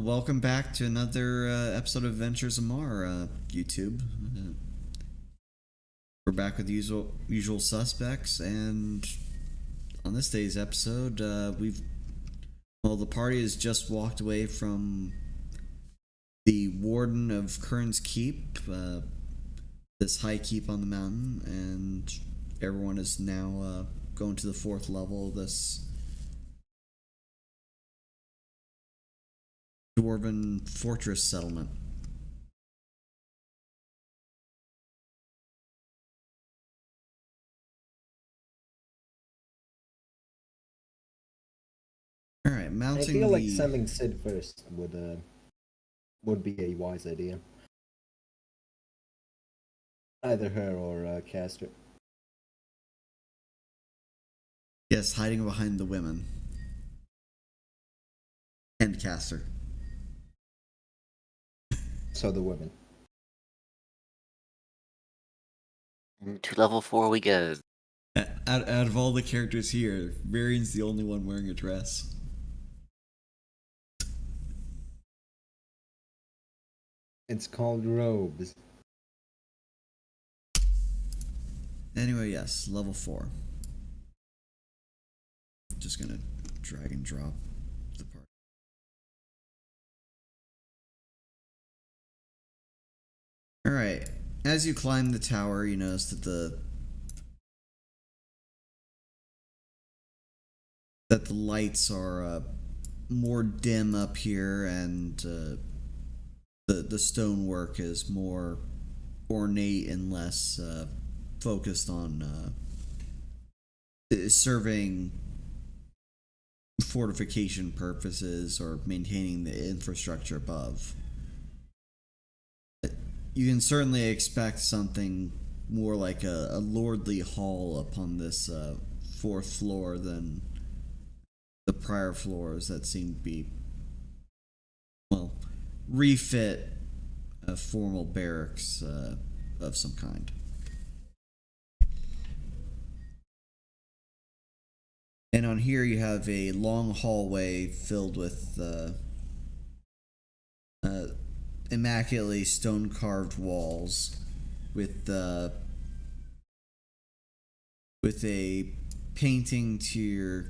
Welcome back to another episode of Adventures of Marr, YouTube. We're back with usual suspects, and on this day's episode, the party has just walked away from the warden of Korinne's keep, this high keep on the mountain, and everyone is now going to the fourth level of this dwarven fortress settlement. All right, mounting. I feel like sending Sid first would be a wise idea. Either her or Castor. Yes, hiding behind the women and Castor. So the women. To level 4 we go. Out of all the characters here, Varian's the only one wearing a dress. It's called robes. Anyway, yes, level 4. Just gonna drag and drop the part. Alright, as you climb the tower, you notice that the lights are more dim up here, and the stonework is more ornate and less focused on serving fortification purposes or maintaining the infrastructure above. You can certainly expect something more like a lordly hall upon this fourth floor than the prior floors that seem to be, well, refit formal barracks of some kind. And on here you have a long hallway filled with immaculately stone-carved walls with a painting to your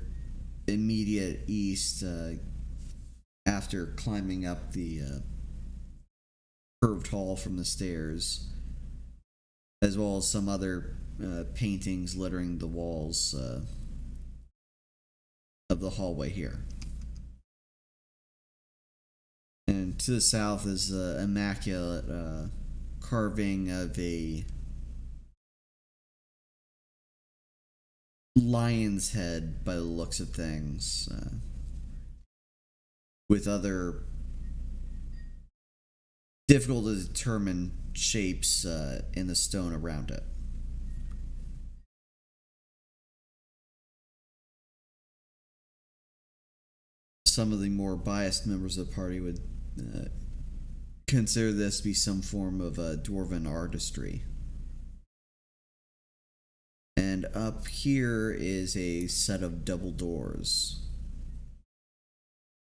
immediate east after climbing up the curved hall from the stairs, as well as some other paintings littering the walls of the hallway here. And to the south is immaculate carving of a lion's head by the looks of things, with other difficult to determine shapes in the stone around it. Some of the more biased members of the party would consider this to be some form of dwarven artistry. And up here is a set of double doors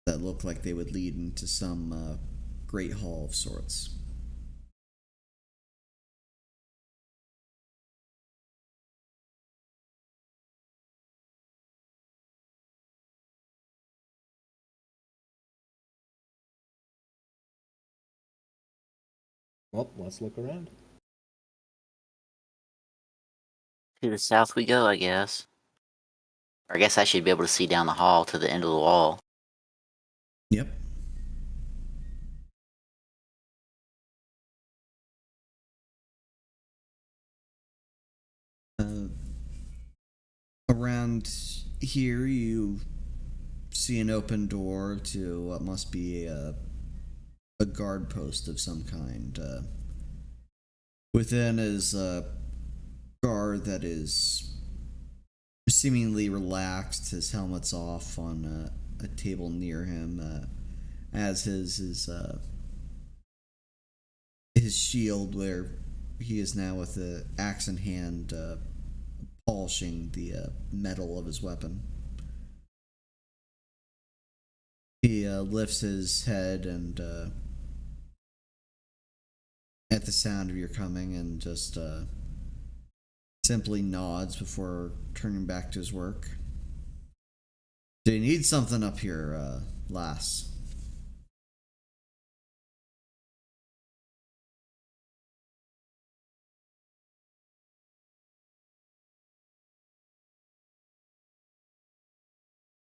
that look like they would lead into some great hall of sorts. Well, let's look around. To the south we go, I guess. Or I guess I should be able to see down the hall to the end of the wall. Yep. Around here you see an open door to what must be a guard post of some kind. Within is a guard that is seemingly relaxed, his helmet's off on a table near him, as his shield, where he is now with the axe in hand, polishing the metal of his weapon. He lifts his head and at the sound of your coming and just simply nods before turning back to his work. Do you need something up here, lass?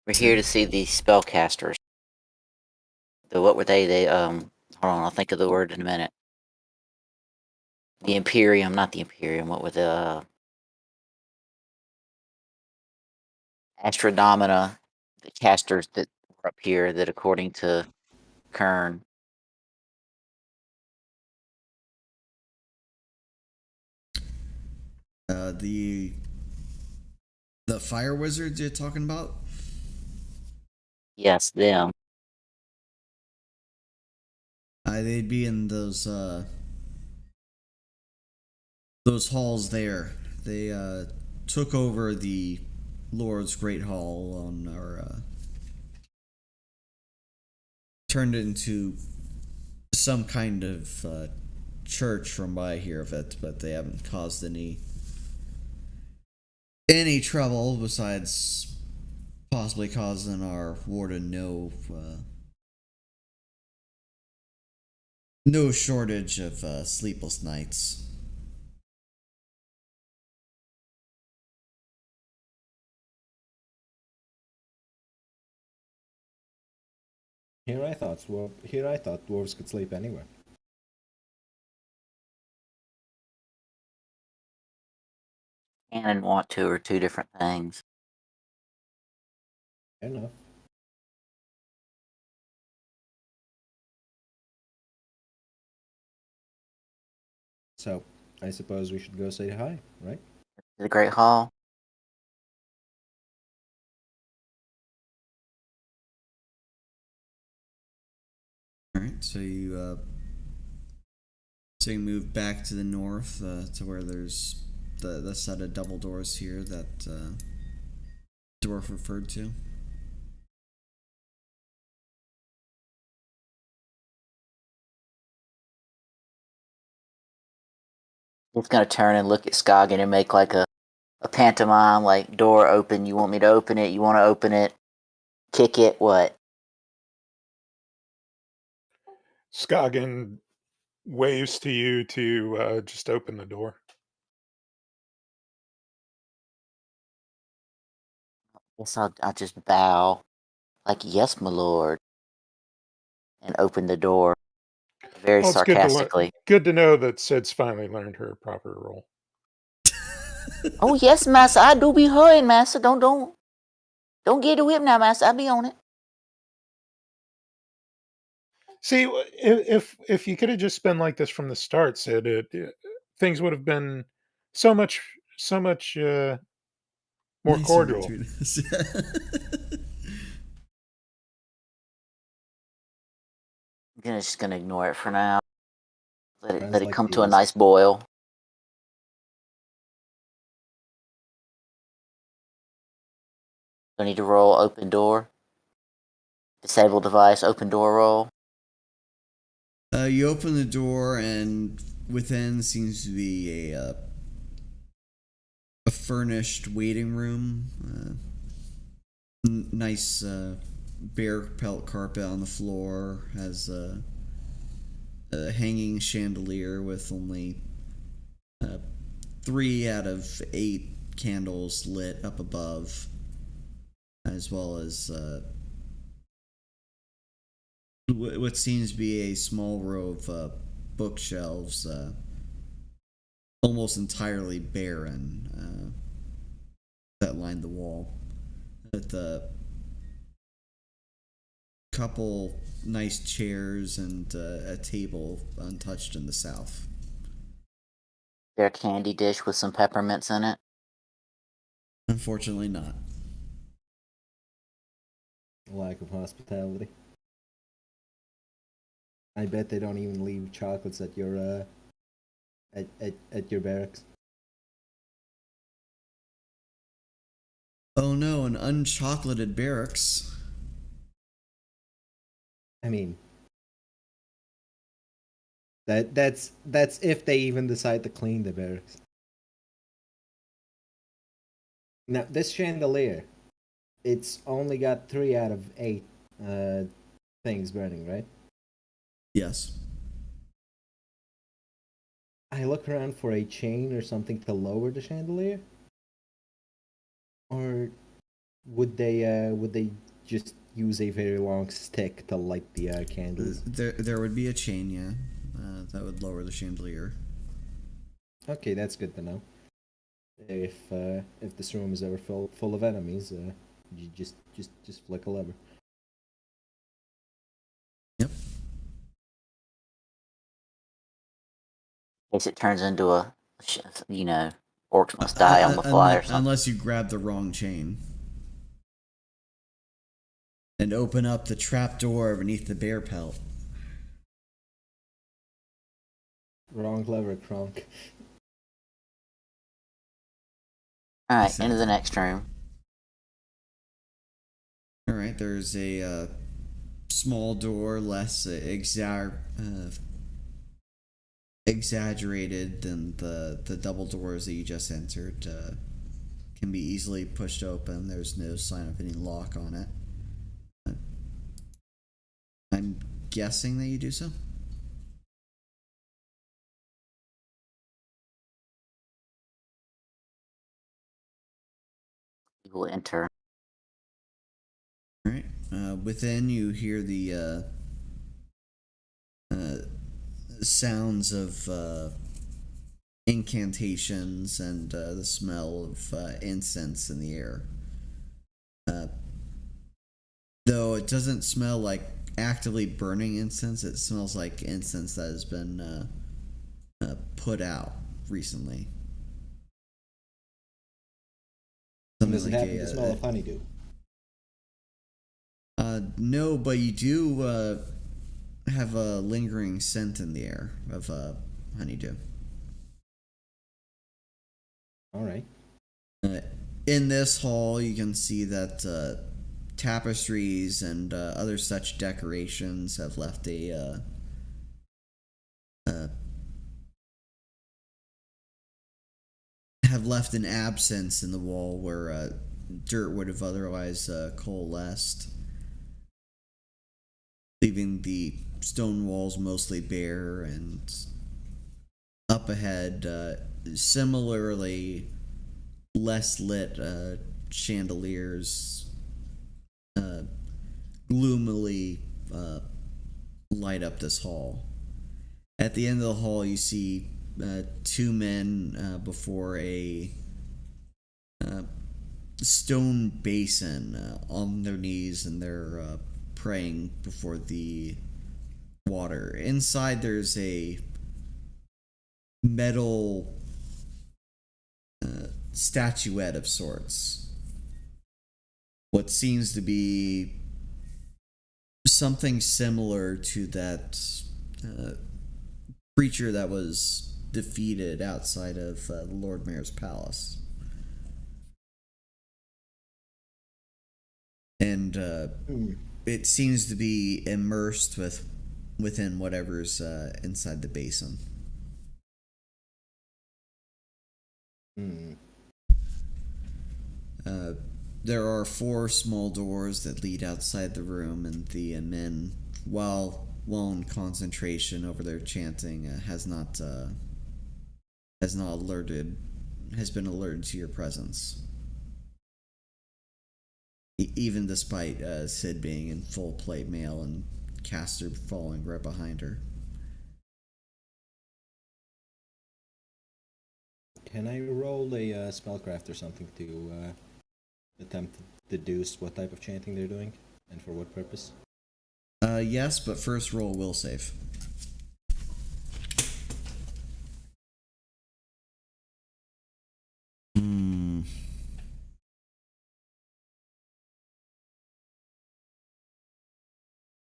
We're here to see the spellcasters. What were they? Hold on, I'll think of the word in a minute. The Imperium, not the Imperium. What were the Astronomina, the casters that were up here? That, according to Korinne, The fire wizards you're talking about? yes, them. They'd be in those halls there. They took over the Lord's Great Hall on our turned it into some kind of church from what I hear of it, but they haven't caused any trouble besides possibly causing our warden no shortage of sleepless nights. Here I thought dwarves could sleep anywhere. Can and want to are two different things. Fair enough. So, I suppose we should go say hi, right? The Great Hall. All right, so you move back to the north to where there's the set of double doors here that dwarf referred to. It's gonna turn and look at Scoggin and make like a pantomime, like, door open. You want me to open it? You want to open it? Kick it? What? Scoggin waves to you to just open the door. Guess I'll just bow, like, yes, my lord, and open the door very Well, it's sarcastically. good to know that Sid's finally learned her proper role. Oh yes, master, I do be hurrying, master. Don't get the whip now, master. I be on it. See, if you could have just been like this from the start, Sid, things would have been so much more Nicer cordial. between us. I'm just gonna ignore it for now. Let Sounds it like come to a these. nice boil. Do I need to roll open door? Disable device, open door roll. You open the door, and within seems to be a furnished waiting room. Nice bear pelt carpet on the floor. Has a hanging chandelier with only 3 out of 8 candles lit up above, as well as what seems to be a small row of bookshelves, almost entirely barren, that line the wall. With a couple nice chairs and a table untouched in the south. There a candy dish with some peppermints in it. Unfortunately, not. Lack of hospitality. I bet they don't even leave chocolates at your at your barracks. Oh no, an unchocolated barracks. I mean, that's if they even decide to clean the barracks. Now, this chandelier, it's only got 3 out of 8 things burning, right? Yes. I look around for a chain or something to lower the chandelier, or would they just use a very long stick to light the candles? There would be a chain, yeah, that would lower the chandelier. Okay, that's good to know. If this room is ever full of enemies, you just flick a lever. Yep. In case it turns into a, orcs must die on the fly or something. Unless you grab the wrong chain. And open up the trapdoor beneath the bear pelt. Wrong lever, Kronk. Alright, into the next room. Alright, there's a small door, less exaggerated than the double doors that you just entered. Can be easily pushed open. There's no sign of any lock on it. I'm guessing that you do so. You will enter. Alright. Within, you hear the sounds of incantations and the smell of incense in the air. Though it doesn't smell like actively burning incense, it smells like incense that has been put out recently. Does it happen to smell of honeydew? No, but you do have a lingering scent in the air of honeydew. Alright. In this hall, you can see that tapestries and other such decorations have left an absence in the wall where dirt would have otherwise coalesced, leaving the stone walls mostly bare. And up ahead, similarly less lit chandeliers gloomily light up this hall. At the end of the hall, you see 2 men before a stone basin on their knees, and they're praying before the water. Inside, there's a metal statuette of sorts. What seems to be something similar to that creature that was defeated outside of the Lord Mayor's palace. And it seems to be immersed within whatever's inside the basin. There are 4 small doors that lead outside the room, and the men, while in concentration over their chanting, has been alerted to your presence. Even despite Sid being in full plate mail and Caster following right behind her. Can I roll a spellcraft or something to attempt to deduce what type of chanting they're doing and for what purpose? Yes, but first roll will save.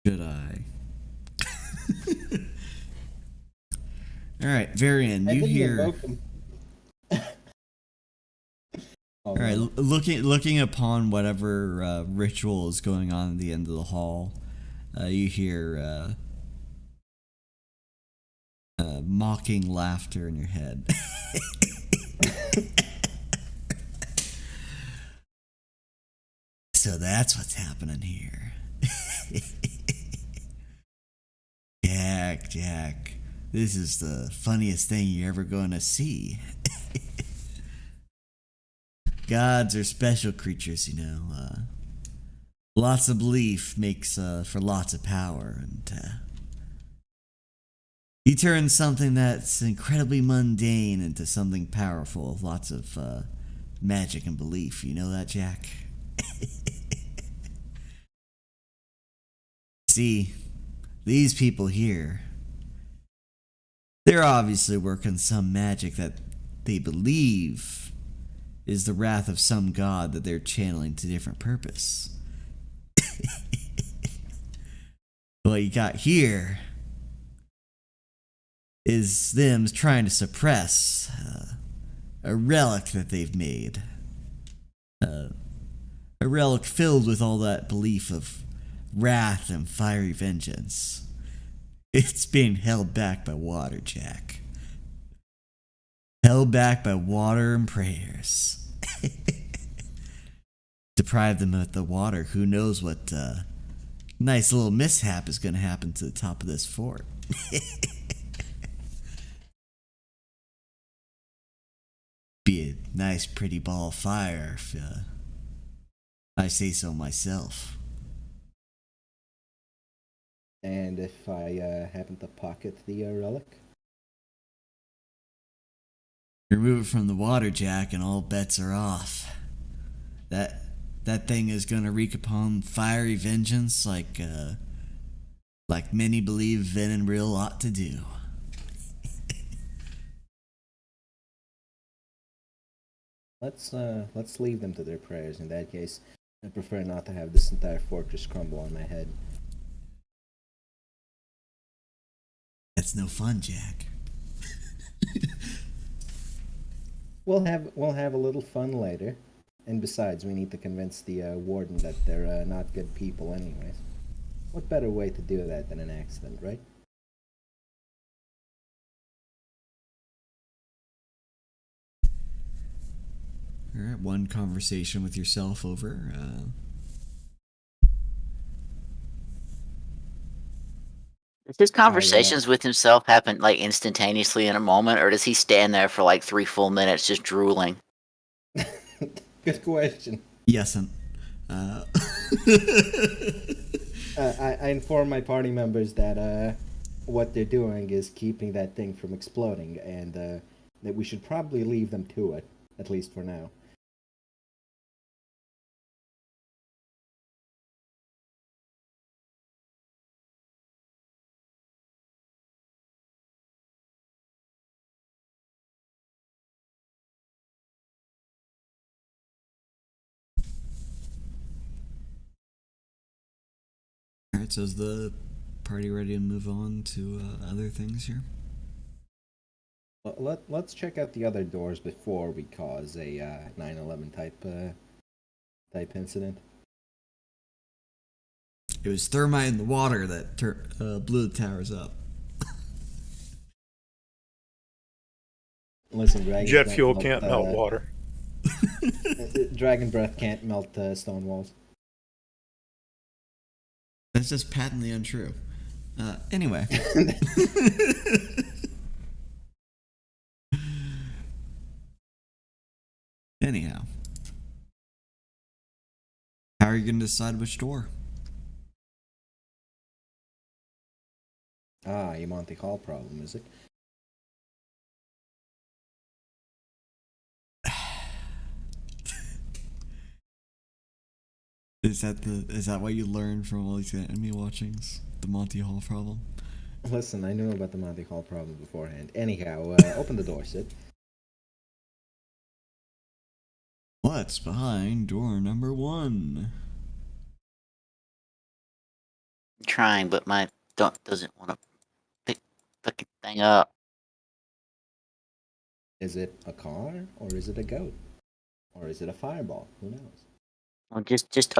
Should I? Alright, Varian, you hear... Alright, looking upon whatever ritual is going on at the end of the hall, you hear mocking laughter in your head. So that's what's happening here. Jack, this is the funniest thing you're ever going to see. Gods are special creatures, you know. Lots of belief makes for lots of power, and you turn something that's incredibly mundane into something powerful with lots of magic and belief. You know that, Jack? See, these people here, they're obviously working some magic that they believe is the wrath of some god that they're channeling to different purpose. What you got here is them trying to suppress a relic that they've made. A relic filled with all that belief of wrath and fiery vengeance. It's being held back by water, Jack. Held back by water and prayers. Deprive them of the water, who knows what nice little mishap is going to happen to the top of this fort. Be a nice pretty ball of fire if I say so myself. And if I happen to pocket the relic? Remove it from the water, Jack, and all bets are off. That thing is gonna wreak upon fiery vengeance like many believe Ven and Real ought to do. Let's leave them to their prayers. In that case, I prefer not to have this entire fortress crumble on my head. That's no fun, Jack. We'll have a little fun later. And besides, we need to convince the warden that they're not good people anyways. What better way to do that than an accident, right? Alright, one conversation with yourself over. Does his conversations with himself happen like instantaneously in a moment, or does he stand there for like 3 full minutes just drooling? Good question. Yes'nt. I inform my party members that what they're doing is keeping that thing from exploding, and that we should probably leave them to it, at least for now. Alright, so is the party ready to move on to other things here? Let's check out the other doors before we cause a 9/11 type incident. It was thermite in the water that blew the towers up. Listen, dragon Jet breath fuel can't melt water. Dragon breath can't melt stone walls. That's just patently untrue. Anyway. Anyhow. How are you going to decide which door? Your Monty Hall problem, is it? Is that what you learned from all these enemy watchings? The Monty Hall problem? Listen, I knew about the Monty Hall problem beforehand. Anyhow, open the door, Sid. What's behind door number 1? I'm trying, but my doesn't want to pick fucking thing up. Is it a car, or is it a goat? Or is it a fireball? Who knows? Well, just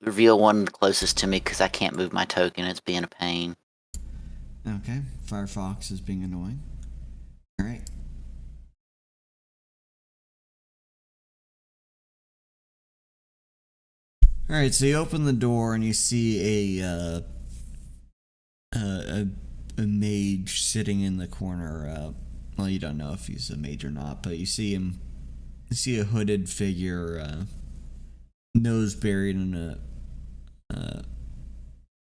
reveal one closest to me because I can't move my token. It's being a pain. Okay, Firefox is being annoying. Alright. Alright, so you open the door and you see a mage sitting in the corner. Well, you don't know if he's a mage or not, but you see him. You see a hooded figure, nose buried in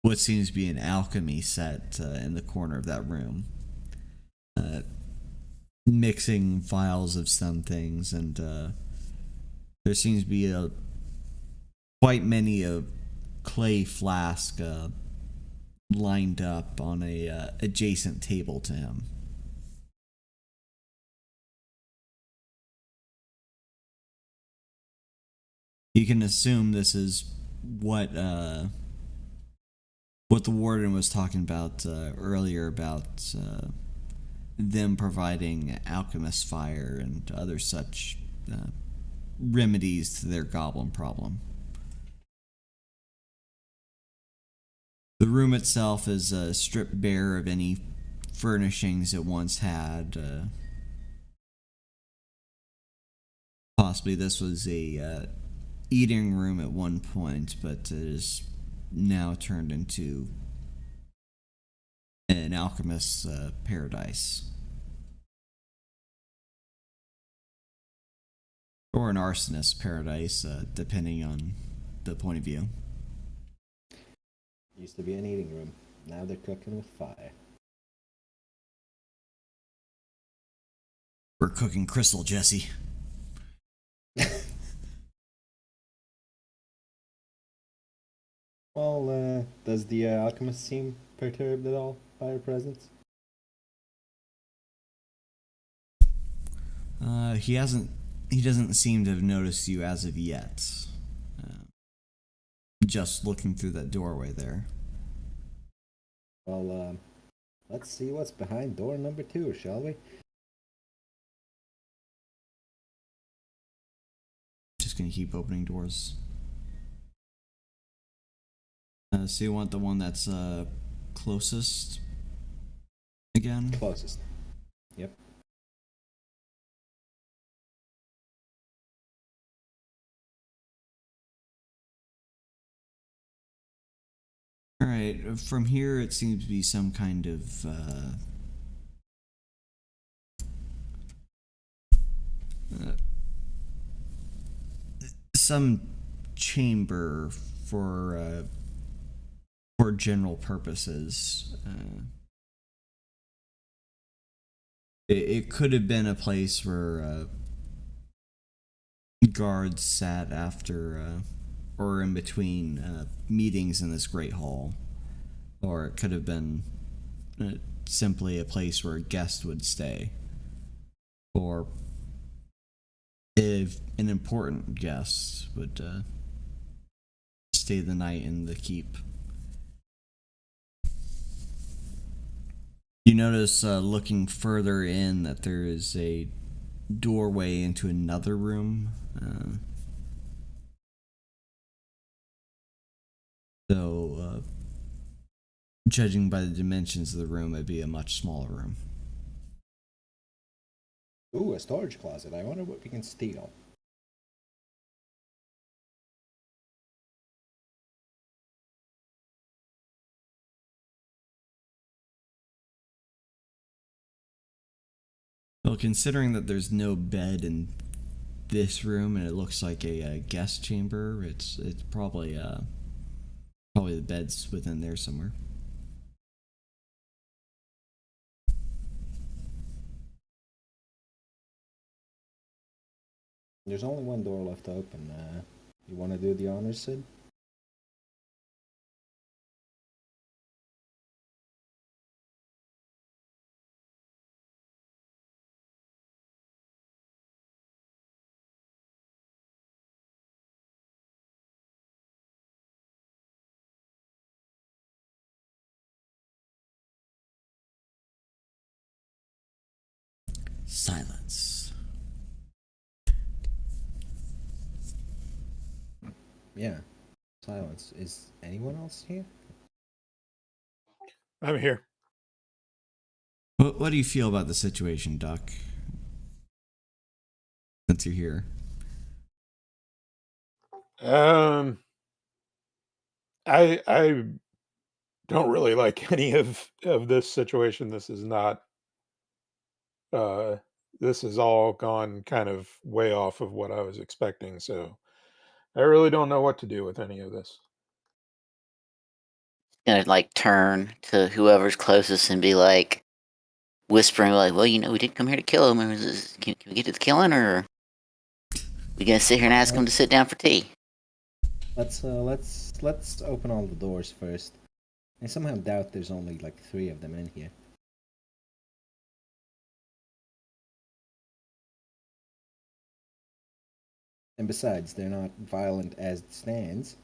what seems to be an alchemy set in the corner of that room. Mixing vials of some things, and there seems to be quite many clay flask lined up on a adjacent table to him. You can assume this is what the warden was talking about earlier about them providing alchemist fire and other such remedies to their goblin problem. The room itself is stripped bare of any furnishings it once had. Possibly this was a eating room at one point, but it is now turned into an alchemist's paradise. Or an arsonist's paradise, depending on the point of view. Used to be an eating room. Now they're cooking with fire. We're cooking crystal, Jesse. Well, does the alchemist seem perturbed at all by her presence? He doesn't seem to have noticed you as of yet. Just looking through that doorway there. Well, let's see what's behind door number 2, shall we? Just gonna keep opening doors. So you want the one that's closest again? Closest. Yep. Alright, from here it seems to be some kind of some chamber for general purposes. It could have been a place where guards sat after or in between meetings in this great hall, or it could have been simply a place where a guest would stay, or if an important guest would stay the night in the keep. You notice looking further in that there is a doorway into another room. So, judging by the dimensions of the room, it'd be a much smaller room. Ooh, a storage closet. I wonder what we can steal. Well, considering that there's no bed in this room and it looks like a guest chamber, it's probably the bed's within there somewhere. There's only one door left to open. You want to do the honors, Sid? Silence. Yeah. Silence. Is anyone else here? I'm here. What do you feel about the situation, Duck? Since you're here. I don't really like any of this situation. This is not. Uh, this has all gone kind of way off of what I was expecting. So I really don't know what to do with any of this. Gonna like turn to whoever's closest and be like whispering, like, "Well, we didn't come here to kill him. Can we get to the killing, or we gonna sit here and ask him to sit down for tea?" Let's open all the doors first. I somehow doubt there's only like 3 of them in here. And besides, they're not violent as it stands.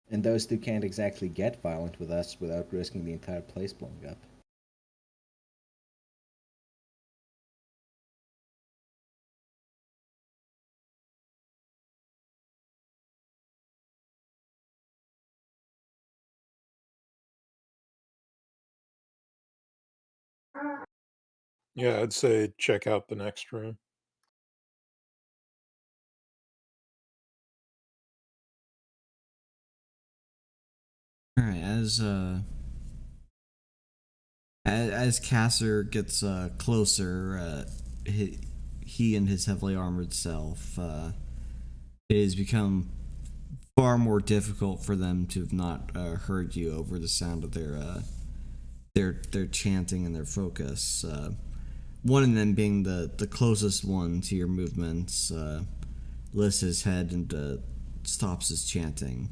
And those 2 can't exactly get violent with us without risking the entire place blowing up. Yeah, I'd say check out the next room. All right, as Casser gets closer, he and his heavily armored self, it has become far more difficult for them to have not heard you over the sound of their chanting and their focus. One of them being the closest one to your movements, lifts his head and stops his chanting.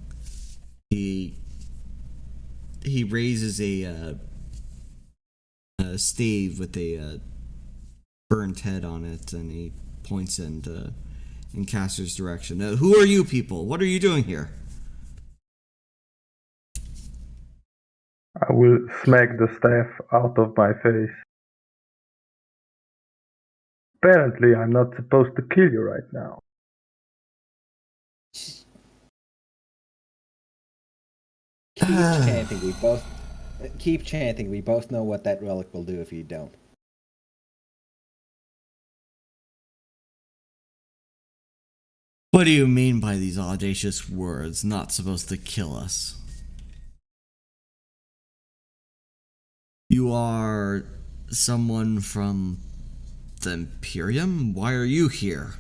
He raises a stave with a burnt head on it, and he points in Castor's direction. Who are you people? What are you doing here? I will smack the staff out of my face. Apparently, I'm not supposed to kill you right now. Keep chanting. We both know what that relic will do if you don't. What do you mean by these audacious words? Not supposed to kill us. You are someone from the Imperium? Why are you here?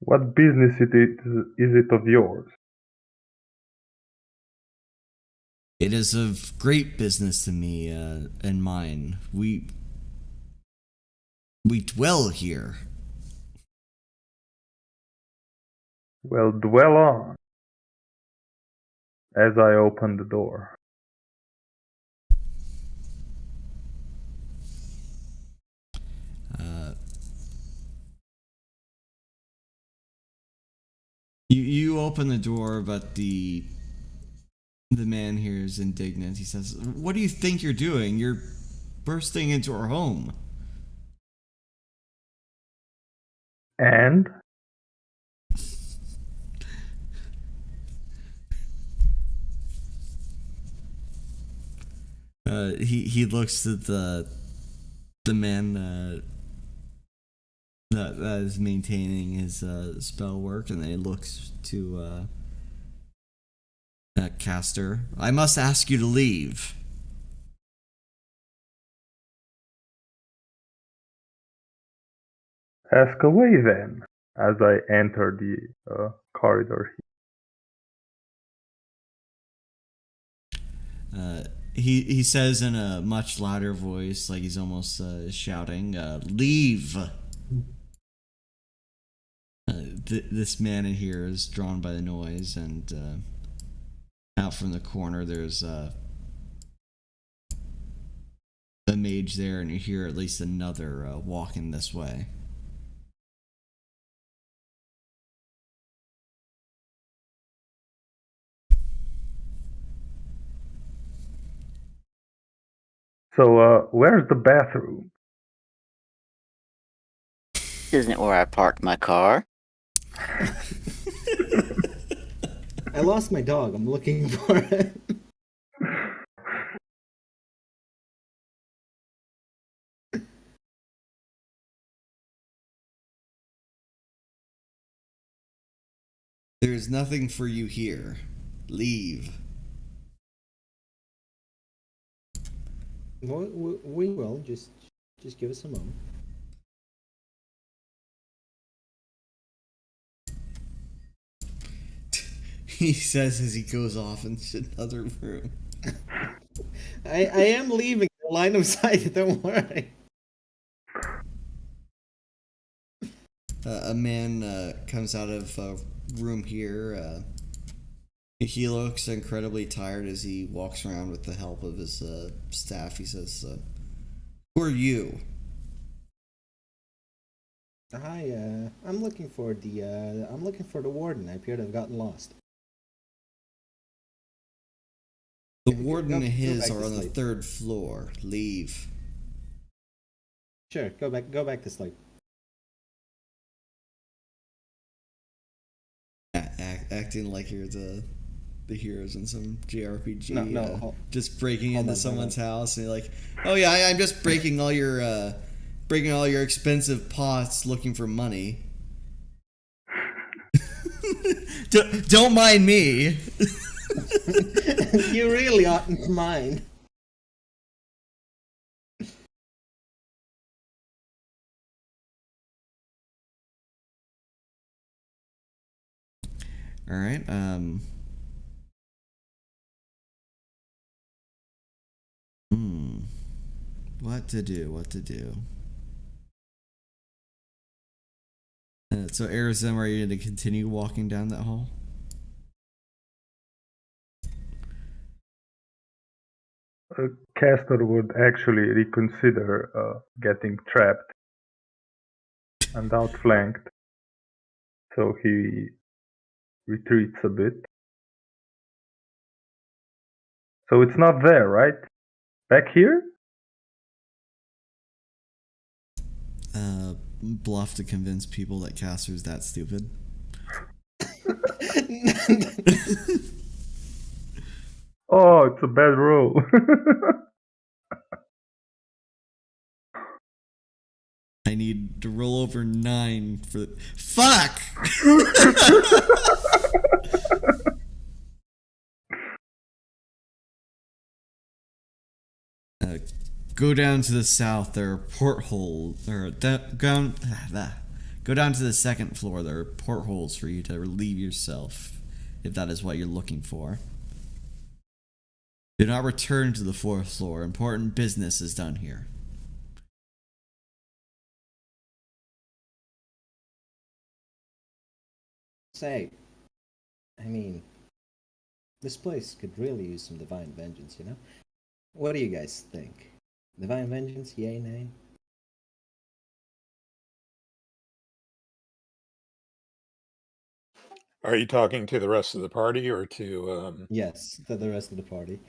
What business is it of yours? It is of great business to me and mine. We dwell here. Well, dwell on. As I open the door. You open the door, but the man here is indignant. He says, "What do you think you're doing? You're bursting into our home." And? He looks at the man that is maintaining his spell work, and then he looks to Caster. "I must ask you to leave." Ask away then, as I enter the corridor. He says in a much louder voice, like he's almost shouting, "Leave!" This man in here is drawn by the noise, and out from the corner there's a mage there, and you hear at least another walking this way. So, where's the bathroom? This isn't where I parked my car. I lost my dog. I'm looking for it. There's nothing for you here. Leave. We will. Just give us a moment. He says as he goes off into another room. I am leaving the line of sight. Don't worry. A man comes out of a room here. He looks incredibly tired as he walks around with the help of his staff. He says, "Who are you?" Hi. I'm looking for the warden. I appear to have gotten lost. The warden and Go his back are to on the sleep. 3rd floor. Leave. Sure. Go back to sleep. Acting like you're the heroes in some JRPG. No. Just breaking Hold into on, someone's house and you're like, "Oh yeah, I'm just breaking all your expensive pots looking for money." Don't mind me. You really oughtn't mind. All right. What to do? So, Erazem, are you going to continue walking down that hall? A caster would actually reconsider getting trapped and outflanked, so he retreats a bit. So it's not there, right? Back here? Bluff to convince people that Caster's that stupid. Oh, it's a bad roll. I need to roll over 9 for... Fuck! Go down to the south. There are portholes. Go down to the 2nd floor. There are portholes for you to relieve yourself, if that is what you're looking for. Do not return to the 4th floor. Important business is done here. Say, I mean, this place could really use some divine vengeance, you know? What do you guys think? Divine vengeance, yay, nay? Are you talking to the rest of the party or to? Yes, to the rest of the party.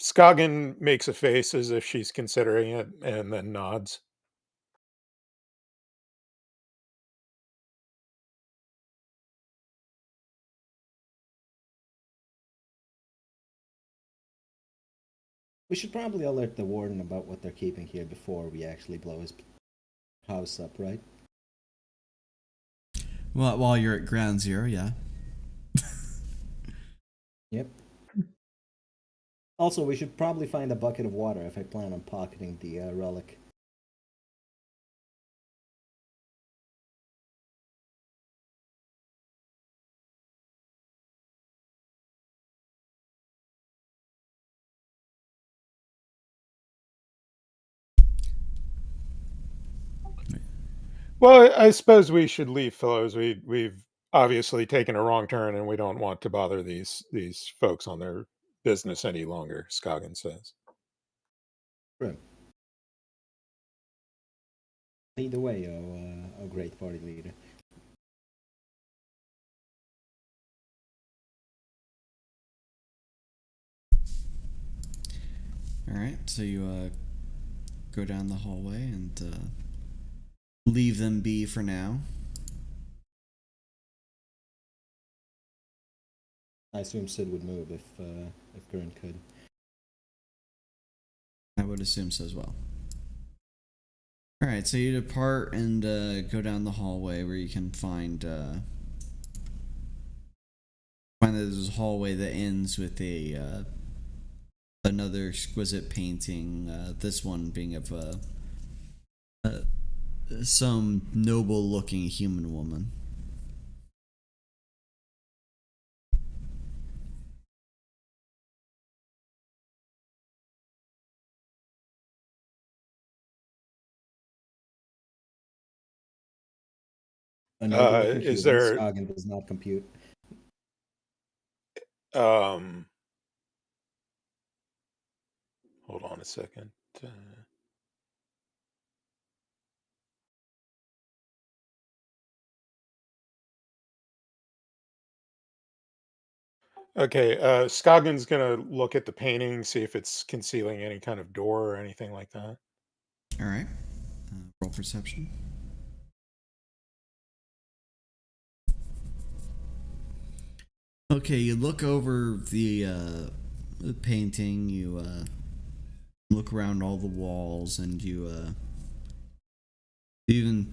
Skagen makes a face as if she's considering it, and then nods. We should probably alert the warden about what they're keeping here before we actually blow his house up, right? Well, while you're at ground zero, yeah. Yep. Also, we should probably find a bucket of water if I plan on pocketing the relic. Well, I suppose we should leave, fellows. We've obviously taken a wrong turn, and we don't want to bother these folks on their business any longer. Skagen says. Right. Lead the way, oh great party leader. All All right, so you go down the hallway and leave them be for now. I assume Sid would move if Korinne could. I would assume so as well. All right, so you depart and go down the hallway where you can find that there's a hallway that ends with a another exquisite painting. This one being of some noble-looking human woman. A noble-looking Is human. there Skagen does not compute. hold on a second. Okay, Scoggins gonna look at the painting, see if it's concealing any kind of door or anything like that. All right, roll perception. Okay, you look over the painting. You look around all the walls, and you even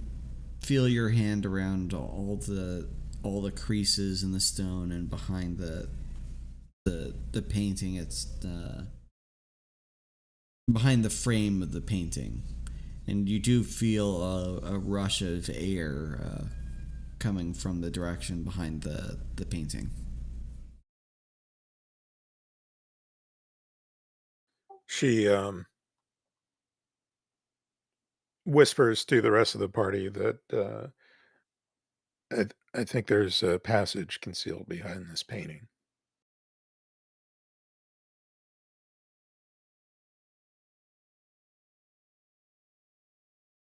feel your hand around all the creases in the stone and behind the painting. It's behind the frame of the painting, and you do feel a rush of air coming from the direction behind the painting. She whispers to the rest of the party that I think there's a passage concealed behind this painting.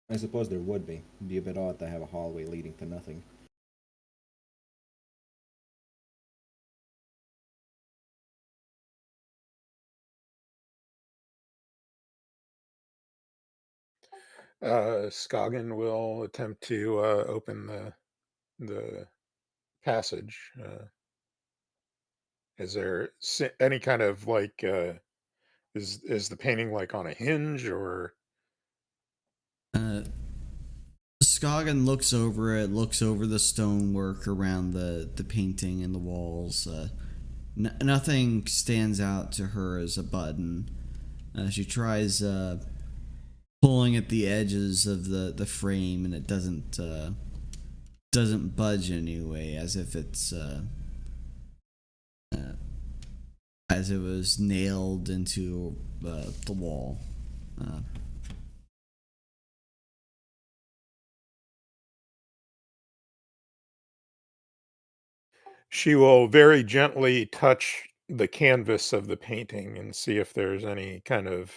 I suppose there would be. It'd be a bit odd to have a hallway leading to nothing. Scoggin will attempt to open the passage. Is there any kind of like is the painting like on a hinge or? Scoggin looks over it, looks over the stonework around the painting and the walls. Nothing stands out to her as a button. She tries pulling at the edges of the frame, and it doesn't budge anyway, as if it's as it was nailed into the wall. She will very gently touch the canvas of the painting and see if there's any kind of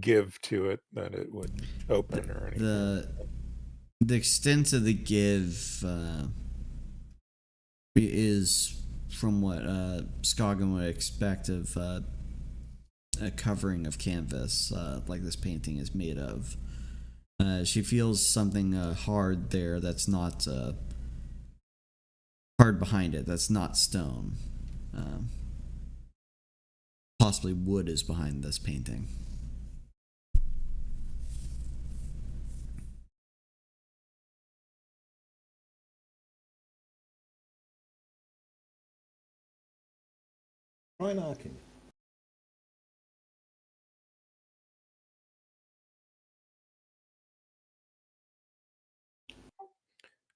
give to it that it would open or anything. The extent of the give is from what Scoggin would expect of a covering of canvas like this painting is made of. She feels something hard there that's not hard behind it. That's not stone. Possibly wood is behind this painting. Try knocking.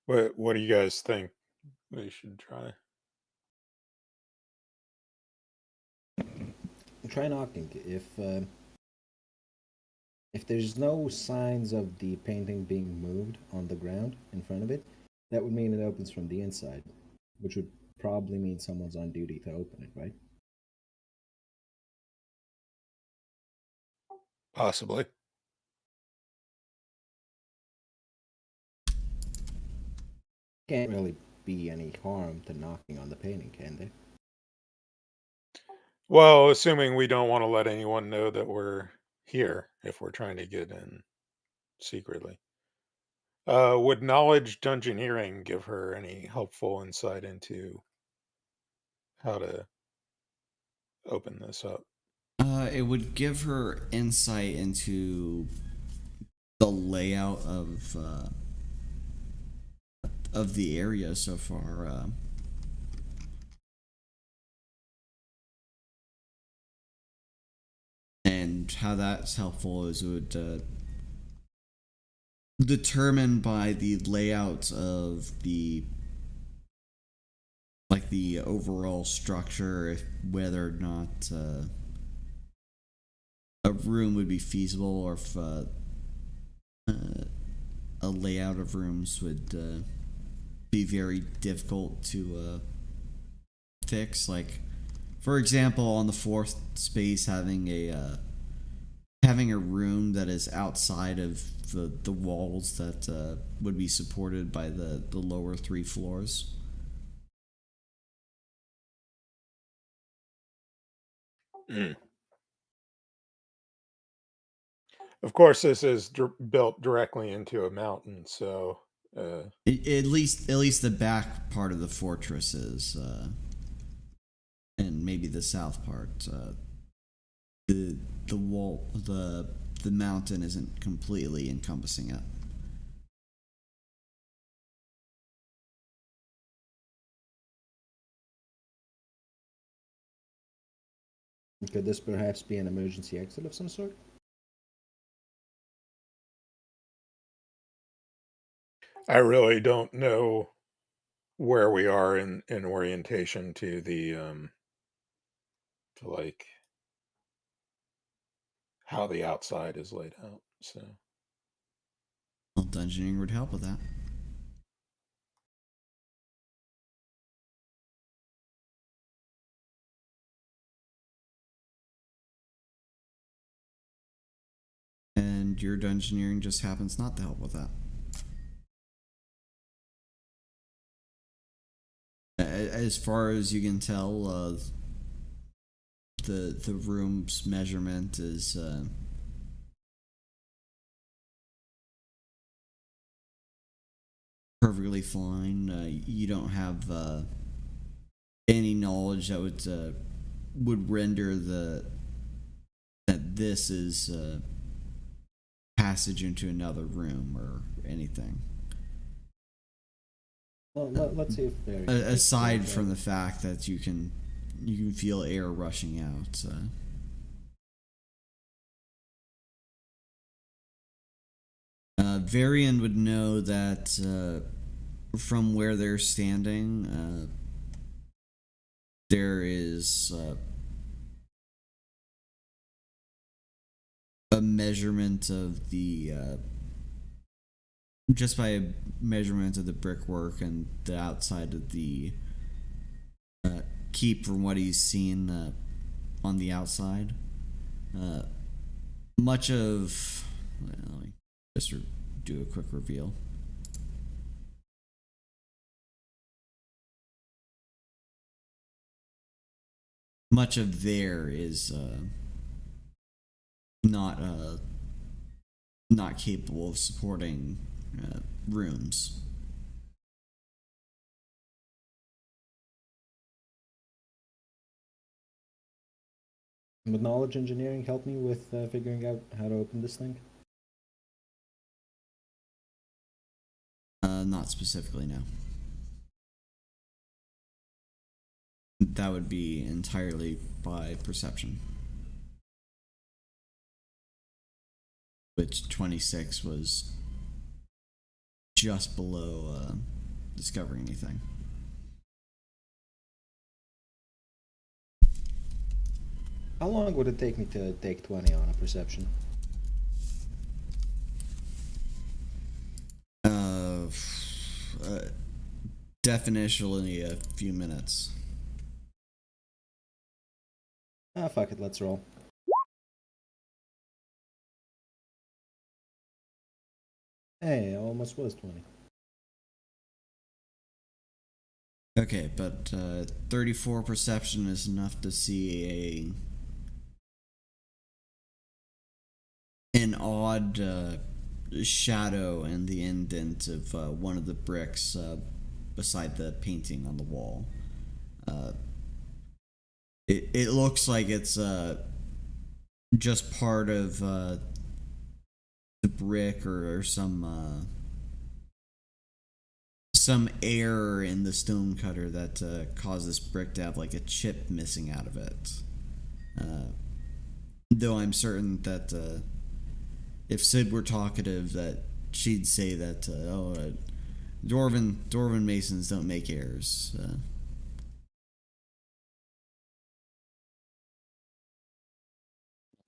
What do you guys think they should try? Try knocking. If there's no signs of the painting being moved on the ground in front of it, that would mean it opens from the inside, which would probably mean someone's on duty to open it, right? Possibly. Can't really be any harm to knocking on the painting, can there? Well, assuming we don't want to let anyone know that we're here if we're trying to get in secretly. Would knowledge dungeoneering give her any helpful insight into how to open this up? It would give her insight into the layout of the area so far. And how that's helpful is it would determine by the layout of the overall structure if whether or not a room would be feasible, or if a layout of rooms would be very difficult to fix. Like, for example, on the fourth space, having a room that is outside of the walls that would be supported by the lower 3 floors. Mm. Of course, this is built directly into a mountain, so At least the back part of the fortress is, and maybe the south part. The wall the mountain isn't completely encompassing it. Could this perhaps be an emergency exit of some sort? I really don't know where we are in orientation to the to like how the outside is laid out. So Well, dungeoneering would help with that. And your dungeoneering just happens not to help with that. As far as you can tell, the room's measurement is perfectly fine. You don't have any knowledge that would render that this is passage into another room or anything. Well, let's see if there. Aside from the fact that you can feel air rushing out. Varian would know that from where they're standing, there is a measurement of the just by a measurement of the brickwork and the outside of the keep, from what he's seen on the outside. Much of let me just do a quick reveal. Much of there is not capable of supporting rooms. Would knowledge engineering help me with figuring out how to open this thing? Not specifically, no. That would be entirely by perception. Which 26 was just below discovering anything. How long would it take me to take 20 on a perception? Definitionally a few minutes. Ah, fuck it, let's roll. Hey, I almost was 20. Okay, but 34 perception is enough to see an odd shadow in the indent of one of the bricks beside the painting on the wall. It looks like it's just part of the brick or some error in the stone cutter that caused this brick to have like a chip missing out of it. Though I'm certain that if Sid were talkative, that she'd say that Dwarven masons don't make errors.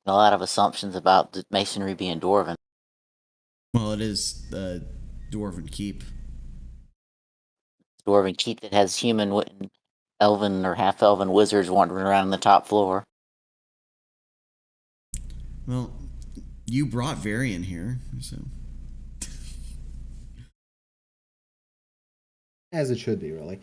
A lot of assumptions about the masonry being dwarven. Well, it is Dwarven keep. Dwarven keep that has human, elven, or half-elven wizards wandering around on the top floor. Well, you brought Varian here, so. As it should be, really.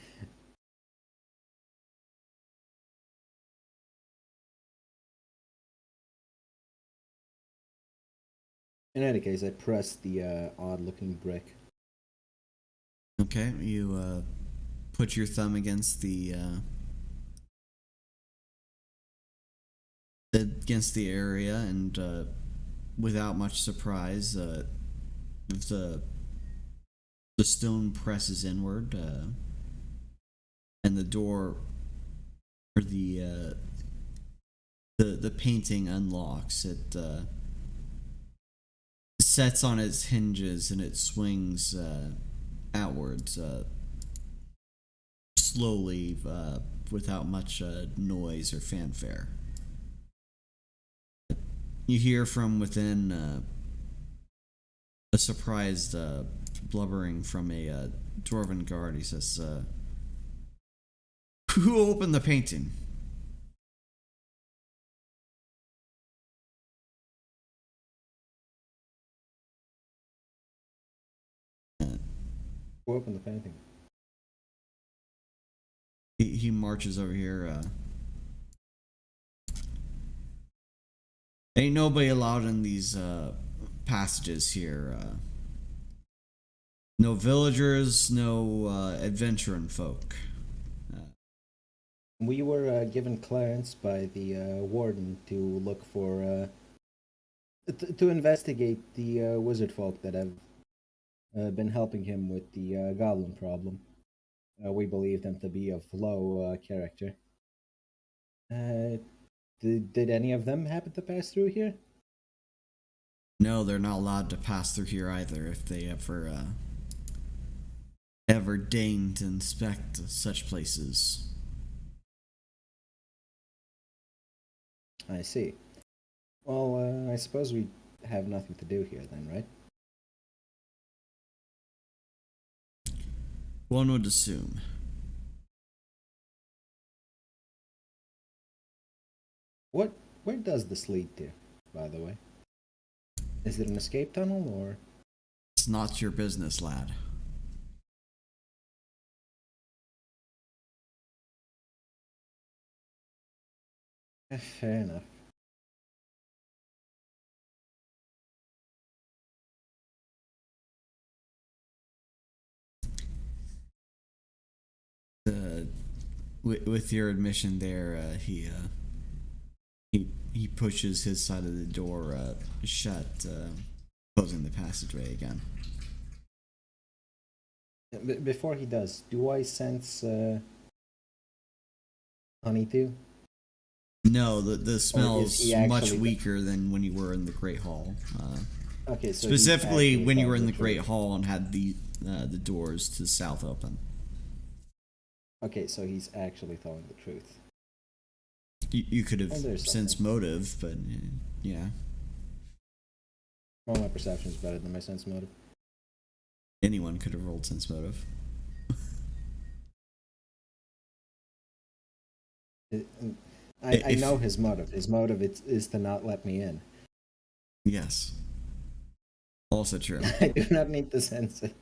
In any case, I pressed the odd-looking brick. Okay, you put your thumb against the area, and without much surprise, the stone presses inward, and the door or the painting unlocks. It sets on its hinges and it swings outwards slowly, without much noise or fanfare. You hear from within a surprised blubbering from a dwarven guard. He says, "Who opened the painting?" Who opened the painting? He marches over here. Ain't nobody allowed in these passages here. No villagers, no adventuring folk. We were given clearance by the warden to look for to investigate the wizard folk that have been helping him with the goblin problem. We believe them to be of low character. Did any of them happen to pass through here? No, they're not allowed to pass through here either if they ever deign to inspect such places. I see. Well, I suppose we have nothing to do here then, right? One would assume. Where does this lead to, by the way? Is it an escape tunnel, or...? It's not your business, lad. Fair enough. With your admission there, he pushes his side of the door shut, closing the passageway again. Before he does, do I sense honeydew? No, the smell's much actually weaker than when you were in the Great Hall. Okay, so specifically when you were in the truth. Great Hall and had the doors to the south open. Okay, so he's actually telling the truth. You could have there's sensed something. motive, but yeah. Well, my perception is better than my sense motive. Anyone could have rolled sense motive. I know his motive. His motive is to not let me in. Yes. Also true. I do not need to sense it.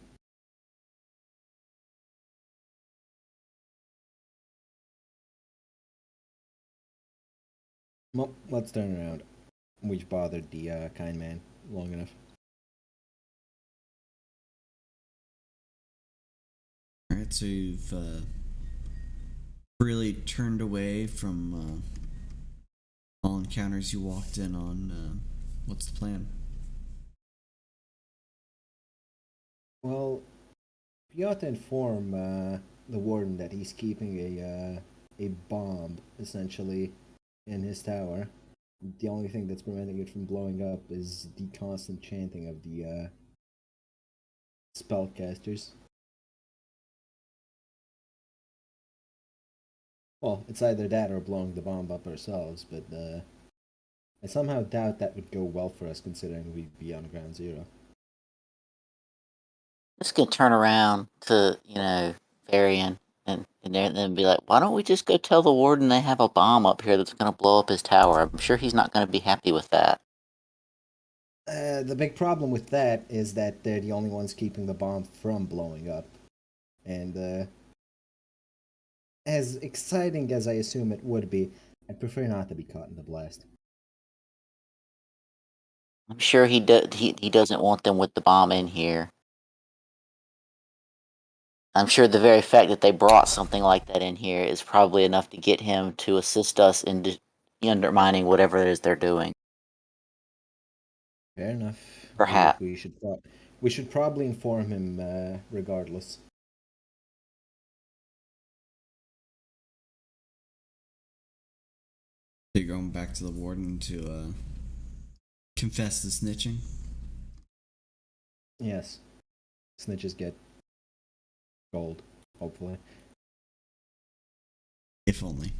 Well, let's turn around. We've bothered the kind man long enough. Alright, so you've really turned away from all encounters you walked in on. What's the plan? Well, you ought to inform the warden that he's keeping a bomb essentially in his tower. The only thing that's preventing it from blowing up is the constant chanting of the spellcasters. Well, it's either that or blowing the bomb up ourselves, but I somehow doubt that would go well for us considering we'd be on ground zero. Just gonna turn around to, Varian and then be like, why don't we just go tell the warden they have a bomb up here that's gonna blow up his tower? I'm sure he's not gonna be happy with that. The big problem with that is that they're the only ones keeping the bomb from blowing up. And as exciting as I assume it would be, I'd prefer not to be caught in the blast. I'm sure he doesn't want them with the bomb in here. I'm sure the very fact that they brought something like that in here is probably enough to get him to assist us in undermining whatever it is they're doing. Fair enough. Perhaps. We should probably inform him regardless. So you're going back to the warden to confess the snitching? Yes. Snitches get gold, hopefully. If only.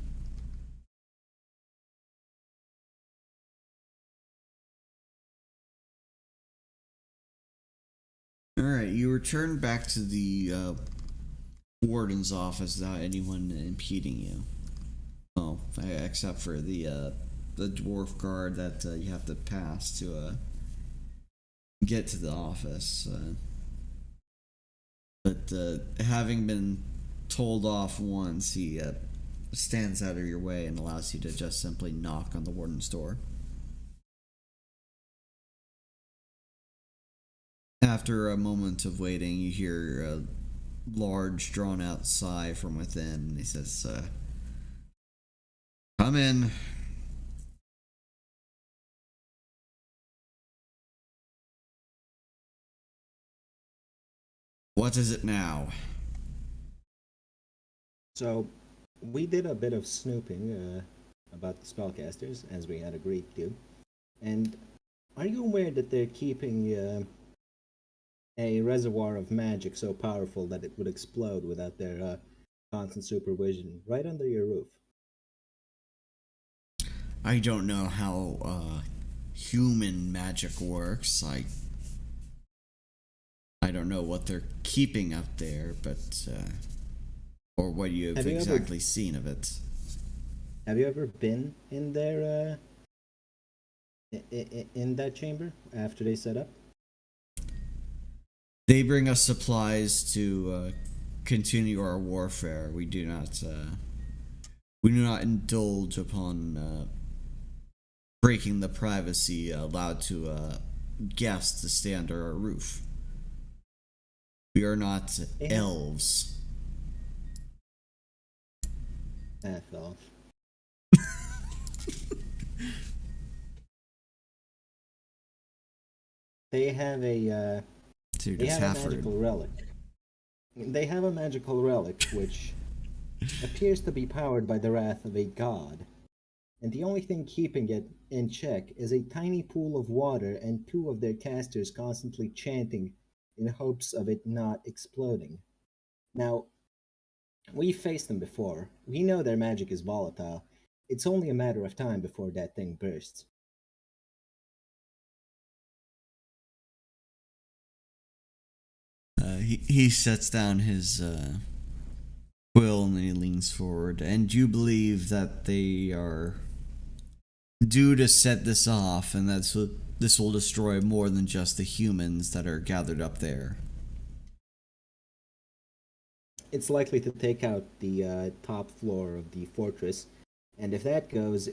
Alright, you return back to the warden's office without anyone impeding you. Well, except for the dwarf guard that you have to pass to get to the office. But having been told off once, he stands out of your way and allows you to just simply knock on the warden's door. After a moment of waiting, you hear a large, drawn-out sigh from within. He says, "Come in." What is it now? So, we did a bit of snooping about the spellcasters, as we had agreed to. And are you aware that they're keeping a reservoir of magic so powerful that it would explode without their constant supervision right under your roof? I don't know how human magic works. I don't know what they're keeping up there, but or what you've exactly seen of it. Have you ever been in their in that chamber after they set up? They bring us supplies to continue our warfare. We do not indulge upon breaking the privacy allowed to guests to stay under our roof. We are not elves. F off. They have a magical relic. They have a magical relic which appears to be powered by the wrath of a god. And the only thing keeping it in check is a tiny pool of water and two of their casters constantly chanting in hopes of it not exploding. Now, we've faced them before. We know their magic is volatile. It's only a matter of time before that thing bursts. He sets down his quill and then he leans forward. And you believe that they are due to set this off, and this will destroy more than just the humans that are gathered up there. It's likely to take out the top floor of the fortress, and if that goes,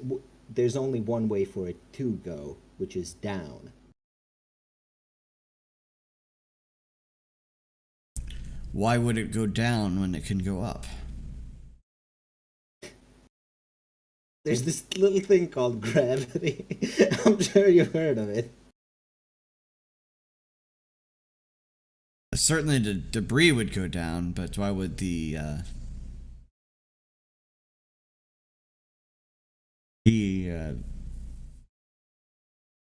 there's only one way for it to go, which is down. Why would it go down when it can go up? There's this little thing called gravity. I'm sure you've heard of it. Certainly the debris would go down, but why would the he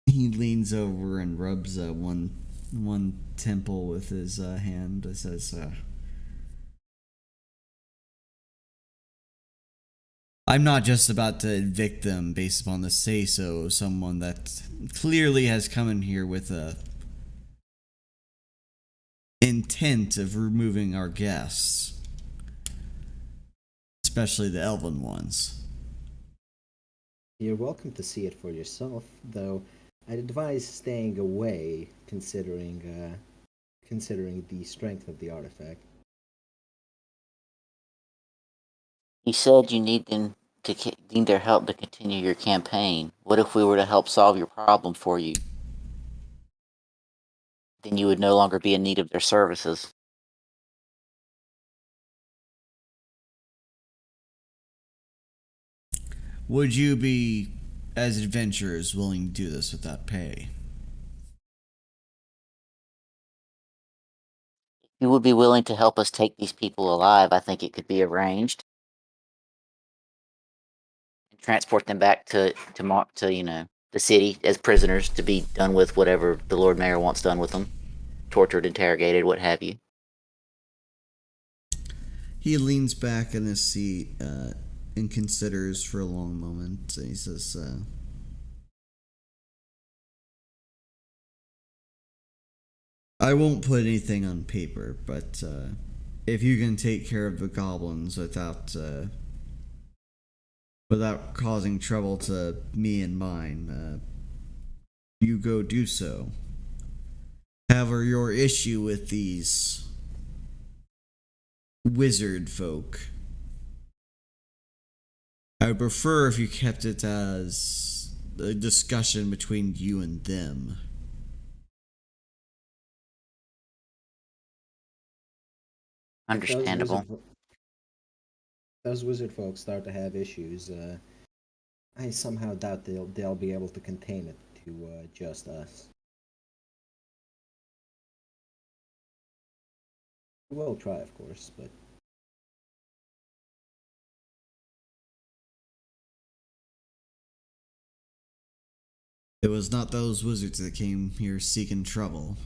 leans over and rubs one temple with his hand and says, I'm not just about to evict them based upon the say-so of someone that clearly has come in here with a intent of removing our guests, especially the elven ones. You're welcome to see it for yourself, though I'd advise staying away, considering the strength of the artifact. You said you need need their help to continue your campaign. What if we were to help solve your problem for you? Then you would no longer be in need of their services. Would you be, as adventurers, willing to do this without pay? If you would be willing to help us take these people alive, I think it could be arranged. And transport them back to the city as prisoners to be done with whatever the Lord Mayor wants done with them. Tortured, interrogated, what have you. He leans back in his seat and considers for a long moment. And he says, I won't put anything on paper, but if you can take care of the goblins without causing trouble to me and mine, you go do so. However, your issue with these wizard folk, I would prefer if you kept it as a discussion between you and them. Understandable. Those wizard folks start to have issues. I somehow doubt they'll be able to contain it to just us. We will try, of course, but It was not those wizards that came here seeking trouble.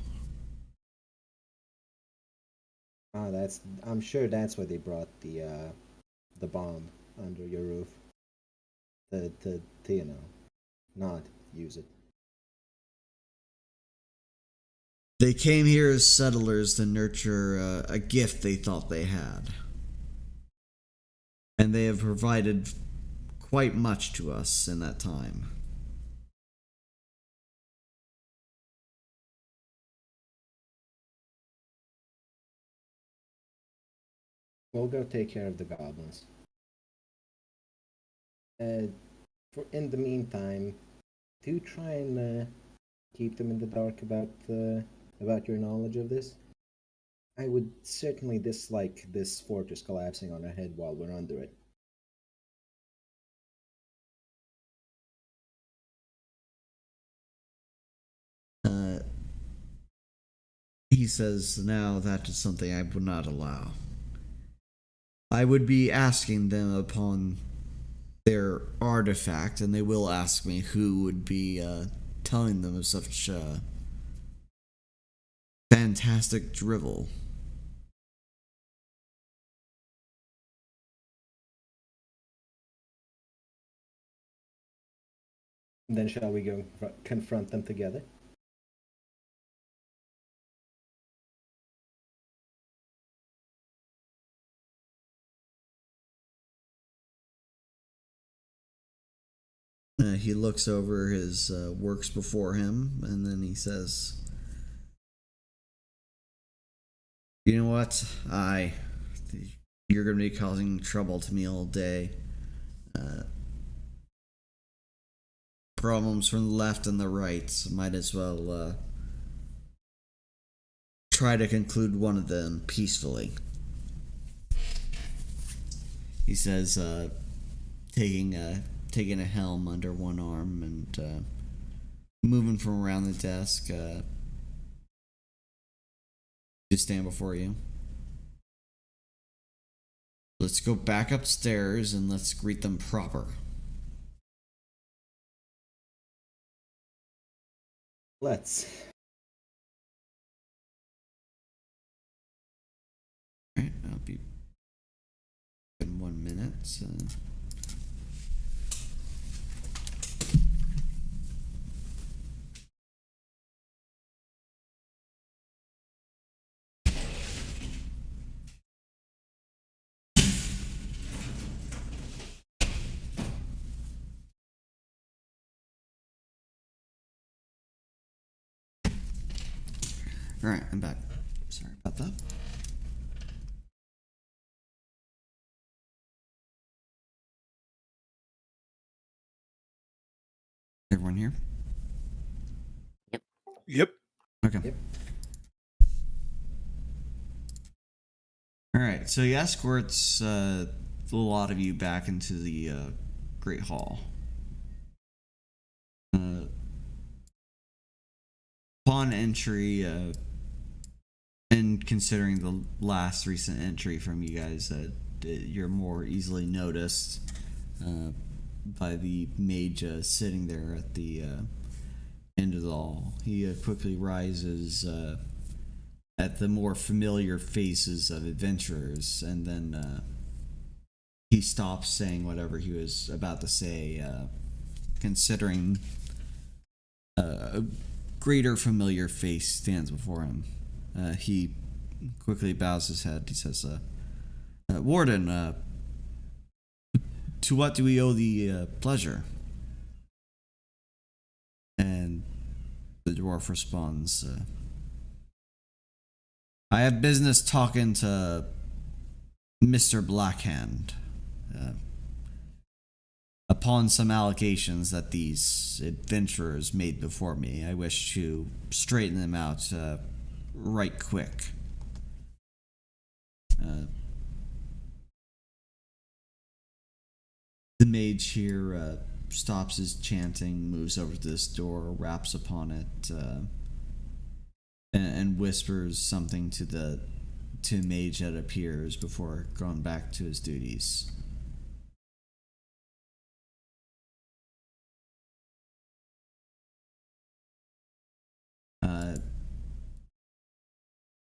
I'm sure that's why they brought the bomb under your roof. To not use it. They came here as settlers to nurture a gift they thought they had. And they have provided quite much to us in that time. We'll go take care of the goblins. In the meantime, do try and keep them in the dark about your knowledge of this. I would certainly dislike this fortress collapsing on our head while we're under it. He says, now that is something I would not allow. I would be asking them upon their artifact, and they will ask me who would be telling them of such fantastic drivel. Then shall we go confront them together? He looks over his works before him, and then he says, you know what? You're going to be causing trouble to me all day. problems from the left and the right. So might as well try to conclude one of them peacefully. He says, taking a helm under one arm and moving from around the desk to stand before you. Let's go back upstairs and let's greet them proper. Let's. Alright, I'll be in 1 minute. Alright, I'm back. Sorry about that. Everyone here? Yep. Okay. Yep. Alright, so he escorts a lot of you back into the Great Hall. Upon entry, and considering the last recent entry from you guys, you're more easily noticed by the mage sitting there at the end of the hall. He quickly rises at the more familiar faces of adventurers, and then he stops saying whatever he was about to say, considering a greater familiar face stands before him. He quickly bows his head. He says, Warden, to what do we owe the pleasure? And the dwarf responds, I have business talking to Mr. Blackhand. Upon some allegations that these adventurers made before me, I wish to straighten them out right quick. The mage here stops his chanting, moves over to this door, raps upon it, and whispers something to the mage that appears before going back to his duties.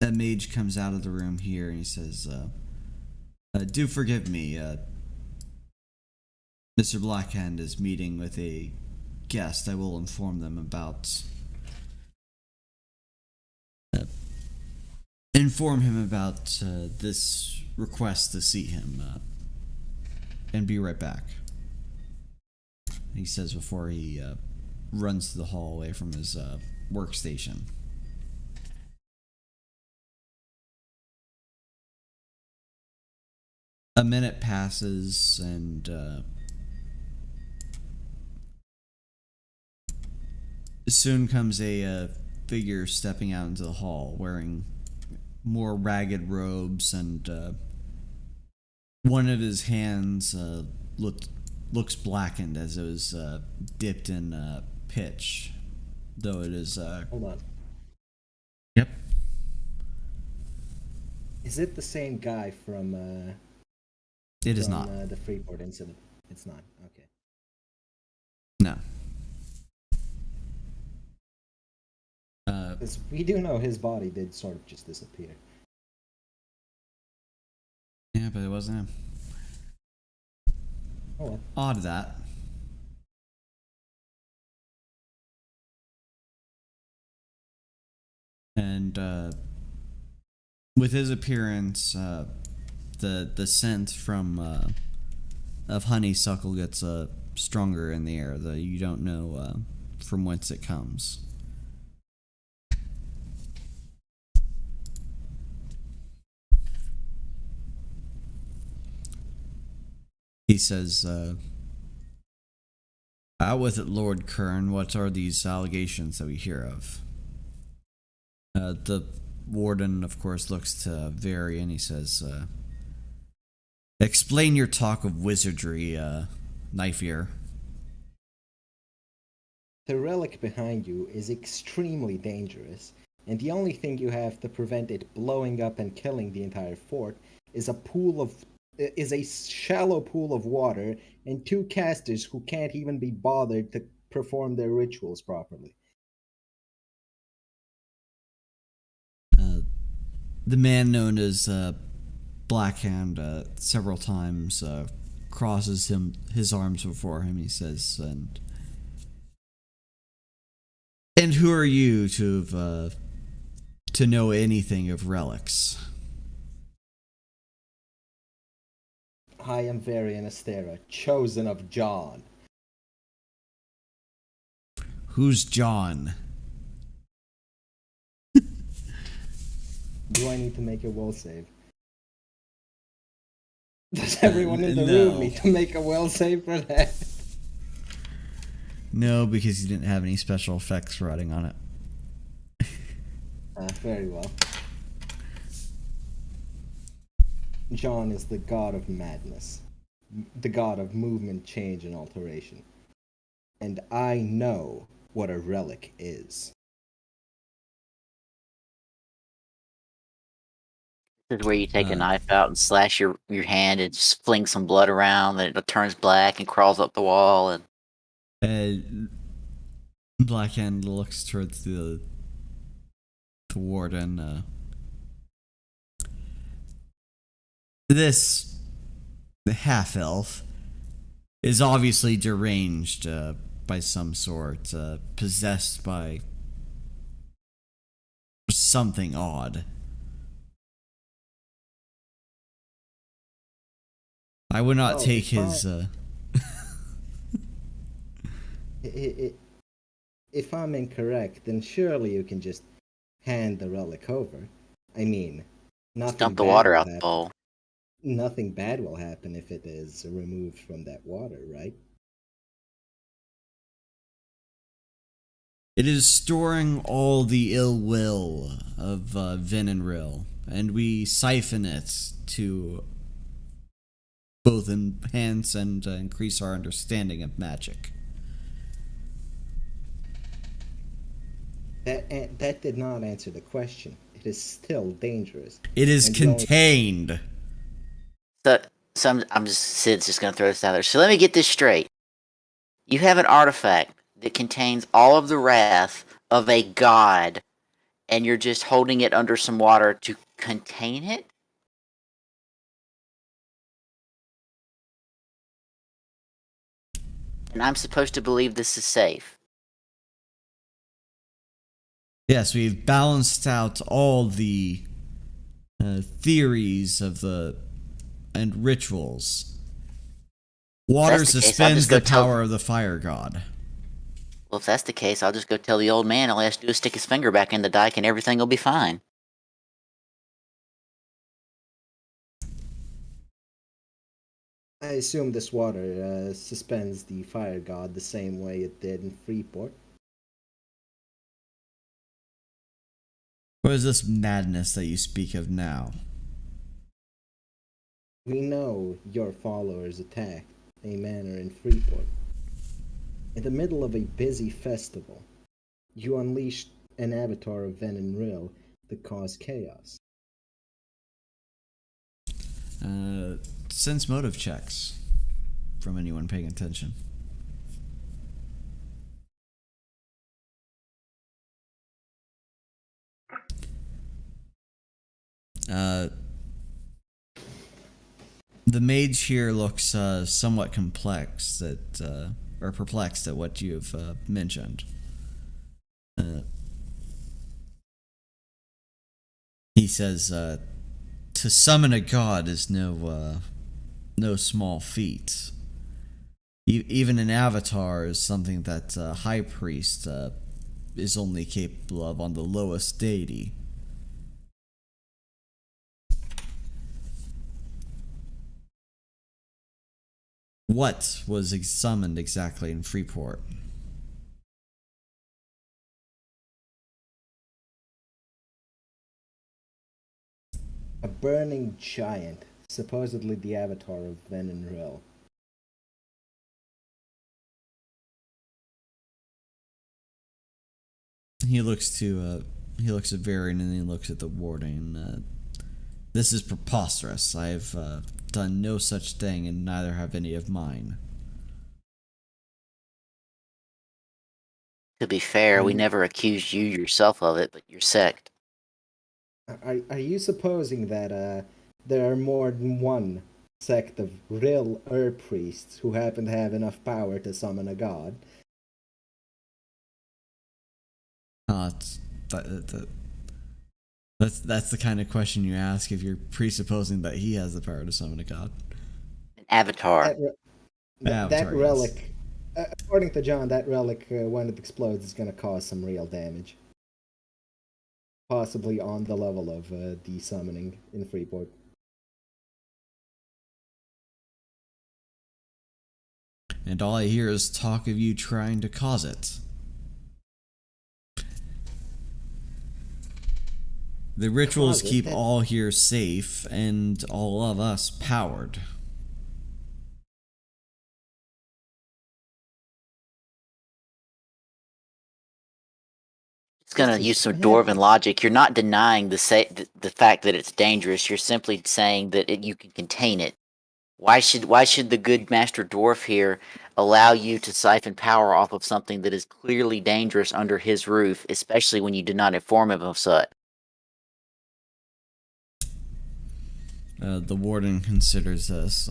That mage comes out of the room here and he says, do forgive me, Mr. Blackhand is meeting with a guest. I will inform them about this request to see him, and be right back. He says before he runs to the hall away from his workstation. A minute passes and soon comes a figure stepping out into the hall wearing more ragged robes, and one of his hands looks blackened as it was dipped in pitch, though it is Hold on. Yep. Is it the same guy from It is not. the Freeport incident? It's not. Okay. No. Because we do know his body did sort of just disappear. Yeah, but it wasn't him. Oh well. Odd that. And with his appearance, the scent from of honeysuckle gets stronger in the air. You don't know from whence it comes. He says, Out with it, Lord Kern. What are these allegations that we hear of? The warden, of course, looks to Vary and he says, explain your talk of wizardry, Knife Ear. The relic behind you is extremely dangerous, and the only thing you have to prevent it blowing up and killing the entire fort is a shallow pool of water and 2 casters who can't even be bothered to perform their rituals properly. The man known as Blackhand several times crosses his arms before him. He says, and who are you to know anything of relics? I am Varian Astera, chosen of John. Who's John? Do I need to make a will save? Does everyone in the No. room need to make a will save for that? No, because he didn't have any special effects writing on it. Very well. John is the god of madness, the god of movement, change, and alteration. And I know what a relic is. This is where you take a knife out and slash your hand and just fling some blood around, then it turns black and crawls up the wall. And Blackhand looks towards the warden. This half-elf is obviously deranged by some sort, possessed by something odd. I would not take his... If I'm incorrect, then surely you can just hand the relic over. I mean, nothing dump the bad water will out the happen. bowl. Nothing bad will happen if it is removed from that water, right? It is storing all the ill will of Vin and Rill, and we siphon it to both enhance and increase our understanding of magic. That did not answer the question. It is still dangerous. It is And the only- contained. So Sid's just gonna throw this out there. So let me get this straight. You have an artifact that contains all of the wrath of a god, and you're just holding it under some water to contain it? And I'm supposed to believe this is safe. Yes, we've balanced out all the theories of and rituals. Water That's the case, I'll suspends just go the tell- power of the fire god. Well, if that's the case, I'll just go tell the old man all he has to do is stick his finger back in the dike and everything will be fine. I assume this water suspends the fire god the same way it did in Freeport. What is this madness that you speak of now? We know your followers attacked a manor in Freeport. In the middle of a busy festival, you unleashed an avatar of Ven and Rill to cause chaos. Sense motive checks from anyone paying attention. The mage here looks somewhat complex or perplexed at what you've mentioned. He says, to summon a god is no small feat. Even an avatar is something that High Priest is only capable of on the lowest deity. What was summoned exactly in Freeport? A burning giant, supposedly the avatar of Ven and Rill. He looks at Varian and he looks at the warden. This is preposterous. I've done no such thing, and neither have any of mine. To be fair, we never accused you yourself of it, but your sect. Are you supposing that there are more than one sect of real herb priests who happen to have enough power to summon a god? That's the kind of question you ask if you're presupposing that he has the power to summon a god. An avatar. That relic, according to John, that relic, when it explodes, is going to cause some real damage. Possibly on the level of de-summoning in Freeport. And all I hear is talk of you trying to cause it. The rituals keep all here safe and all of us powered. It's gonna use some dwarven logic. You're not denying the fact that it's dangerous. You're simply saying that you can contain it. Why should the good master dwarf here allow you to siphon power off of something that is clearly dangerous under his roof, especially when you did not inform him of such? The warden considers this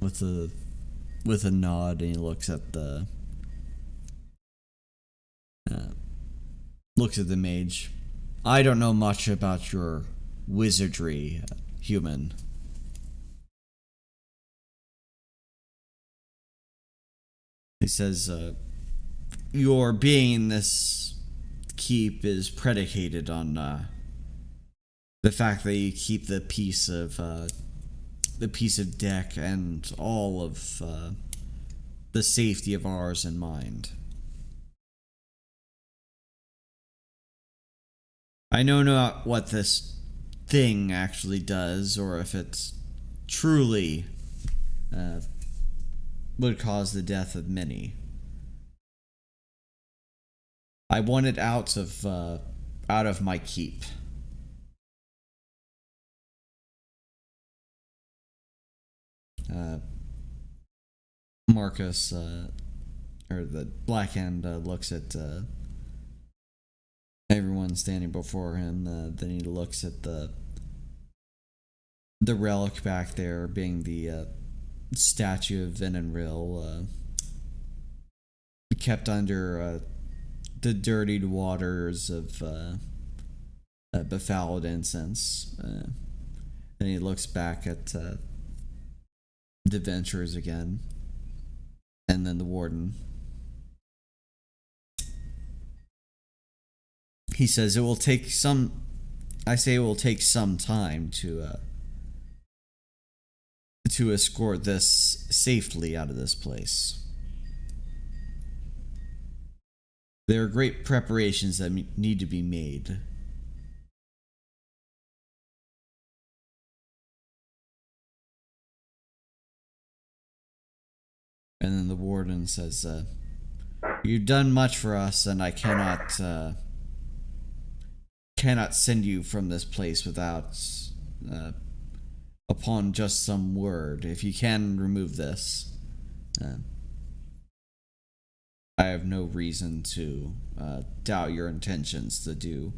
with a nod, and he looks at the mage. I don't know much about your wizardry, human. He says, your being in this keep is predicated on the fact that you keep the piece of deck and all of the safety of ours in mind. I know not what this thing actually does, or if it's truly would cause the death of many. I want it out of my keep. Marcus, or the Black Hand, looks at everyone standing before him. Then he looks at the relic back there, being the statue of Venenril, kept under the dirtied waters of befouled incense. Then he looks back at the adventurers again, and then the warden. He says it will take some time to escort this safely out of this place. There are great preparations that need to be made. And then the warden says, you've done much for us, and I cannot send you from this place without upon just some word. If you can remove this, I have no reason to doubt your intentions to do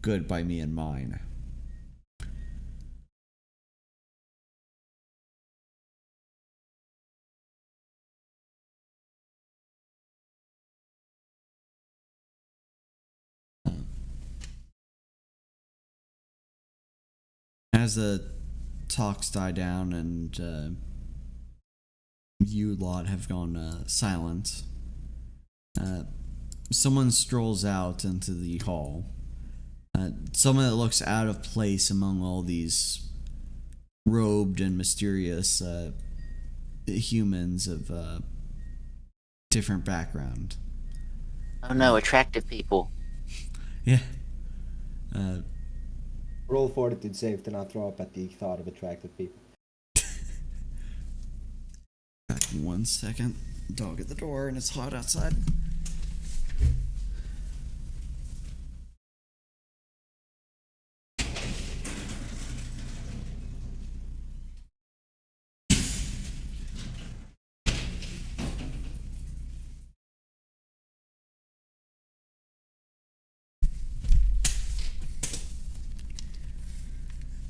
good by me and mine. As the talks die down and you lot have gone silent, someone strolls out into the hall. Someone that looks out of place among all these robed and mysterious humans of different background. Oh no, attractive people. Yeah. Roll fortitude save to not throw up at the thought of attractive people. Back in 1 second. Dog at the door, and it's hot outside.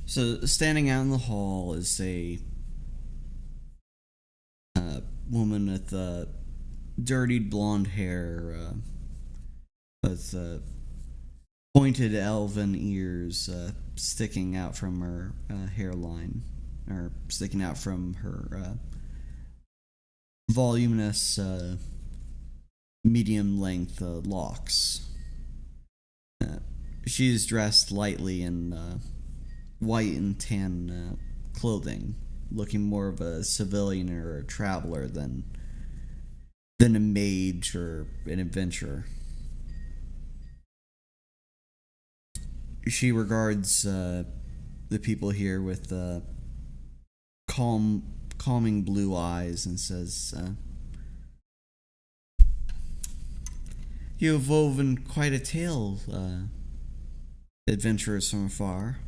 So, standing out in the hall is a woman with dirtied blonde hair, with pointed elven ears sticking out from her hairline, or sticking out from her voluminous, medium-length locks. She's dressed lightly in white and tan clothing, looking more of a civilian or a traveler than a mage or an adventurer. She regards the people here with calming blue eyes and says, "You have woven quite a tale, adventurers from afar.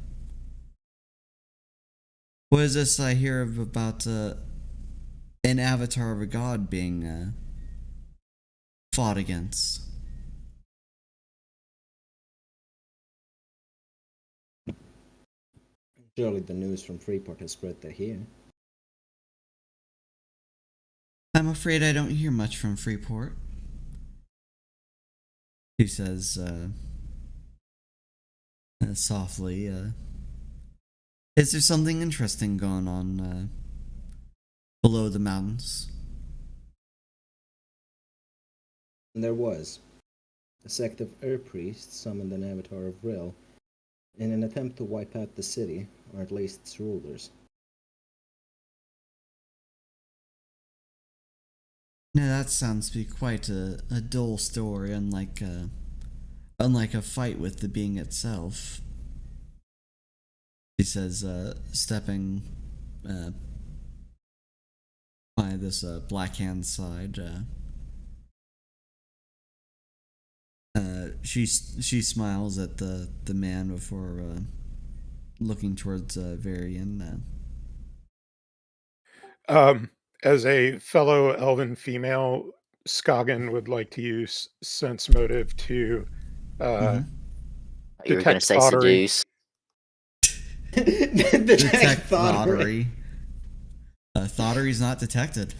What is this I hear of about an avatar of a god being fought against?" Surely the news from Freeport has spread to here. "I'm afraid I don't hear much from Freeport," she says softly. "Is there something interesting going on below the mountains?" And there was. A sect of priests summoned an avatar of Rill in an attempt to wipe out the city, or at least its rulers. Now that sounds to be quite a dull story, unlike a fight with the being itself. He says, stepping by this black hand side. She smiles at the man before looking towards Varian. As a fellow elven female, Skagen would like to use sense motive to You were going to detect say thottery. seduce. Detect thottery. Thottery's not detected.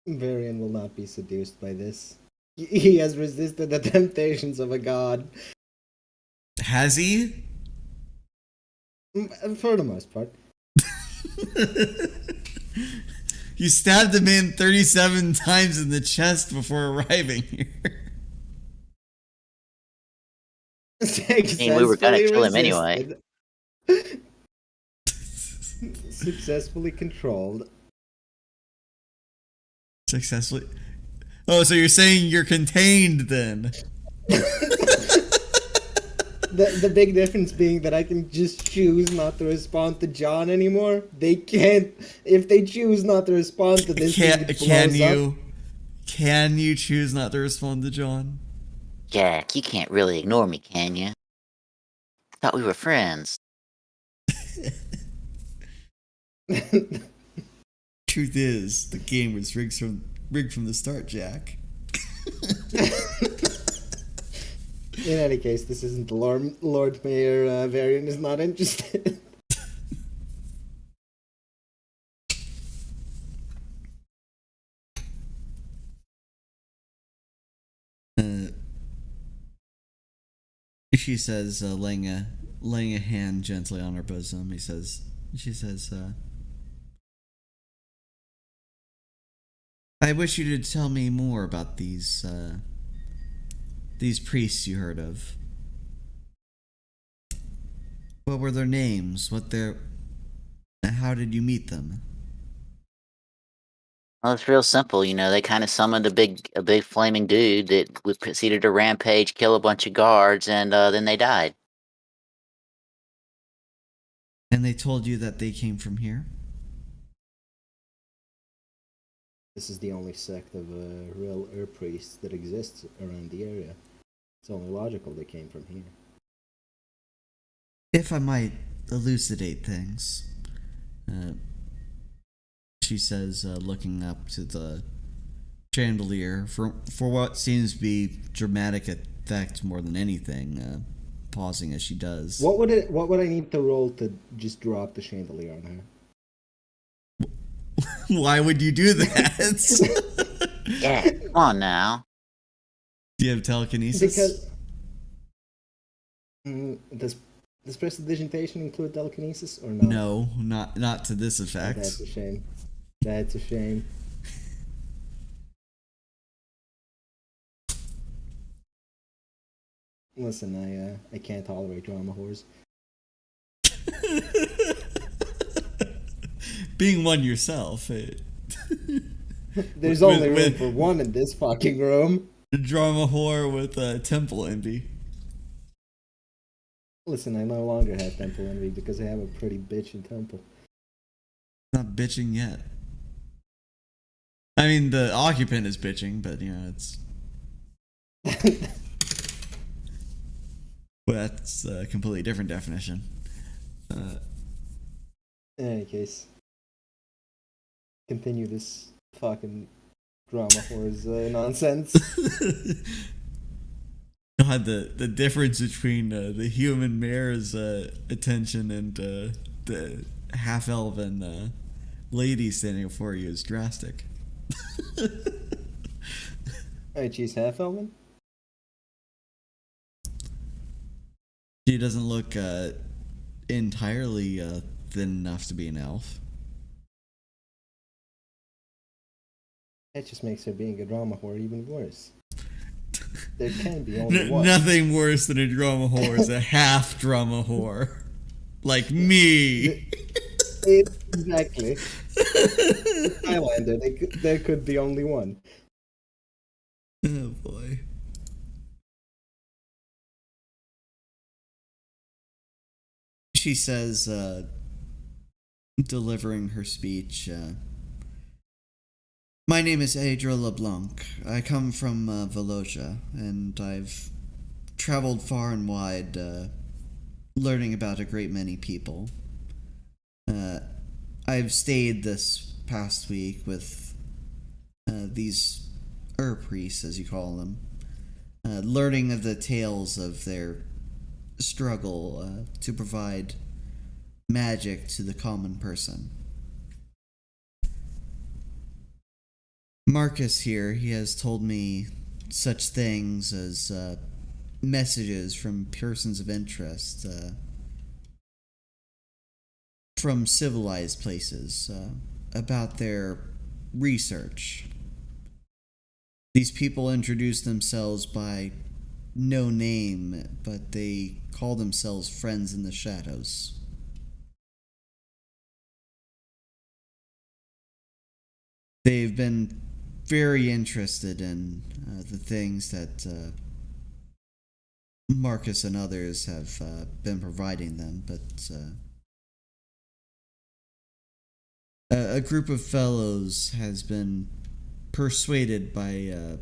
Varian will not be seduced by this. He has resisted the temptations of a god. Has he? For the most part. You stabbed the man 37 times in the chest before arriving here. I mean, we were going to kill him anyway. Successfully controlled. Successfully. Oh, so you're saying you're contained then? The big difference being that I can just choose not to respond to John anymore. They can't. If they choose not to respond to this, Can you choose not to respond to John? Jack, you can't really ignore me, can you? I thought we were friends. Truth is, the game was rigged from the start, Jack. In any case, this isn't the Lord Mayor. Varian is not interested. She says, laying a hand gently on her bosom. She says, "I wish you to tell me more about these priests you heard of." What were their names? How did you meet them? Well, it's real simple. They kind of summoned a big flaming dude that would proceeded to rampage, kill a bunch of guards, and then they died. And they told you that they came from here? This is the only sect of real herb priests that exists around the area. It's only logical they came from here. If I might elucidate things, she says, looking up to the chandelier for what seems to be dramatic effect more than anything. Pausing as she does. What would I need to roll to just drop the chandelier on her? Why would you do that? Yeah, come on now. Do you have telekinesis? Because does prestidigitation include telekinesis or no? No, not to this effect. That's a shame. That's a shame. Listen, I can't tolerate drama whores. Being one yourself, There's only room for one in this fucking room. A drama whore with temple envy. Listen, I no longer have temple envy because I have a pretty bitch in temple. Not bitching yet. I mean, the occupant is bitching, but it's. Well, that's a completely different definition. In any case, continue this fucking drama whores nonsense. God, the difference between the human mayor's attention and the half-elven lady standing before you is drastic. Alright, she's half elven? She doesn't look entirely thin enough to be an elf. That just makes her being a drama whore even worse. There can be only one. Nothing worse than a drama whore is a half drama whore. Like me. Exactly. Highlander, there could be only one. Oh boy. She says, delivering her speech, my name is Adra LeBlanc. I come from Velocia, and I've traveled far and wide, learning about a great many people. I've stayed this past week with these priests, as you call them, learning of the tales of their struggle to provide magic to the common person. Marcus here, he has told me such things as messages from persons of interest, from civilized places, about their research. These people introduce themselves by no name, but they call themselves friends in the shadows. They've been very interested in the things that Marcus and others have been providing them, but a group of fellows has been persuaded by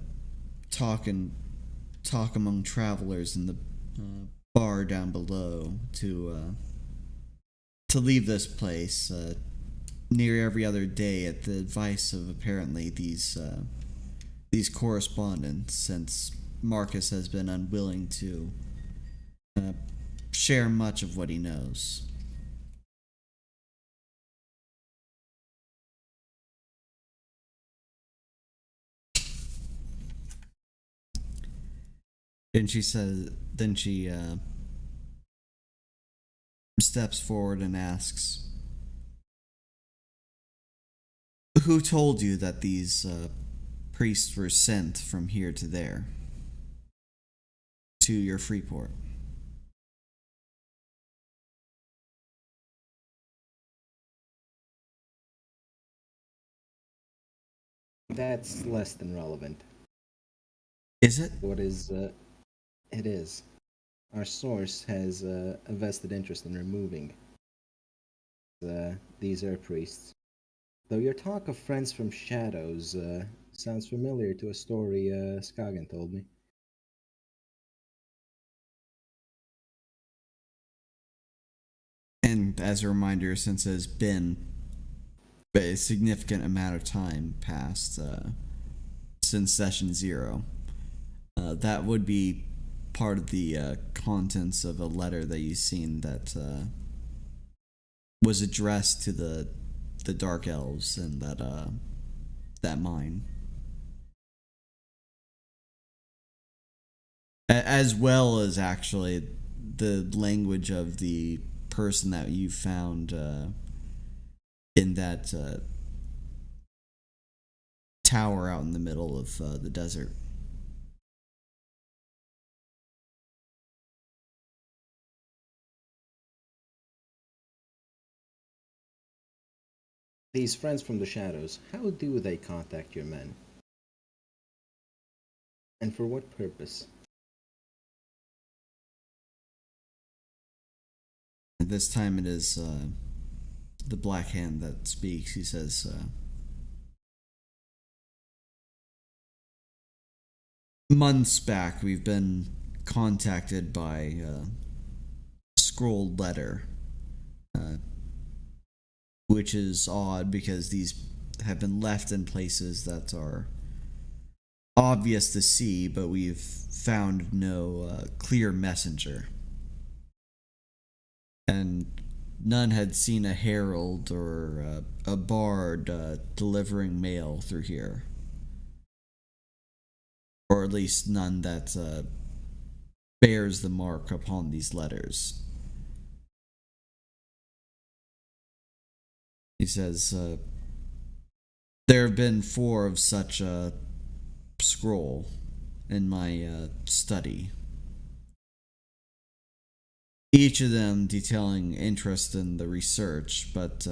talk among travelers in the bar down below to leave this place near every other day at the advice of apparently these correspondents, since Marcus has been unwilling to share much of what he knows. And she says, then she steps forward and asks, who told you that these priests were sent from here to there, to your free port? That's less than relevant. Is it? What is, it is. Our source has a vested interest in removing these air priests. Though your talk of friends from shadows sounds familiar to a story Skagen told me. And as a reminder, since it has been a significant amount of time passed since session 0, that would be part of the contents of a letter that you've seen that was addressed to the Dark Elves and that mine. As well as actually the language of the person that you found in that tower out in the middle of the desert. These friends from the shadows, how do they contact your men? And for what purpose? And this time it is the Black Hand that speaks. He says, months back we've been contacted by a scrolled letter, which is odd because these have been left in places that are obvious to see, but we've found no clear messenger. And none had seen a herald or a bard delivering mail through here. Or at least none that bears the mark upon these letters. He says, there have been 4 of such a scroll in my study. Each of them detailing interest in the research, but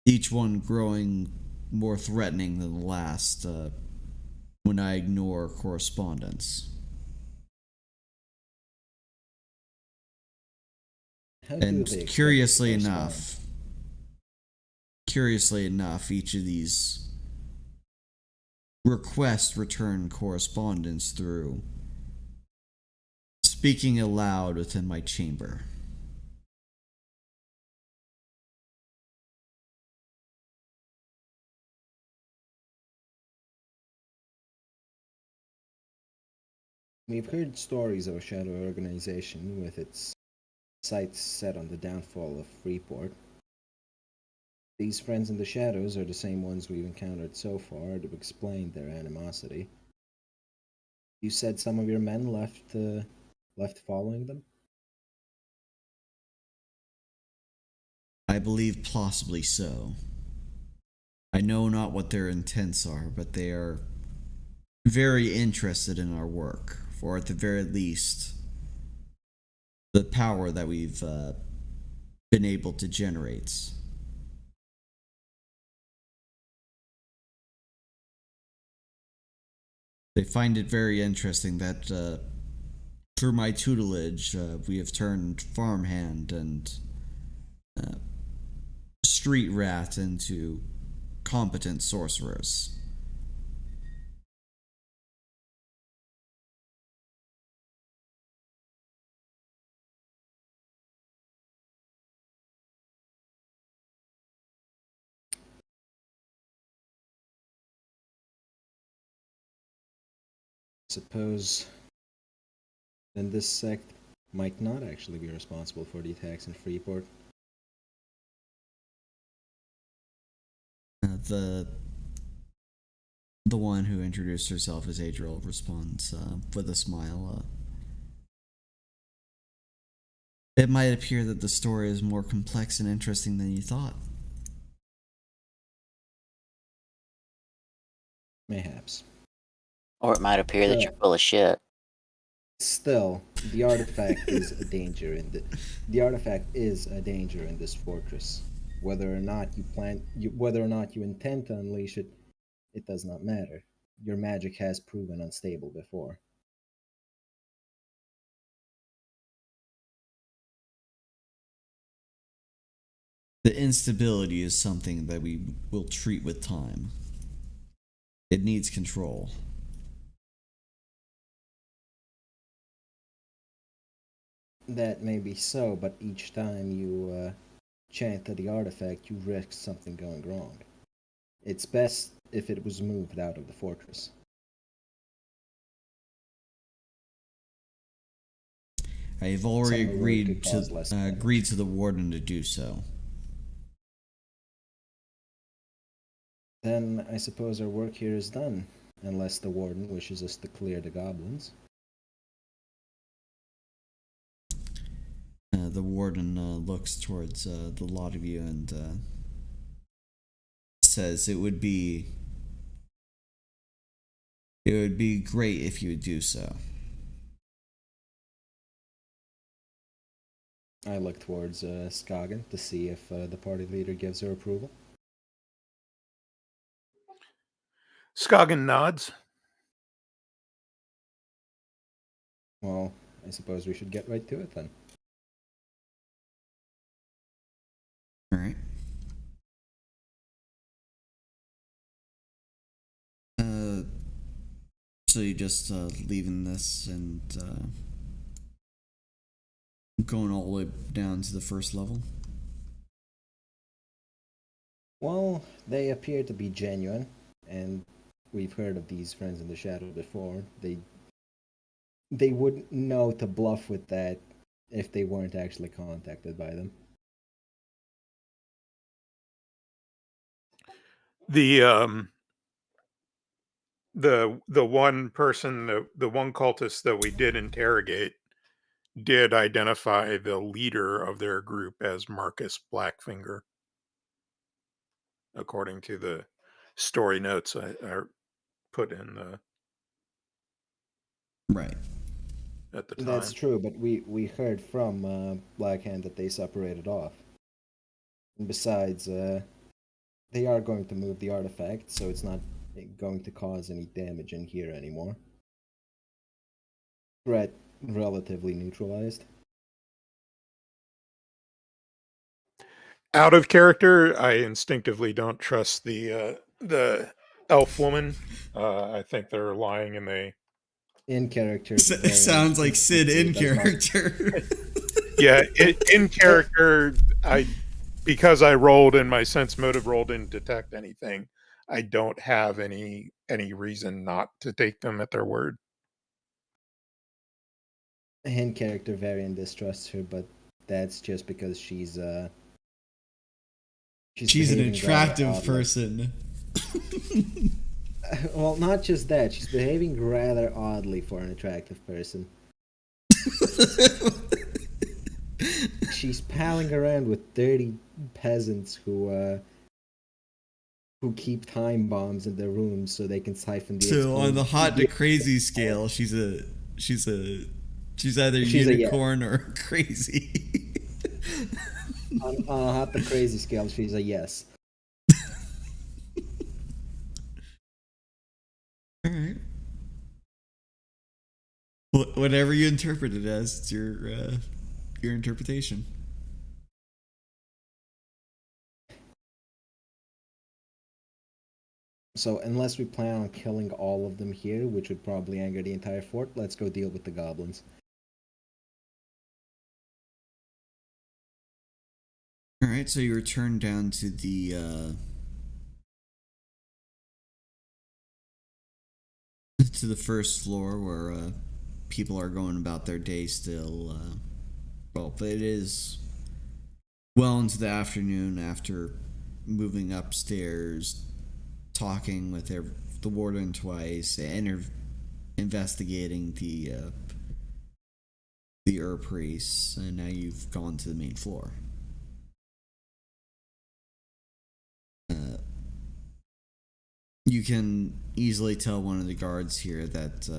each one growing more threatening than the last when I ignore correspondence. How do And they expect curiously to correspond? enough, each of these requests return correspondence through speaking aloud within my chamber. We've heard stories of a shadow organization with its sights set on the downfall of Freeport. These friends in the shadows are the same ones we've encountered so far to explain their animosity. You said some of your men left following them? I believe possibly so. I know not what their intents are, but they are very interested in our work, or at the very least, the power that we've been able to generate. They find it very interesting that through my tutelage, we have turned farmhand and street rat into competent sorcerers. Suppose then this sect might not actually be responsible for the attacks in Freeport. The one who introduced herself as Adriel responds with a smile. It might appear that the story is more complex and interesting than you thought. Mayhaps. Or it might appear that you're full of shit. Still, the artifact is a danger the artifact is a danger in this fortress. Whether or not you intend to unleash it it does not matter. Your magic has proven unstable before. The instability is something that we will treat with time. It needs control. That may be so, but each time you chant to the artifact, you risk something going wrong. It's best if it was moved out of the fortress. I've already Some agreed could cause less damage. agreed to the warden to do so. Then I suppose our work here is done, unless the warden wishes us to clear the goblins. The warden looks towards the lot of you and says it would be great if you would do so. I look towards Skagen to see if the party leader gives her approval. Skagen nods. Well, I suppose we should get right to it then. All right. So you just leaving this and going all the way down to the first level? Well, they appear to be genuine, and we've heard of these friends in the shadow before. They wouldn't know to bluff with that if they weren't actually contacted by them. The one person, the one cultist that we did interrogate did identify the leader of their group as Marcus Blackfinger, according to the story notes I put in Right. at the time. That's true, but we heard from Blackhand that they separated off. And besides, they are going to move the artifact, so it's not going to cause any damage in here anymore. Threat relatively neutralized. Out of character, I instinctively don't trust the elf woman. I think they're lying and they. In character. Sounds like Sid in character. Yeah, in character, because I rolled in my sense motive roll didn't detect anything. I don't have any reason not to take them at their word. In character, Varian distrusts her, but that's just because she's an attractive person. Well, not just that. She's behaving rather oddly for an attractive person. She's palling around with dirty peasants who keep time bombs in their rooms so they can siphon the. So on the hot to crazy scale, she's either unicorn or crazy. On a hot to crazy scale, she's a yes. All right. Whatever you interpret it as, it's your interpretation. So unless we plan on killing all of them here, which would probably anger the entire fort, let's go deal with the goblins. All right, so you return down to the first floor where people are going about their day still. Well, but it is well into the afternoon after moving upstairs, talking with the warden twice, and investigating the priests, and now you've gone to the main floor. You can easily tell one of the guards here that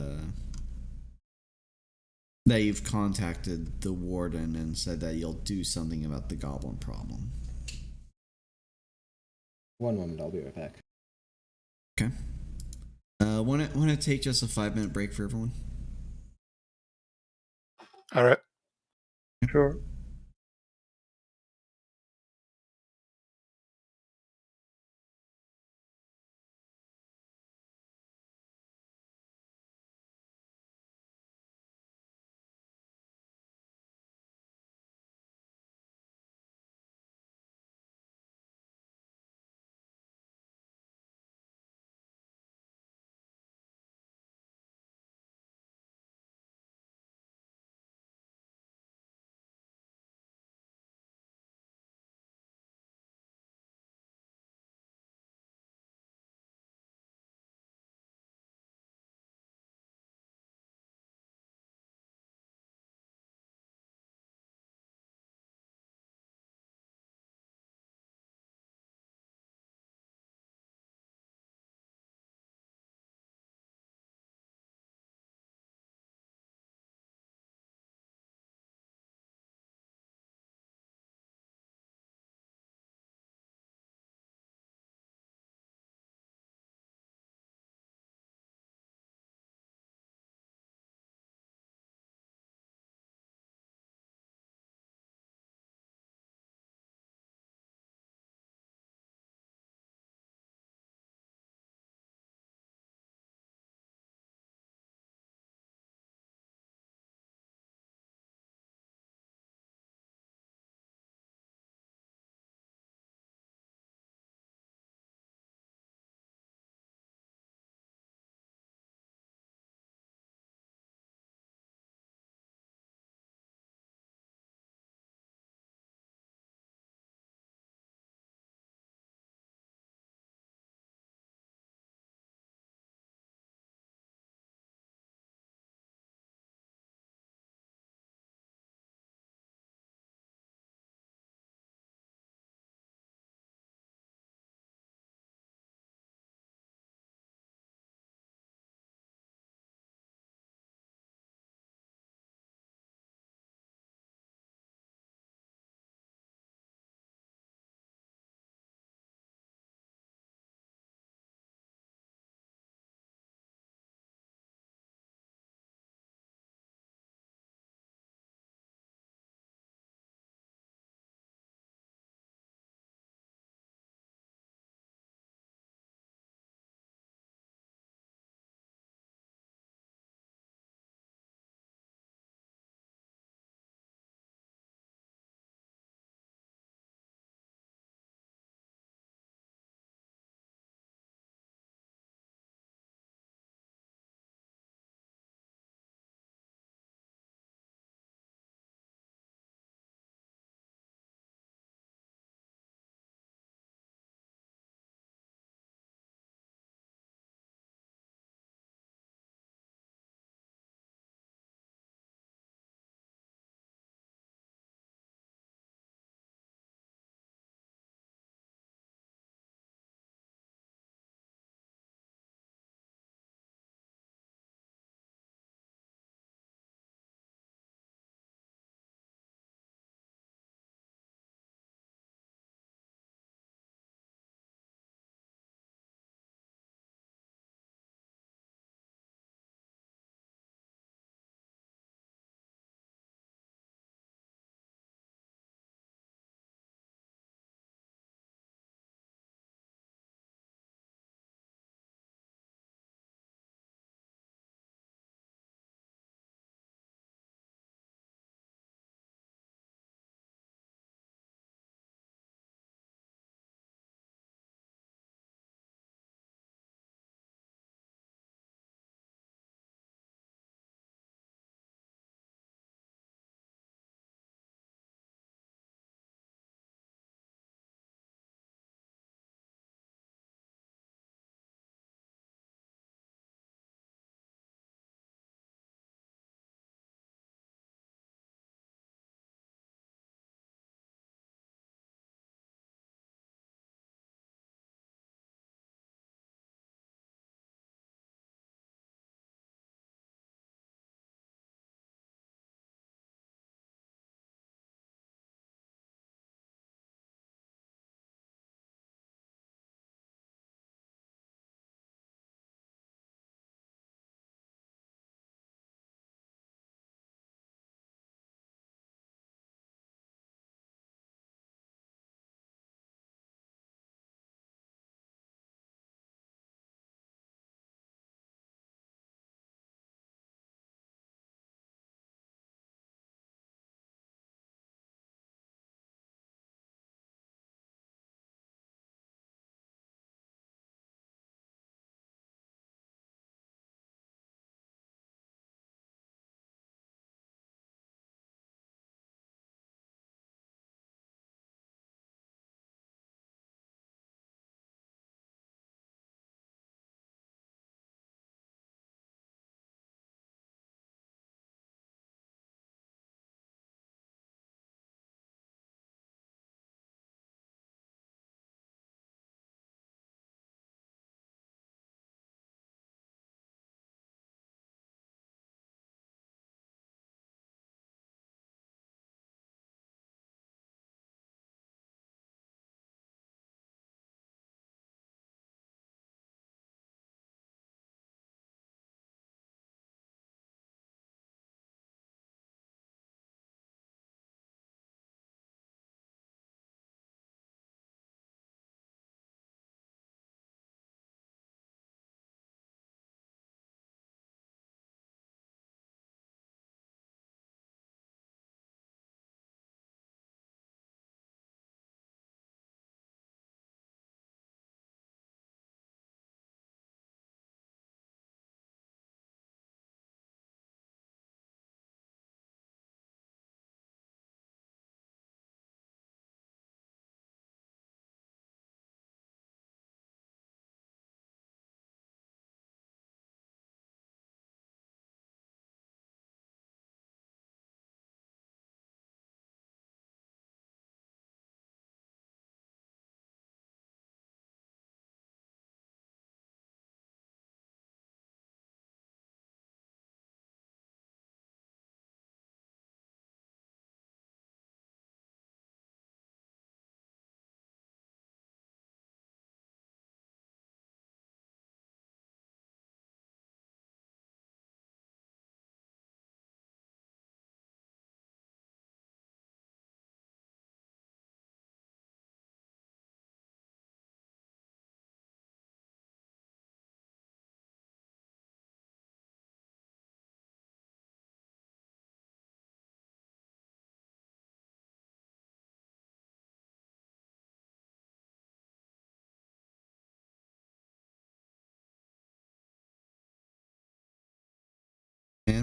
you've contacted the warden and said that you'll do something about the goblin problem. One moment, I'll be right back. Okay. Want to take just a 5-minute break for everyone? All right. Sure.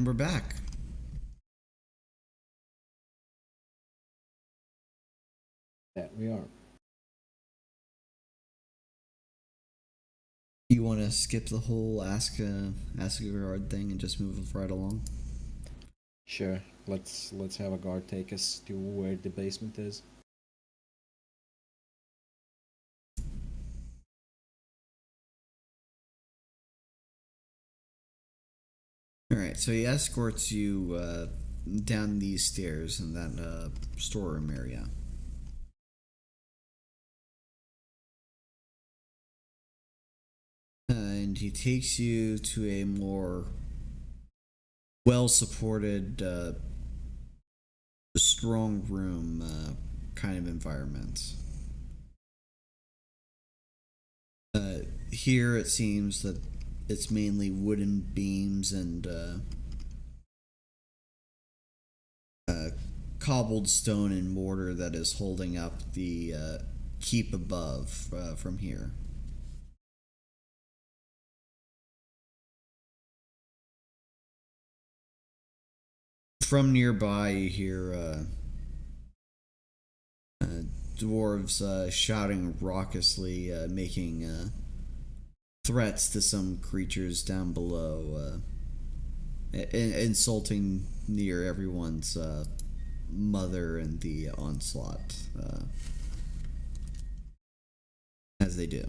And we're back. That we are. You want to skip the whole ask a guard thing and just move right along? Sure. Let's have a guard take us to where the basement is. Alright, so he escorts you down these stairs in that storeroom area. And he takes you to a more well-supported, strong room kind of environment. Here it seems that it's mainly wooden beams and cobbled stone and mortar that is holding up the keep above from here. From nearby, you hear dwarves shouting raucously, making threats to some creatures down below, insulting near everyone's mother and the onslaught, as they do.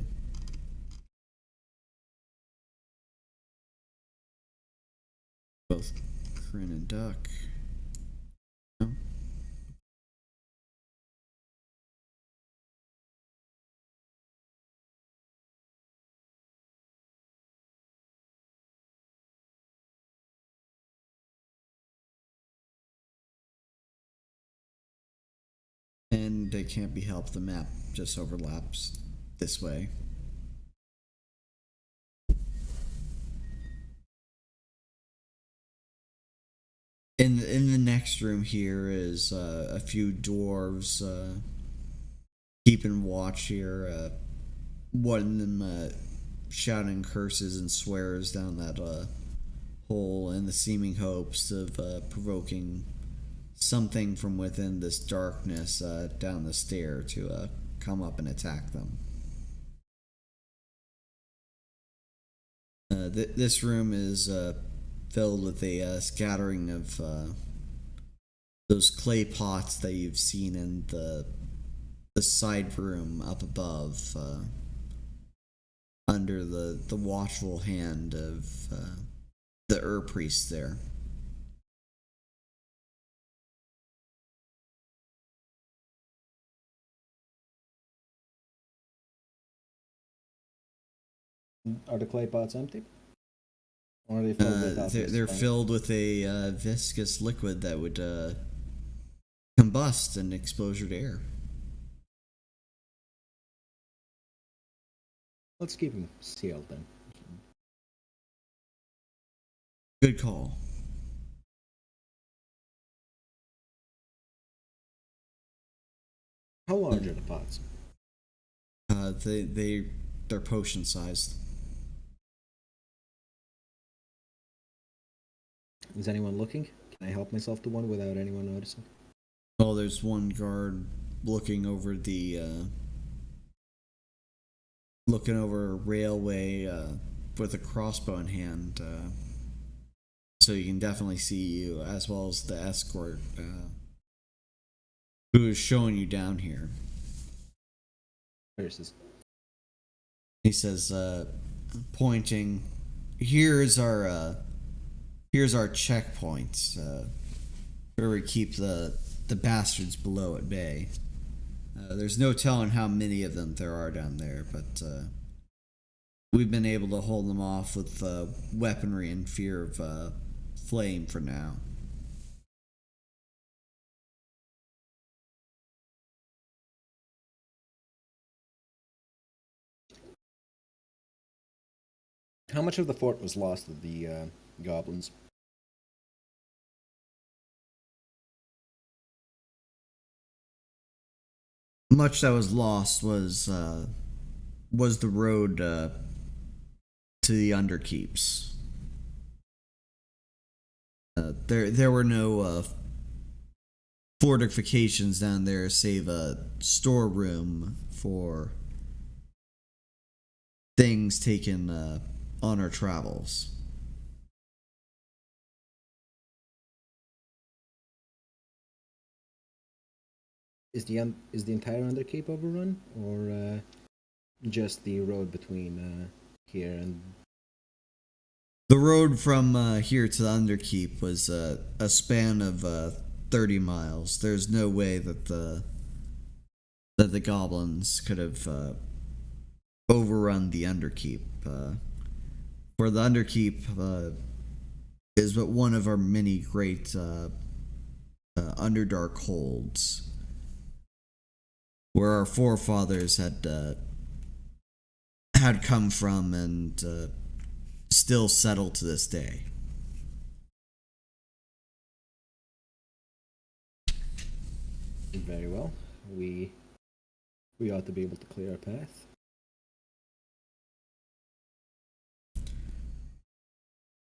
Both Korinne and Duck. No? And it can't be helped, the map just overlaps this way. In the next room here is a few dwarves keeping watch here. One of them shouting curses and swears down that hole in the seeming hopes of provoking something from within this darkness down the stair to come up and attack them. This room is filled with a scattering of those clay pots that you've seen in the side room up above, under the watchful hand of the priest there. Are the clay pots empty? Or are they filled with they're filled with a viscous liquid that would combust and exposure to air. Let's keep them sealed then. Good call. How large are the pots? They're potion sized. Is anyone looking? Can I help myself to one without anyone noticing? Oh, there's one guard looking over a railway with a crossbow in hand, so you can definitely see you, as well as the escort who is showing you down here. Where's this? He says, pointing, here's our checkpoints, where we keep the bastards below at bay. There's no telling how many of them there are down there, but we've been able to hold them off with weaponry and fear of flame for now. How much of the fort was lost with the goblins? Much that was lost was the road to the underkeeps. There were no fortifications down there, save a storeroom for things taken on our travels. Is the entire Undercape overrun, or just the road between here and? The road from here to the Underkeep was a span of 30 miles. There's no way that the goblins could have overrun the Underkeep. For the Underkeep is but one of our many great Underdark holds, where our forefathers had come from and still settle to this day. Very well. We ought to be able to clear our path.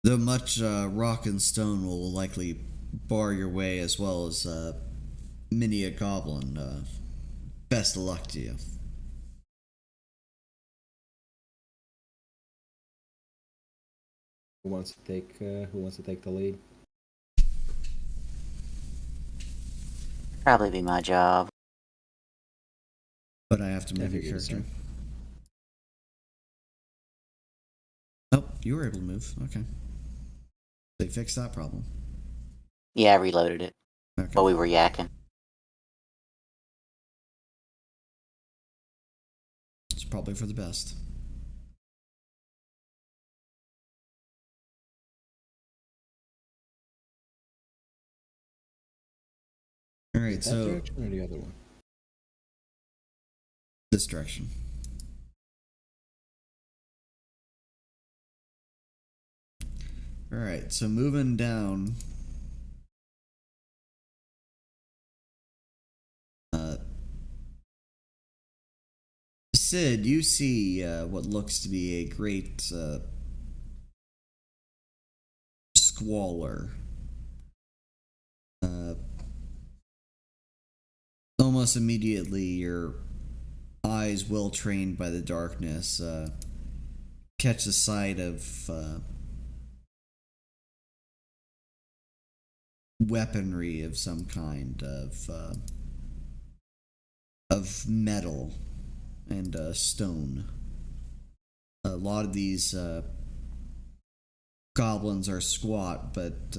Though much rock and stone will likely bar your way, as well as many a goblin. Best of luck to you. Who wants to take the lead? Probably be my job. But I have to move your figured so. character. Oh, you were able to move. Okay. They fixed that problem. Yeah, I reloaded it Okay. while we were yakking. It's probably for the best. All right, That so direction or the other one? this direction. All right, so moving down. Sid, you see what looks to be a great squalor. Almost immediately, your eyes, well trained by the darkness, catch the sight of weaponry of some kind of metal and stone. A lot of these goblins are squat, but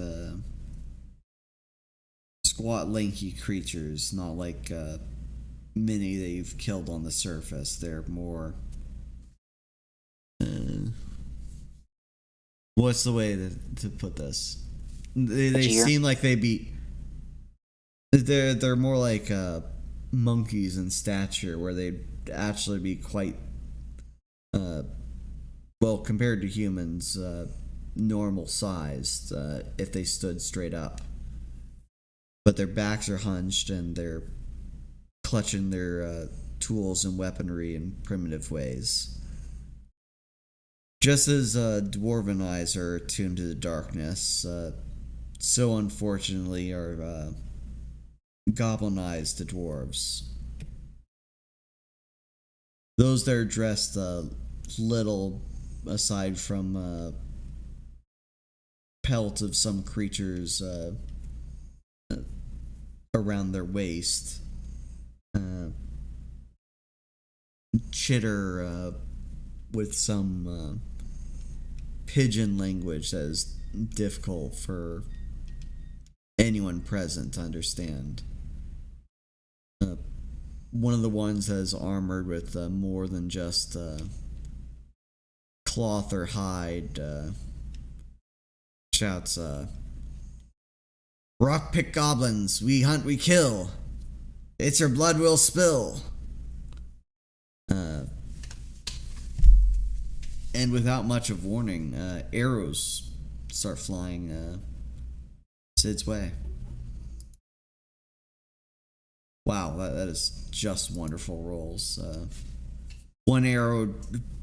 squat, lanky creatures, not like many that you've killed on the surface. They're more. What's the way to put this? They seem like they'd be. They're more like monkeys in stature, where they'd actually be quite, well, compared to humans, normal sized if they stood straight up. But their backs are hunched and they're clutching their tools and weaponry in primitive ways. Just as dwarven eyes are attuned to the darkness, so unfortunately are goblin eyes to dwarves. Those that are dressed little, aside from pelt of some creatures around their waist, chitter with some pigeon language that is difficult for anyone present to understand. One of the ones that is armored with more than just cloth or hide shouts, "Rock-pick goblins, we hunt, we kill. It's your blood we'll spill." And without much of warning, arrows start flying Sid's way. Wow, that is just wonderful rolls. One arrow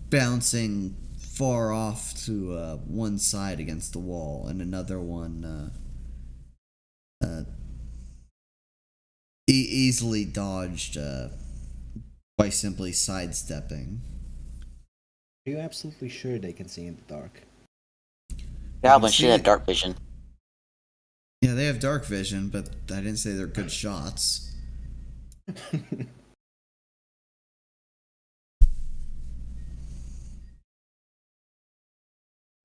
bouncing far off to one side against the wall, and another one uh, easily dodged by simply sidestepping. Are you absolutely sure they can see in the dark? Goblins should see have it. dark vision. Yeah, they have dark vision, but I didn't say they're good shots.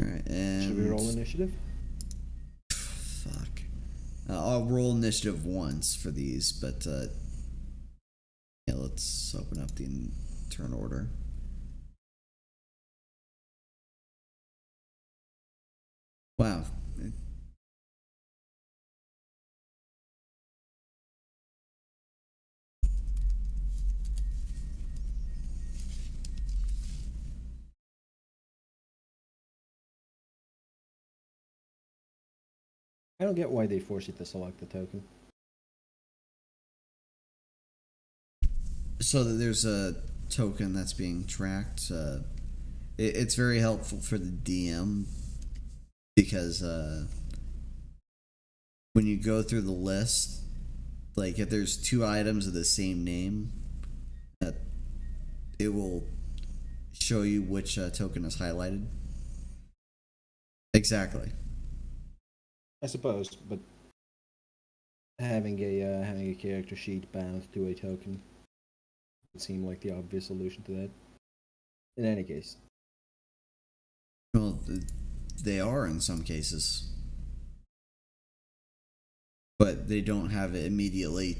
Alright, and... Should we roll initiative? Fuck. I'll roll initiative once for these, but yeah, let's open up the turn order. Wow. I don't get why they force you to select the token. So that there's a token that's being tracked. It's very helpful for the DM because when you go through the list, like if there's two items of the same name, it will show you which token is highlighted. Exactly. I suppose, but having a character sheet bound to a token would seem like the obvious solution to that. In any case, Well, they are in some cases, but they don't have it immediately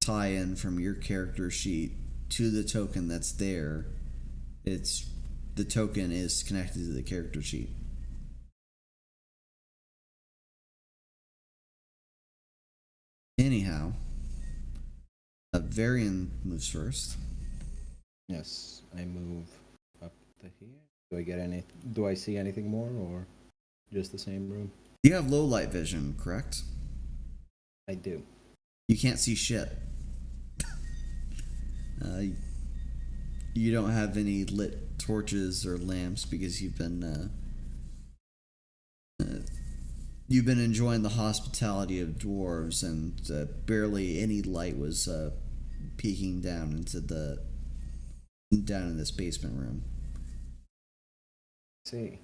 tie in from your character sheet to the token that's there. It's the token is connected to the character sheet. Anyhow, Varian moves first. yes, I move up to here. Do I get any? Do I see anything more, or just the same room? You have low light vision, correct? I do. You can't see shit. You don't have any lit torches or lamps because you've been enjoying the hospitality of dwarves, and barely any light was peeking down in this basement room. See.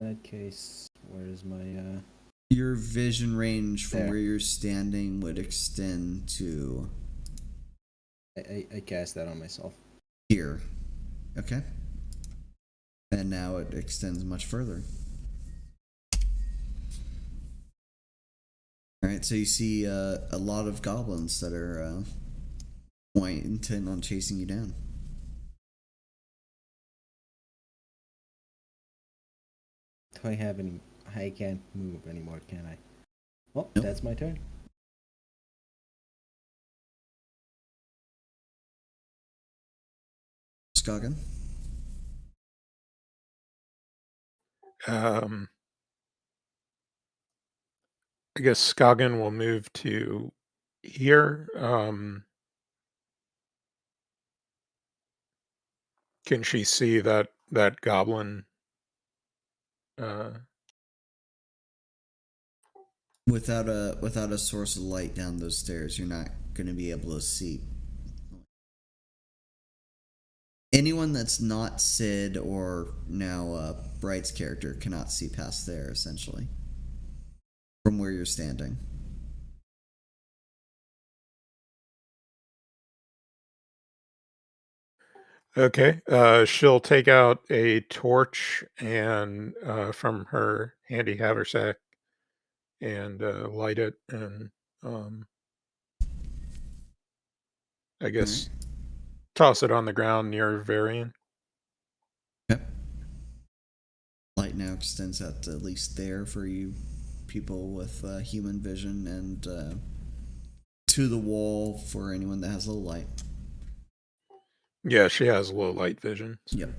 In that case, where's my Your vision range from There. where you're standing would extend to I cast that on myself. here. Okay. And now it extends much further. Alright, so you see a lot of goblins that are intent on chasing you down. Do I have any? I can't move anymore, can I? Well, Nope. that's my turn. Skogan? I guess Skogan will move to here. Can she see that goblin? Without a source of light down those stairs, you're not going to be able to see. Anyone that's not Sid or now Bright's character cannot see past there, essentially, from where you're standing. Okay. She'll take out a torch and from her handy haversack and light it, and I guess Alright. toss it on the ground near Varian. Yep. Light now extends out to at least there for you people with human vision, and to the wall for anyone that has low light. Yeah, she has low light vision. So. Yep.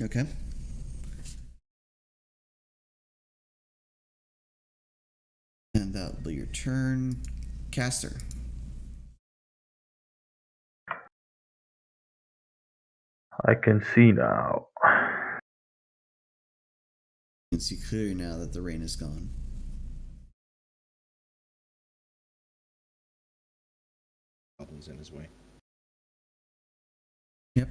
Okay. And that'll be your turn. Caster. I can see now. You can see clearly now that the rain is gone. Goblins in his way. Yep.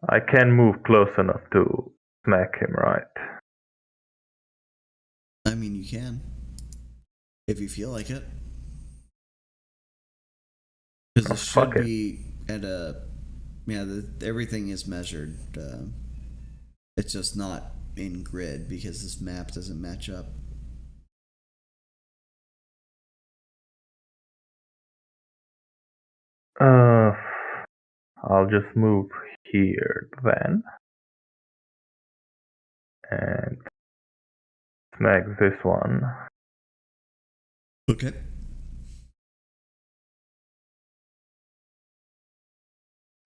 I can move close enough to smack him, right? I mean, you can. If you feel like it. Because it should Fuck it. be at a... Yeah, everything is measured. It's just not in grid because this map doesn't match up. I'll just move here then. And smack this one. Okay.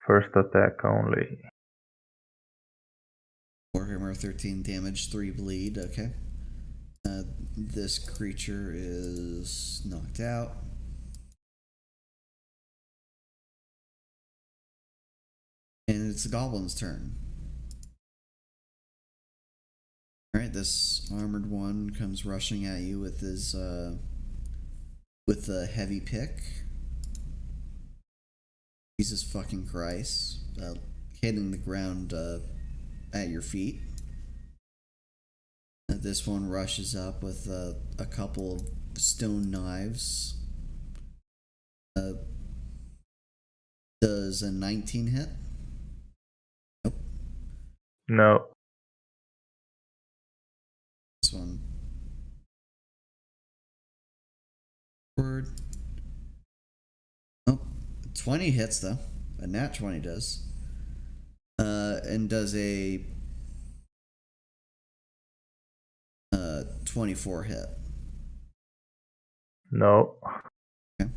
First attack only. Warhammer 13 damage, 3 bleed. Okay. This creature is knocked out. And it's the goblin's turn. Alright, this armored one comes rushing at you with his with a heavy pick. Jesus fucking Christ. Hitting the ground at your feet. This one rushes up with a couple of stone knives. Does a 19 hit? Nope. No. This one. Word. Oh, 20 hits though. A nat 20 does. And does a 24 hit. No. Okay.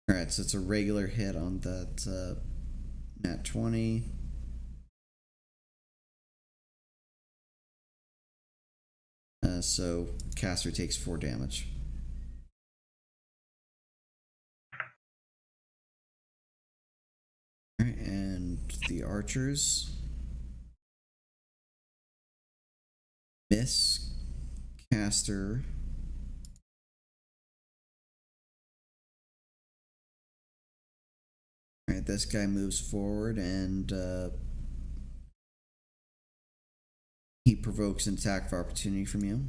Alright, so it's a regular hit on that nat 20. So caster takes 4 damage. Alright, and the archers miss caster. Alright, this guy moves forward and he provokes an attack of opportunity from you.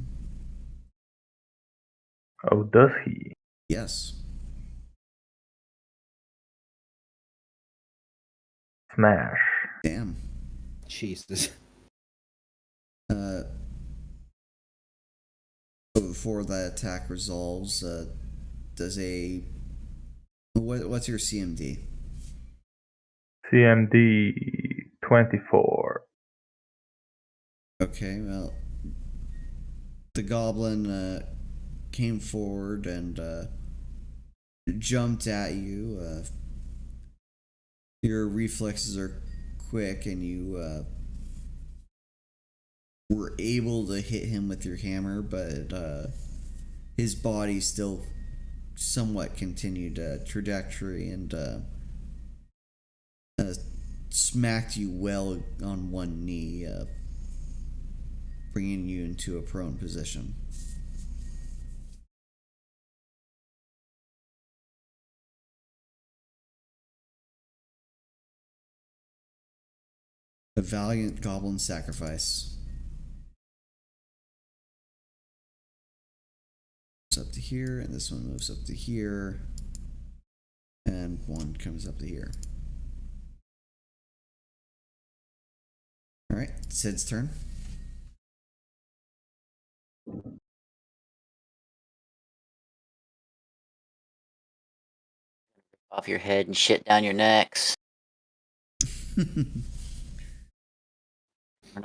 Oh, does he? Yes. Smash. Damn. Jesus. Before that attack resolves, does a... What's your CMD? CMD 24. Okay, well... The goblin came forward and jumped at you. Your reflexes are quick and you were able to hit him with your hammer, but his body still somewhat continued trajectory and smacked you well on one knee, bringing you into a prone position. A valiant goblin sacrifice. Up to here, and this one moves up to here, and one comes up to here. All right, Sid's turn. Off your head and shit down your necks.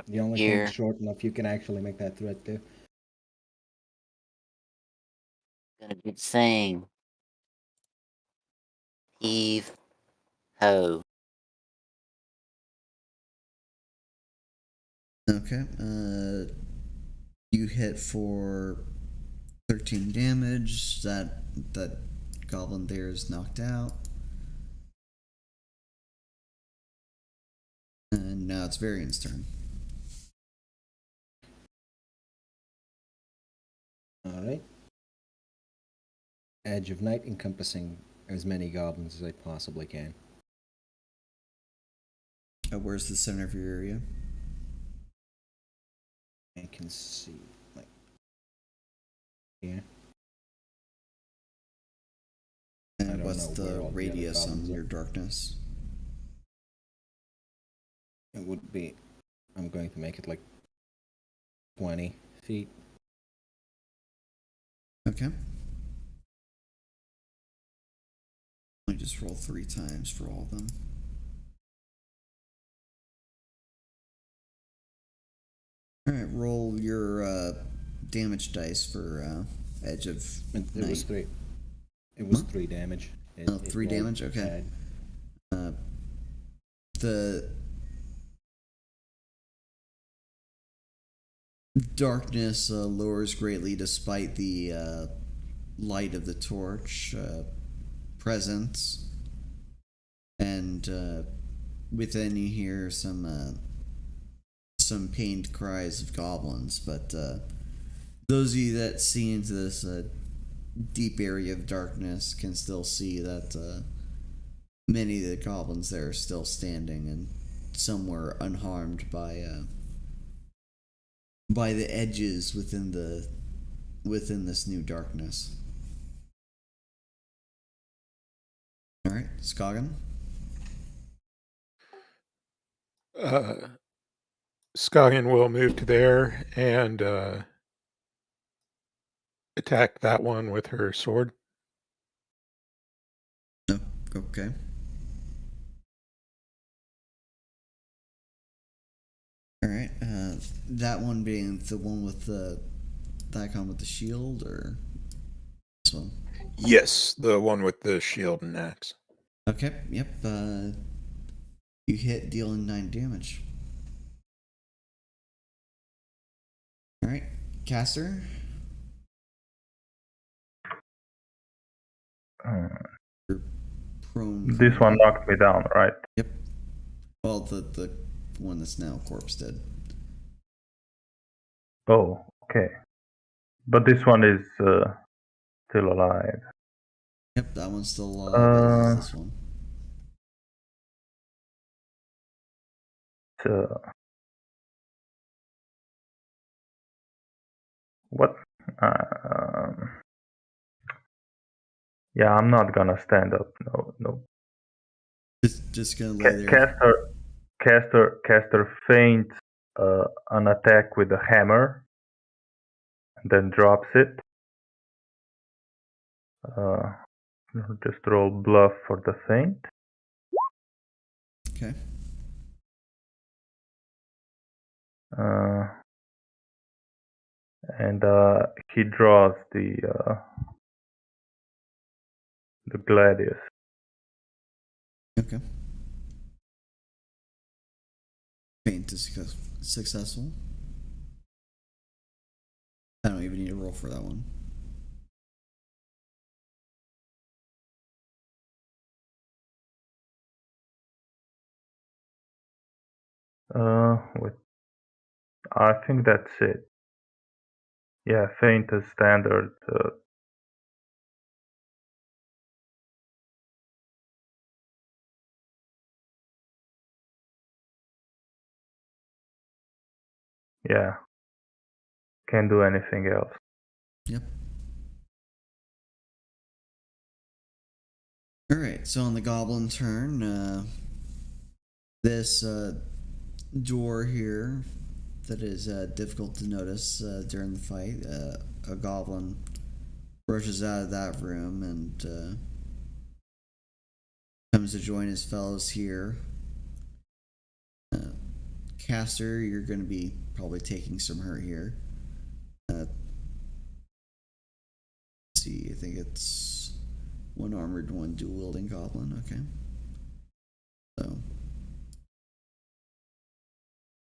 The only Here. thing short enough you can actually make that threat to. Gonna do the thing. Heave ho. Okay, you hit for 13 damage. That goblin there is knocked out. And now it's Varian's turn. Alright. Edge of night encompassing as many goblins as I possibly can. Where's the center of your area? I can see, like, here. And don't what's know where the all the other radius on goblins are. your darkness? It would be, I'm going to make it like 20 feet. Okay. Let me just roll 3 times for all of them. Alright, roll your damage dice for Edge of It Night. was 3. It was Huh? 3 damage. It, 3 rolled damage? Okay. bad. The darkness lowers greatly despite the light of the torch presence, and within you hear some pained cries of goblins. But those of you that see into this deep area of darkness can still see that many of the goblins there are still standing, and some were unharmed by the edges within this new darkness. All right, Skagen. Skagen will move to there and attack that one with her sword. No, okay. All right, that one being the one with the icon with the shield, or this one? Yes, the one with the shield and axe. Okay, yep. You hit, dealing 9 damage. All right, caster. You're prone. This one knocked me down, right? Yep. Well, the one that's now corpse dead. Oh, okay. But this one is still alive. Yep, that one's still alive, as is this one. What? Yeah, I'm not gonna stand up. No. Just gonna lay there. Caster feints an attack with a hammer, and then drops it. Just roll bluff for the feint. Okay. And he draws the gladius. Okay. Feint is successful. I don't even need to roll for that one. I think that's it. Yeah, feint is standard. Yeah, can't do anything else. Yep. Alright, so on the goblin turn, this door here that is difficult to notice during the fight, a goblin rushes out of that room and comes to join his fellows here. Caster, you're going to be probably taking some hurt here. Let's see, I think it's one armored, one dual wielding goblin. Okay. So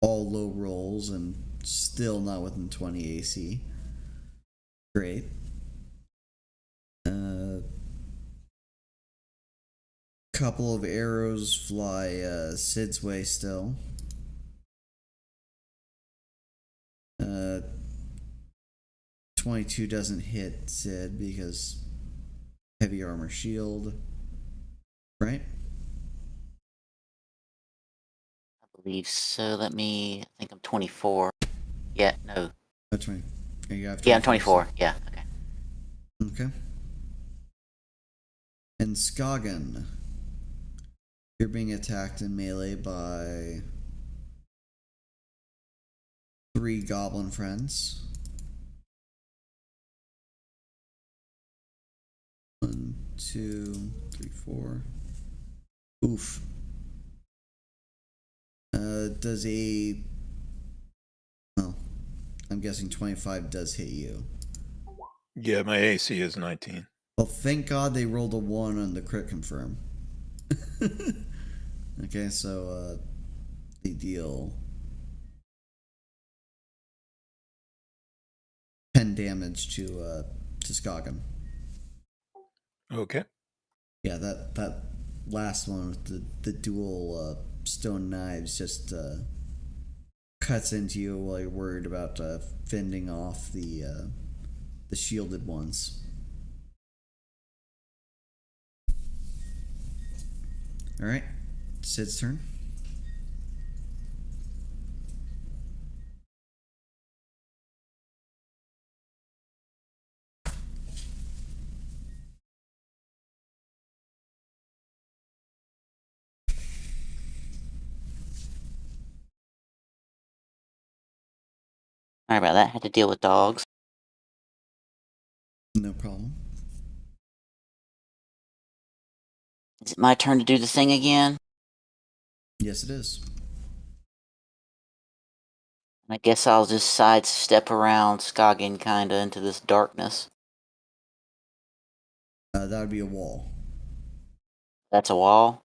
all low rolls and still not within 20 AC. Great. couple of arrows fly Sid's way still. 22 doesn't hit Sid because heavy armor shield. Right? I believe so. I think I'm 24. Yeah, no. That's right. You have Yeah, I'm 24. Yeah, okay. Okay. And Skagen. You're being attacked in melee by 3 goblin friends. 1, 2, 3, 4. Oof. Does a... Well, I'm guessing 25 does hit you. Yeah, my AC is 19. Well, thank God they rolled a 1 on the crit confirm. Okay, so they deal 10 damage to Skagen. Okay. Yeah, that last one with the dual stone knives just cuts into you while you're worried about fending off the shielded ones. All right, Sid's turn. Sorry about that. Had to deal with dogs. No problem. Is it my turn to do the thing again? Yes, it is. I guess I'll just sidestep around Skagen kinda into this darkness. That would be a wall. That's a wall.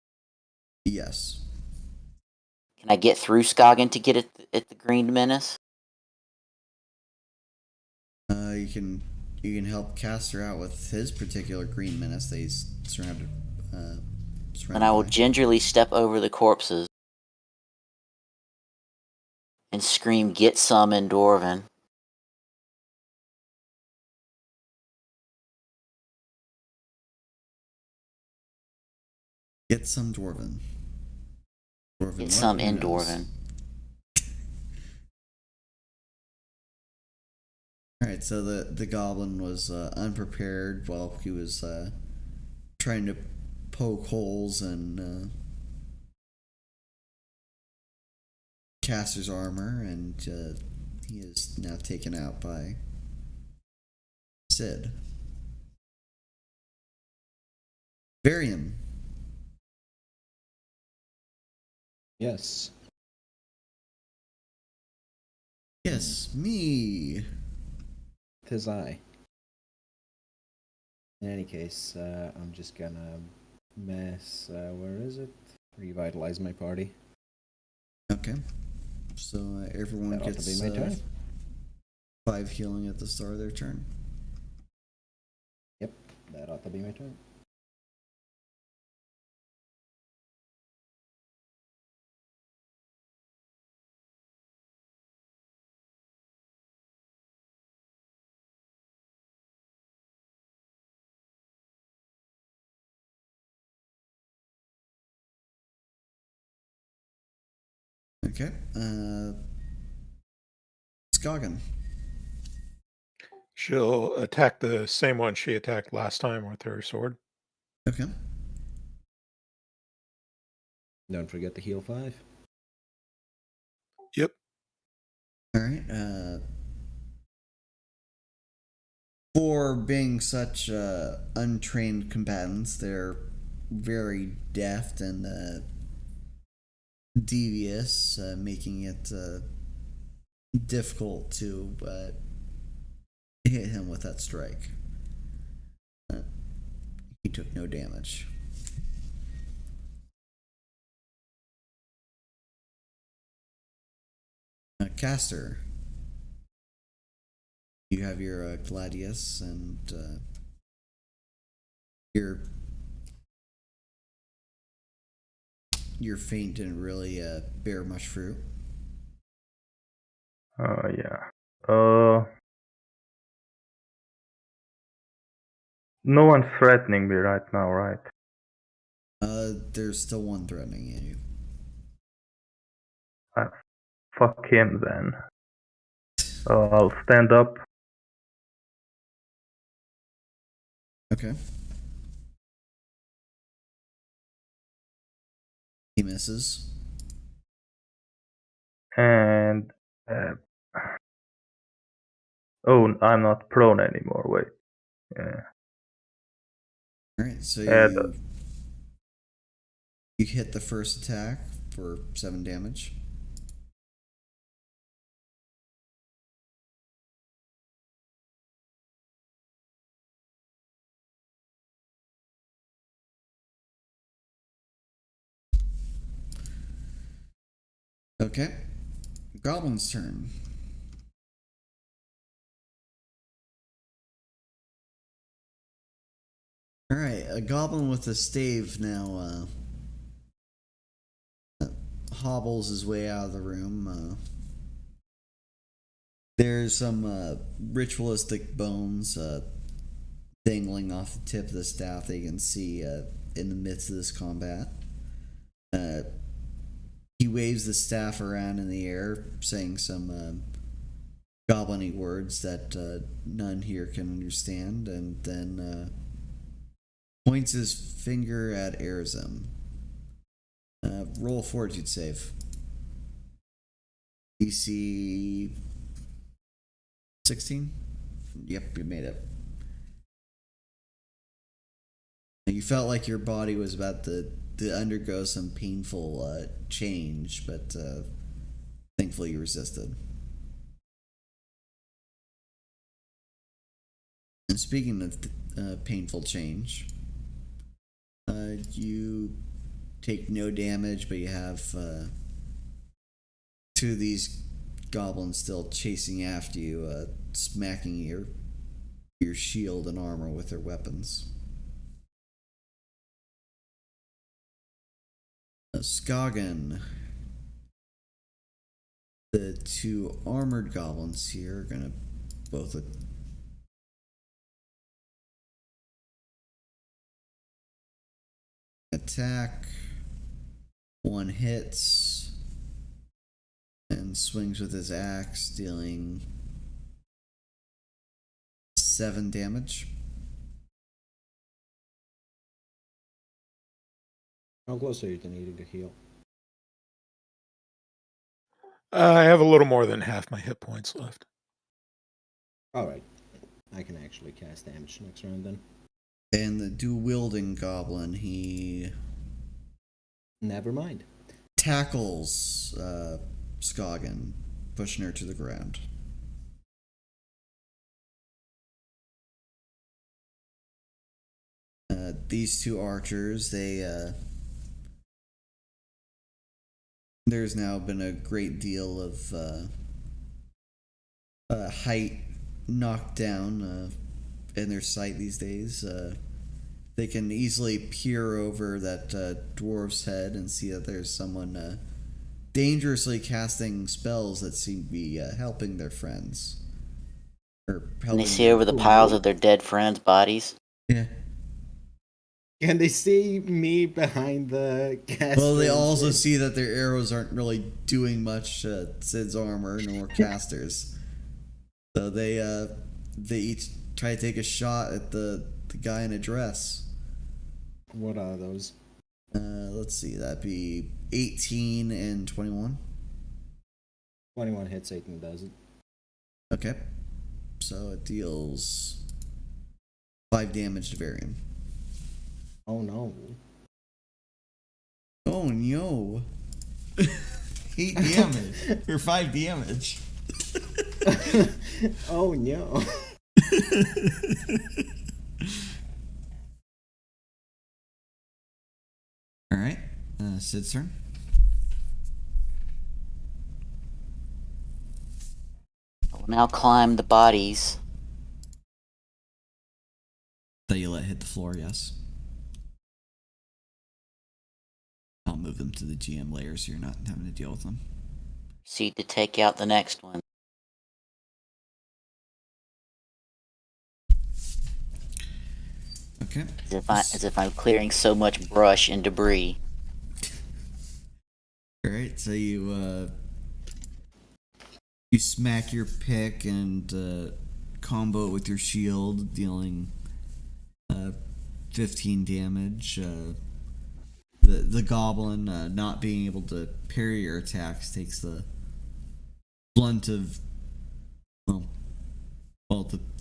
Yes. Can I get through Skagen to get at the green menace? You can help Caster out with his particular green menace that he's surrounded. And I will by. gingerly step over the corpses and scream, "Get some" in Dwarven. Get some Dwarven. Dwarven Get what? some Who in knows? Dwarven. Alright, so the goblin was unprepared while he was trying to poke holes in Caster's armor, and he is now taken out by Sid. Varian. Yes. Yes, me. 'Tis I. In any case, I'm just gonna where is it? Revitalize my party. Okay. So everyone That ought to gets be my turn. 5 healing at the start of their turn. Yep, that ought to be my turn. Okay. Skagen. She'll attack the same one she attacked last time with her sword. Okay. Don't forget to heal 5. Yep. Alright. For being such untrained combatants, they're very deft and devious, making it difficult to hit him with that strike. He took no damage. Caster, you have your Gladius and your your feint didn't really bear much fruit. Yeah. No one's threatening me right now, right? There's still one threatening at you. Fuck him then. I'll stand up. Okay. He misses. And oh, I'm not prone anymore. Wait. Yeah. Alright, so And you hit the first attack for 7 damage. Okay. Goblin's turn. Alright, a goblin with a stave now hobbles his way out of the room. There's some ritualistic bones dangling off the tip of the staff that you can see in the midst of this combat. He waves the staff around in the air, saying some goblin-y words that none here can understand, and then points his finger at Erazem. Roll a fortitude save. DC 16? Yep, you made it. You felt like your body was about to undergo some painful change, but thankfully you resisted. And speaking of painful change, you take no damage, but you have 2 of these goblins still chasing after you, smacking your shield and armor with their weapons. Skagen. The 2 armored goblins here are gonna both attack. One hits and swings with his axe, dealing 7 damage. How close are you to needing a heal? I have a little more than half my hit points left. Alright. I can actually cast damage next round then. And the dual-wielding goblin, he Never mind. tackles Skagen, pushing her to the ground. These 2 archers, there's now been a great deal of height knocked down in their sight these days. They can easily peer over that dwarf's head and see that there's someone dangerously casting spells that seem to be helping their friends. Or helping And they see over the piles of their dead friends' bodies. Yeah. Can they see me behind the cast? Well, they also see that their arrows aren't really doing much to Sid's armor nor casters. So they each try to take a shot at the guy in a dress. What are those? Let's see, that'd be 18 and 21. 21 hits, 18 doesn't. Okay. So it deals 5 damage to Varian. Oh no. Oh no. 8 damage. Or 5 damage. Oh no. Alright. Sid's turn. I will now climb the bodies. That you let hit the floor, yes. I'll move them to the GM layer so you're not having to deal with them. Proceed to take out the next one. Okay. As if I'm clearing so much brush and debris. All right. So you smack your pick and combo it with your shield, dealing 15 damage. The goblin, not being able to parry your attacks, takes the blunt of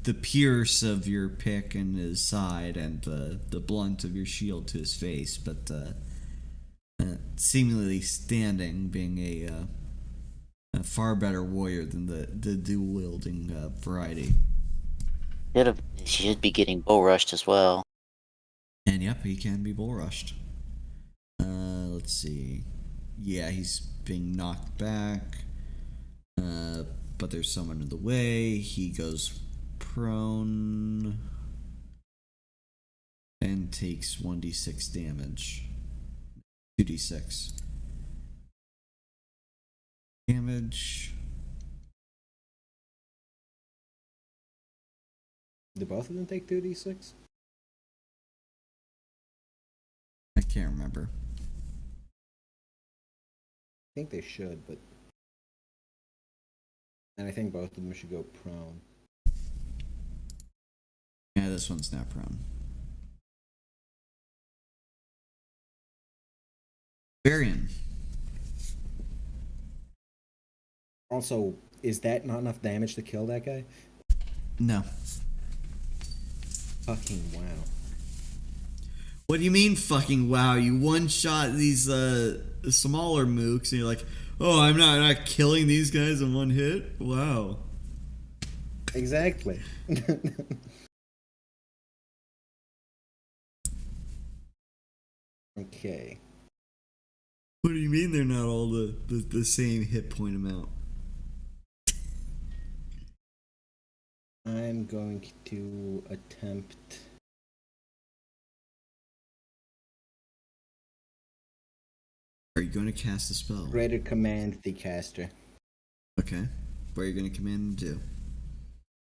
the pierce of your pick in his side and the blunt of your shield to his face, but seemingly standing, being a far better warrior than the dual wielding variety. Should be getting bull rushed as well. And yep, he can be bull rushed. Let's see. Yeah, he's being knocked back. But there's someone in the way. He goes prone and takes 1d6 damage. 2d6 damage. Do both of them take 2d6? I can't remember. I think they should, but... And I think both of them should go prone. Yeah, this one's not prone. Varian. Also, is that not enough damage to kill that guy? No. Fucking wow. What do you mean fucking wow? You one-shot these smaller mooks and you're like, oh, I'm not killing these guys in one hit? Wow. Exactly. Okay. What do you mean they're not all the same hit point amount? I'm going to attempt... Are you going to cast a spell? Greater command the caster. Okay. What are you going to command him to do?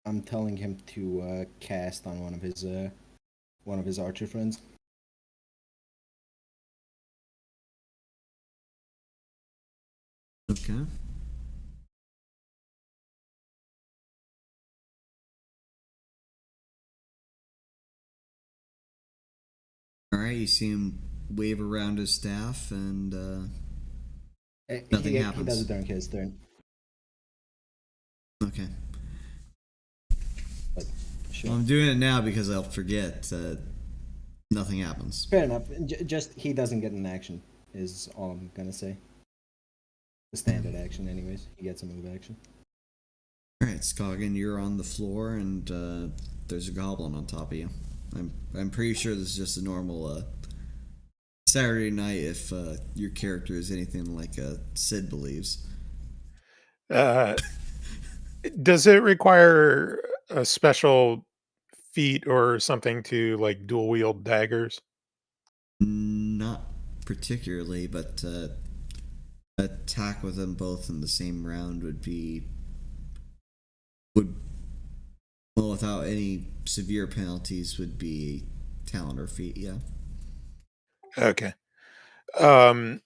I'm telling him to cast on one of his archer friends. Okay. Alright, you see him wave around his staff and nothing happens. He does it during his turn. Okay. But sure. Well, I'm doing it now because I'll forget. Nothing happens. Fair enough. Just he doesn't get an action is all I'm gonna say. The standard action, anyways. He gets a move action. Alright, Scoggin, you're on the floor and there's a goblin on top of you. I'm pretty sure this is just a normal Saturday night if your character is anything like Sid believes. Does it require a special feat or something to like dual wield daggers? Not particularly, but attack with them both in the same round would well, without any severe penalties, would be a talent or feat. Yeah. Okay. In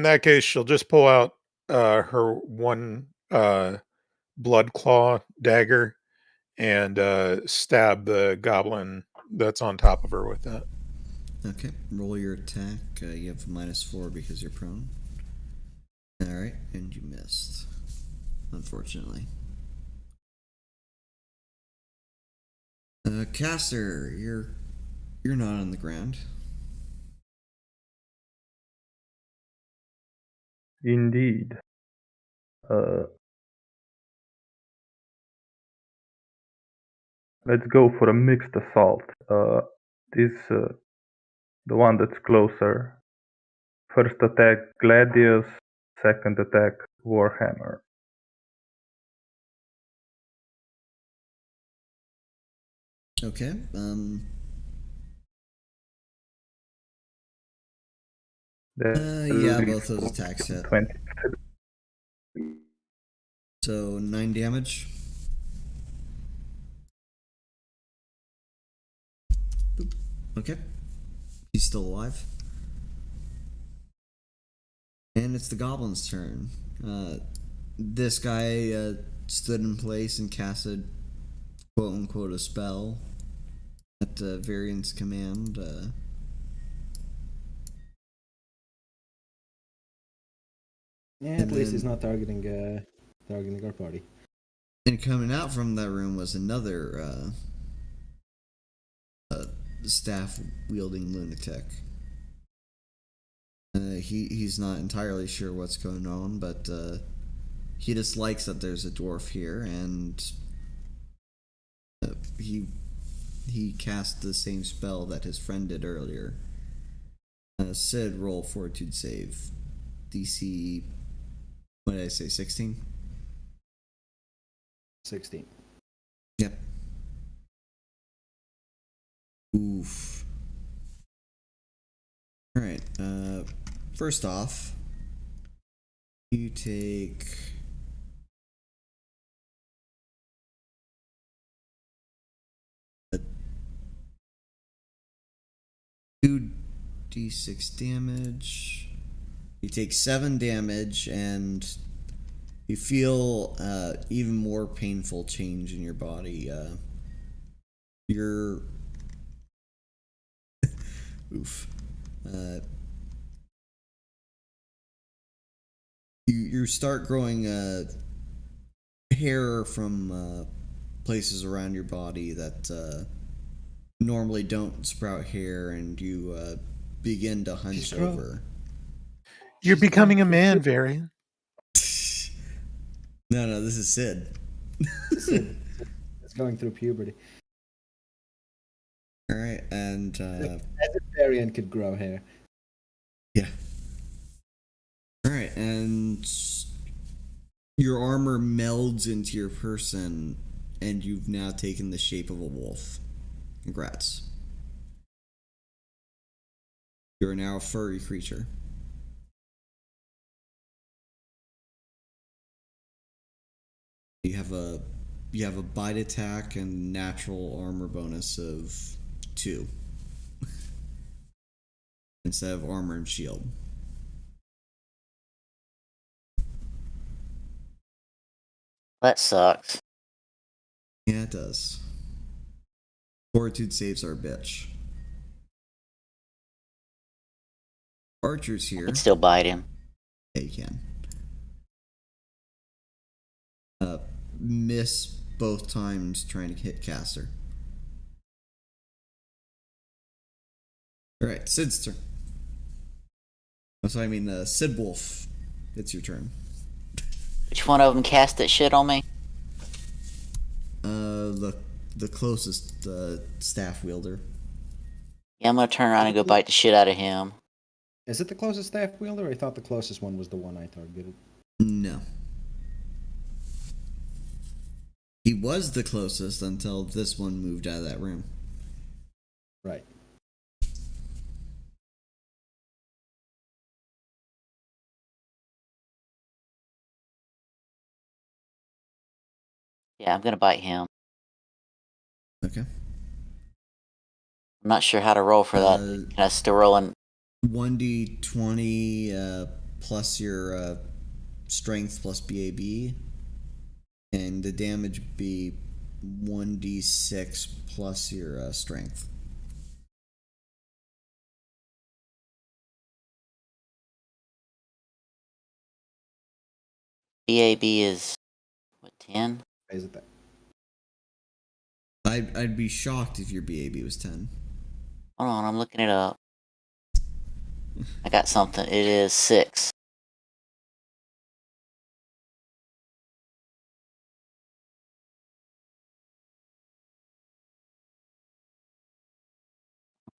that case, she'll just pull out her one blood claw dagger and stab the goblin that's on top of her with that. Okay. Roll your attack. You have -4 because you're prone. All right, and you missed, unfortunately. Caster, you're not on the ground. Indeed. Let's go for a mixed assault. This the one that's closer. First attack Gladius, second attack Warhammer. Okay. Yeah, both those attacks hit. 20. So 9 damage. Boop. Okay. He's still alive. And it's the goblin's turn. This guy stood in place and casted quote unquote a spell at Varian's command. Yeah, at least he's not targeting our party. And coming out from that room was another staff wielding lunatic. He's not entirely sure what's going on, but he dislikes that there's a dwarf here, and he cast the same spell that his friend did earlier. Sid, roll fortitude save. DC, what did I say, 16? 16. Yep. Oof. Alright, first off, you take... a 2d6 damage. You take 7 damage, and you feel even more painful change in your body. You're... Oof. You start growing hair from places around your body that normally don't sprout hair, and you begin to hunch over. You're becoming a man, Varian. No, this is Sid. Sid. It's going through puberty. All right, and As if Varian could grow hair. yeah. All right, and your armor melds into your person, and you've now taken the shape of a wolf. Congrats. You are now a furry creature. You have a bite attack and natural armor bonus of 2 instead of armor and shield. That sucks. Yeah, it does. Fortitude saves are a bitch. Archer's here. I can still bite him. Yeah, you can. Miss both times trying to hit caster. Alright, Sid's turn. Oh, so I mean, Sid Wolf. It's your turn. Which one of them cast that shit on me? The closest staff wielder. Yeah, I'm gonna turn around and go bite the shit out of him. Is it the closest staff wielder? I thought the closest one was the one I targeted. No. He was the closest until this one moved out of that room. Right. Yeah, I'm gonna bite him. Okay. I'm not sure how to roll for that. Can I still roll in? 1d20 plus your strength plus BAB, and the damage would be 1d6 plus your strength. BAB is what, 10? Is it that? I'd be shocked if your BAB was 10. Hold on, I'm looking it up. I got something. It is 6.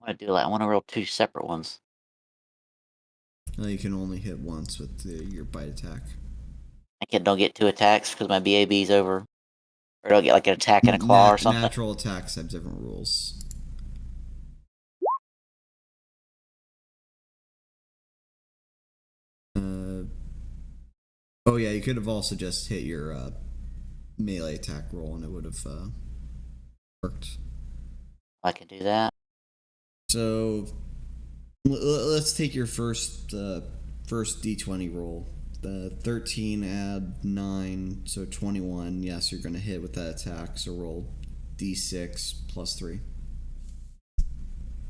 I want to roll 2 separate ones. Well, you can only hit once with your bite attack. Don't get 2 attacks because my BAB's over. Or don't get like an attack and a claw or something. Natural attacks have different rules. Oh yeah, you could have also just hit your melee attack roll and it would have worked. I can do that. So let's take your first d20 roll. The 13 add 9, so 21. Yes, you're gonna hit with that attack. So roll d6 plus 3.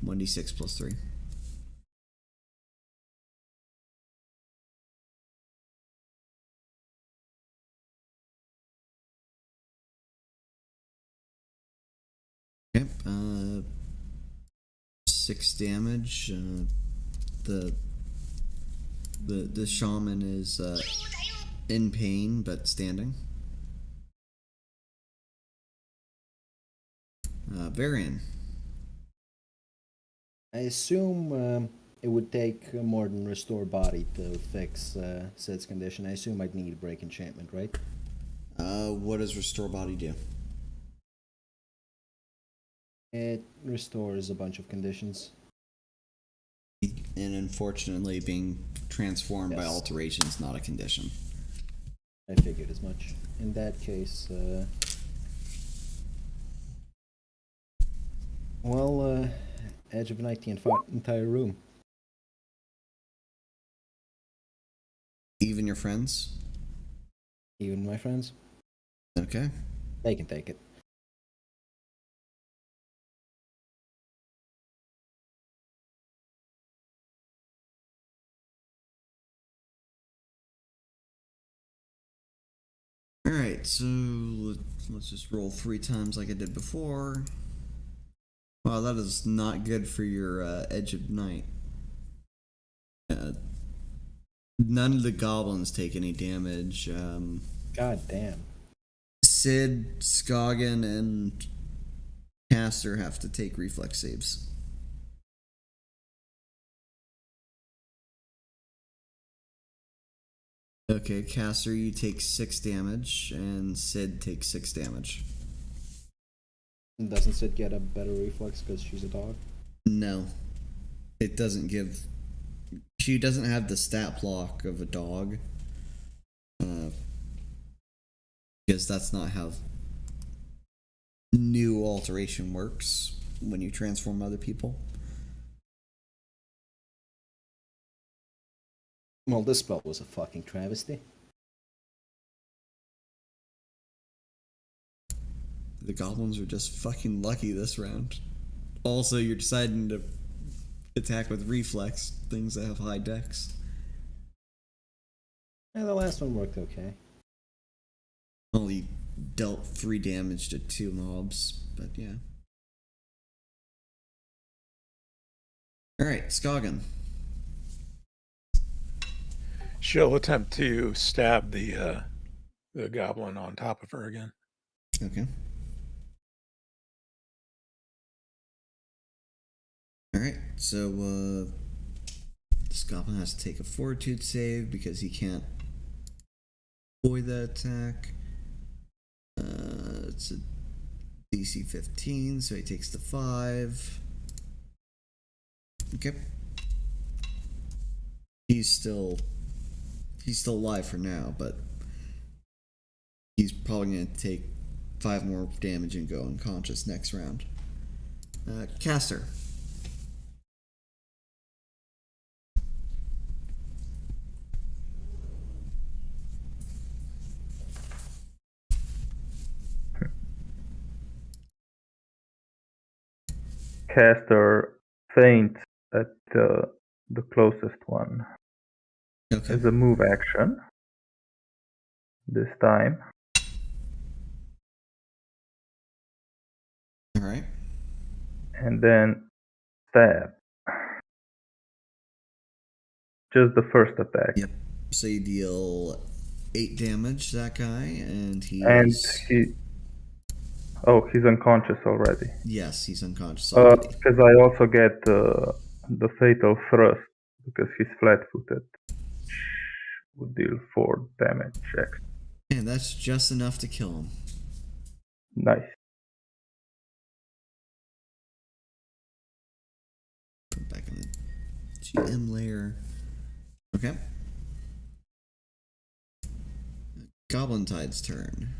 1d6 plus 3. Okay. 6 damage. The shaman is in pain but standing. Varian. I assume it would take more than restore body to fix Sid's condition. I assume I'd need break enchantment, right? What does restore body do? It restores a bunch of conditions. And unfortunately, being transformed by Yes. alteration is not a condition. I figured as much. In that case, Edge of Night the entire room. Even your friends? Even my friends, Okay. they can take it. Alright, so let's just roll 3 times like I did before. Wow, that is not good for your Edge of Night. None of the goblins take any damage. God damn. Sid, Scoggin, and Caster have to take reflex saves. Okay, Caster, you take 6 damage, and Sid takes 6 damage. Doesn't Sid get a better reflex because she's a dog? No. It doesn't give... She doesn't have the stat block of a dog. Because that's not how new alteration works when you transform other people. Well, this spell was a fucking travesty. The goblins are just fucking lucky this round. Also, you're deciding to attack with reflex, things that have high dex. Yeah, the last one worked okay. Only dealt 3 damage to 2 mobs, but yeah. Alright, Scoggin. She'll attempt to stab the goblin on top of her again. Okay. Alright, so this goblin has to take a fortitude save because he can't avoid that attack. It's a DC 15, so he takes the 5. Okay. He's still alive for now, but he's probably going to take 5 more damage and go unconscious next round. Caster. Caster faints at the closest one Okay. as a move action. This time. Alright. And then stab. Just the first attack. Yep. So you deal 8 damage to that guy, and he's unconscious already. Yes, he's unconscious already. Because I also get the fatal thrust because he's flat-footed. Would deal 4 damage extra. And that's just enough to kill him. Nice. Put back in the GM layer. Okay. Goblin Tide's turn.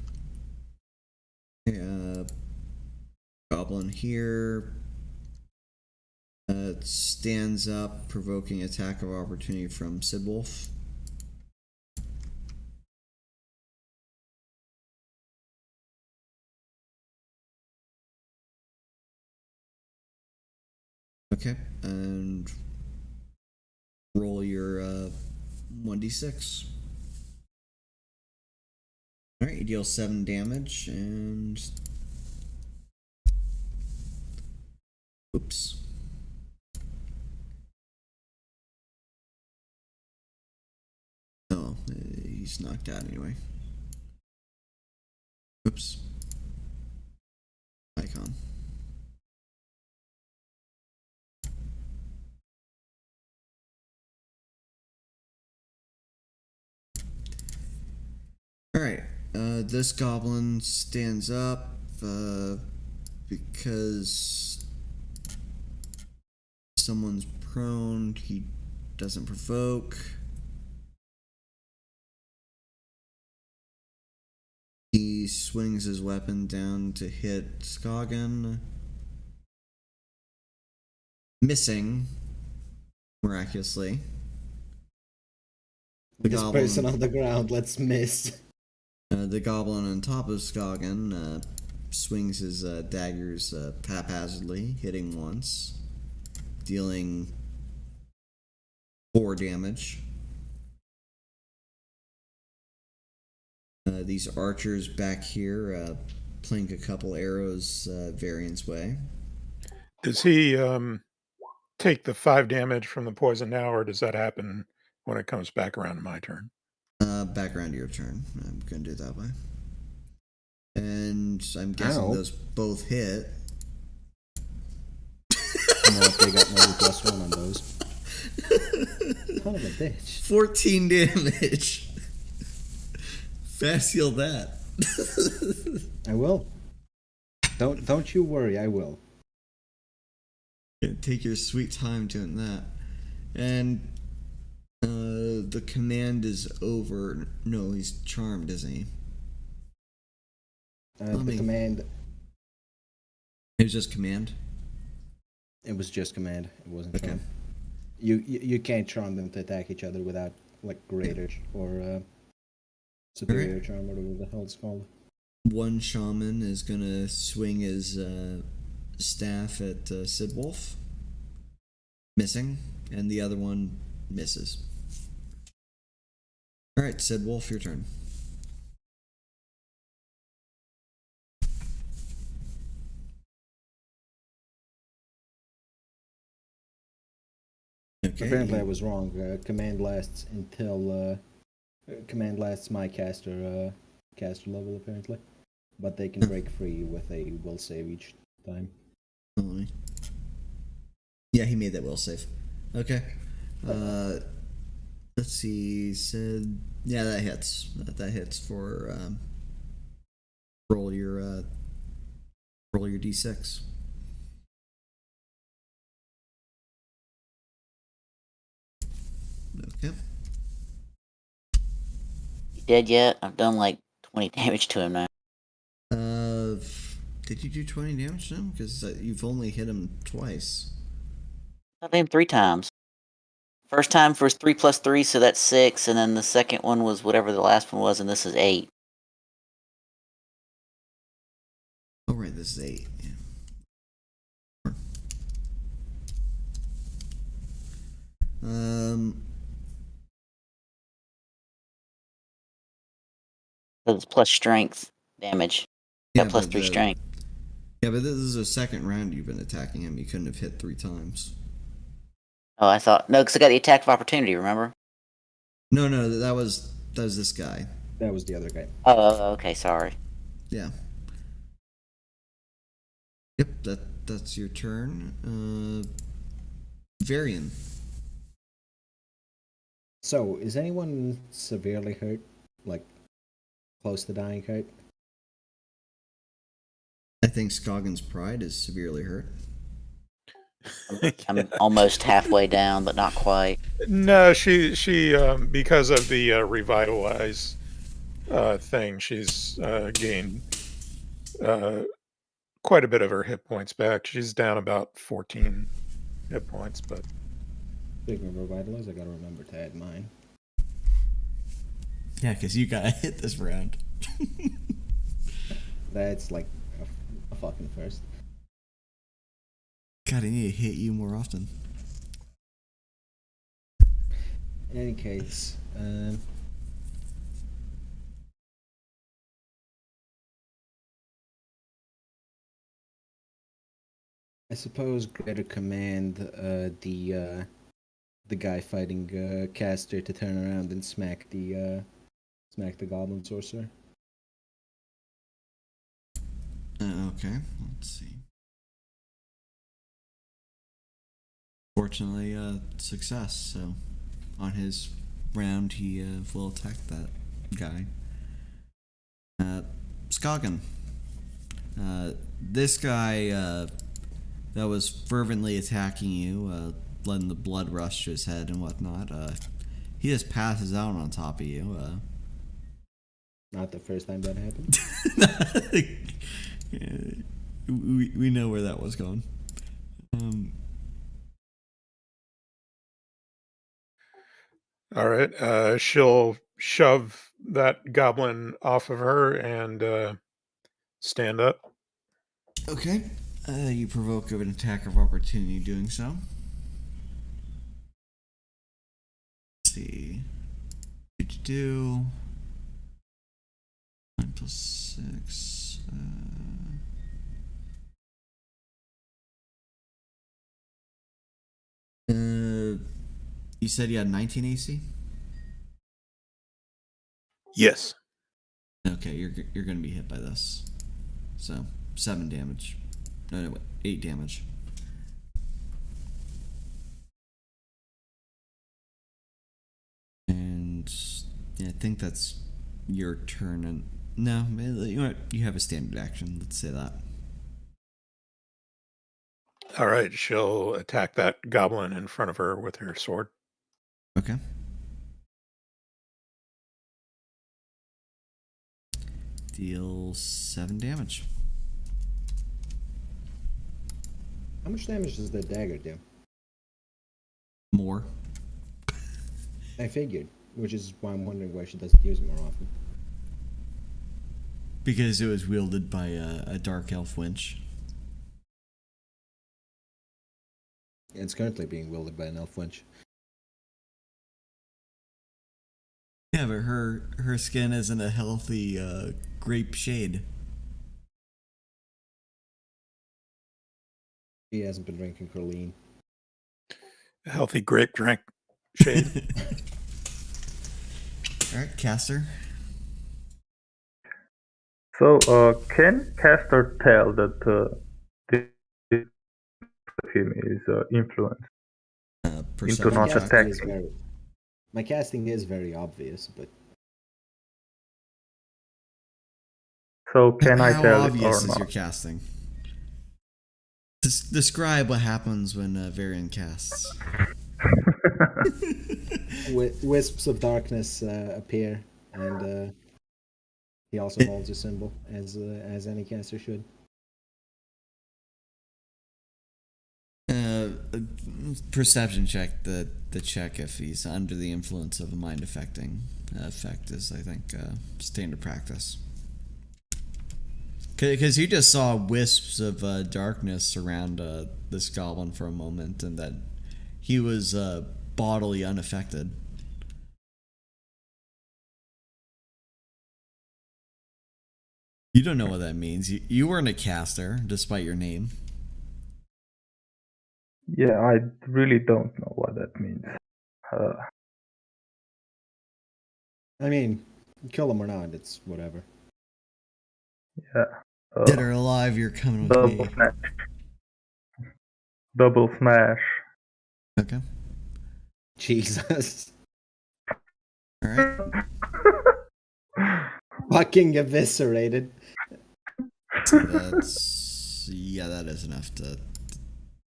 Goblin here stands up, provoking attack of opportunity from Sid Wolf. Okay, and roll your 1d6. Alright, you deal 7 damage, and... Oops. Oh, he's knocked out anyway. Oops. Icon. Alright, this goblin stands up because someone's prone. He doesn't provoke. He swings his weapon down to hit Skagen. Missing, miraculously. This person on the ground, let's miss. The goblin on top of Skagen swings his daggers haphazardly, hitting once, dealing 4 damage. These archers back here plink a couple arrows Varian's way. Does he take the 5 damage from the poison now, or does that happen when it comes back around to my turn? Back around to your turn. I'm going to do it that way. And I'm guessing those both hit. No, if they got more +1 on those. Son of a bitch. 14 damage. Fast heal that. I will. Don't you worry, I will. Yeah, take your sweet time doing that. And the command is over. No, he's charmed, isn't he? The command. It was just command? It was just command. It wasn't Okay. charm. You can't charm them to attack each other without like greater or superior charm, whatever the hell it's called. One shaman is gonna swing his staff at Sid Wolf, missing, and the other one misses. Alright, Sid Wolf, your turn. Okay. Apparently I was wrong. Command lasts until command lasts my caster level apparently, but they can break free with a will save each time. Yeah, he made that will save. Okay. Let's see. Sid. Yeah, that hits. That hits for roll your d6. Okay. You dead yet? I've done like 20 damage to him now. Did you do 20 damage to him? Because you've only hit him twice. I hit him 3 times. First time was 3 + 3, so that's 6, and then the second one was whatever the last one was, and this is 8. Oh, right, this is 8. Yeah. So it's plus strength damage. Got plus 3 strength. Yeah, but this is a second round you've been attacking him. You couldn't have hit 3 times. Oh, I thought no, because I got the attack of opportunity. Remember? No, that was this guy. That was the other guy. Oh, okay, sorry. Yeah. Yep, that's your turn. Varian. So, is anyone severely hurt? Like, close to dying hurt? I think Skagen's pride is severely hurt. I'm almost halfway down, but not quite. No, she because of the revitalize thing. She's gained quite a bit of her hit points back. She's down about 14 hit points, but Speaking of revitalize, I gotta remember to add mine. Yeah, because you got hit this round. That's like a fucking first. God, I need to hit you more often. In any case, I suppose better command the guy fighting caster to turn around and smack the goblin sorcerer. Okay, let's see. Fortunately, success. So, on his round, he will attack that guy. Skoggin. This guy that was fervently attacking you, letting the blood rush to his head and whatnot, he just passes out on top of you. Not the first time that happened. we know where that was going. all right. She'll shove that goblin off of her and stand up. Okay. You provoke an attack of opportunity doing so. Let's see. What you do? 9 plus 6. You said you had 19 AC? Yes. Okay, you're gonna be hit by this. So 7 damage. No, wait, 8 damage. And yeah, I think that's your turn. And no, you know what? You have a standard action. Let's say that. All right. She'll attack that goblin in front of her with her sword. Okay. Deal 7 damage. How much damage does the dagger do? More. I figured, which is why I'm wondering why she doesn't use it more often. Because it was wielded by a dark elf winch. It's currently being wielded by an elf wench. Yeah, but her skin isn't a healthy grape shade. He hasn't been drinking Korinne. A healthy grape drink shade. Alright, caster. So, can caster tell that this of him is influenced into Perception not check. attacking? My casting is very obvious, but So, can I How tell it obvious or is not? your casting? Describe what happens when Varian casts. wisps of darkness appear, and he also holds a symbol, as any caster should. Perception check. The check if he's under the influence of a mind affecting effect is, I think, standard practice. Because you just saw wisps of darkness surround this goblin for a moment, and that he was bodily unaffected. You don't know what that means. You weren't a caster, despite your name. Yeah, I really don't know what that means. I mean, kill him or not, it's whatever. Yeah. Dead or alive, you're coming with Double me. smash. Double smash. Okay. Jesus. Alright. Fucking eviscerated. That's... Yeah, that is enough to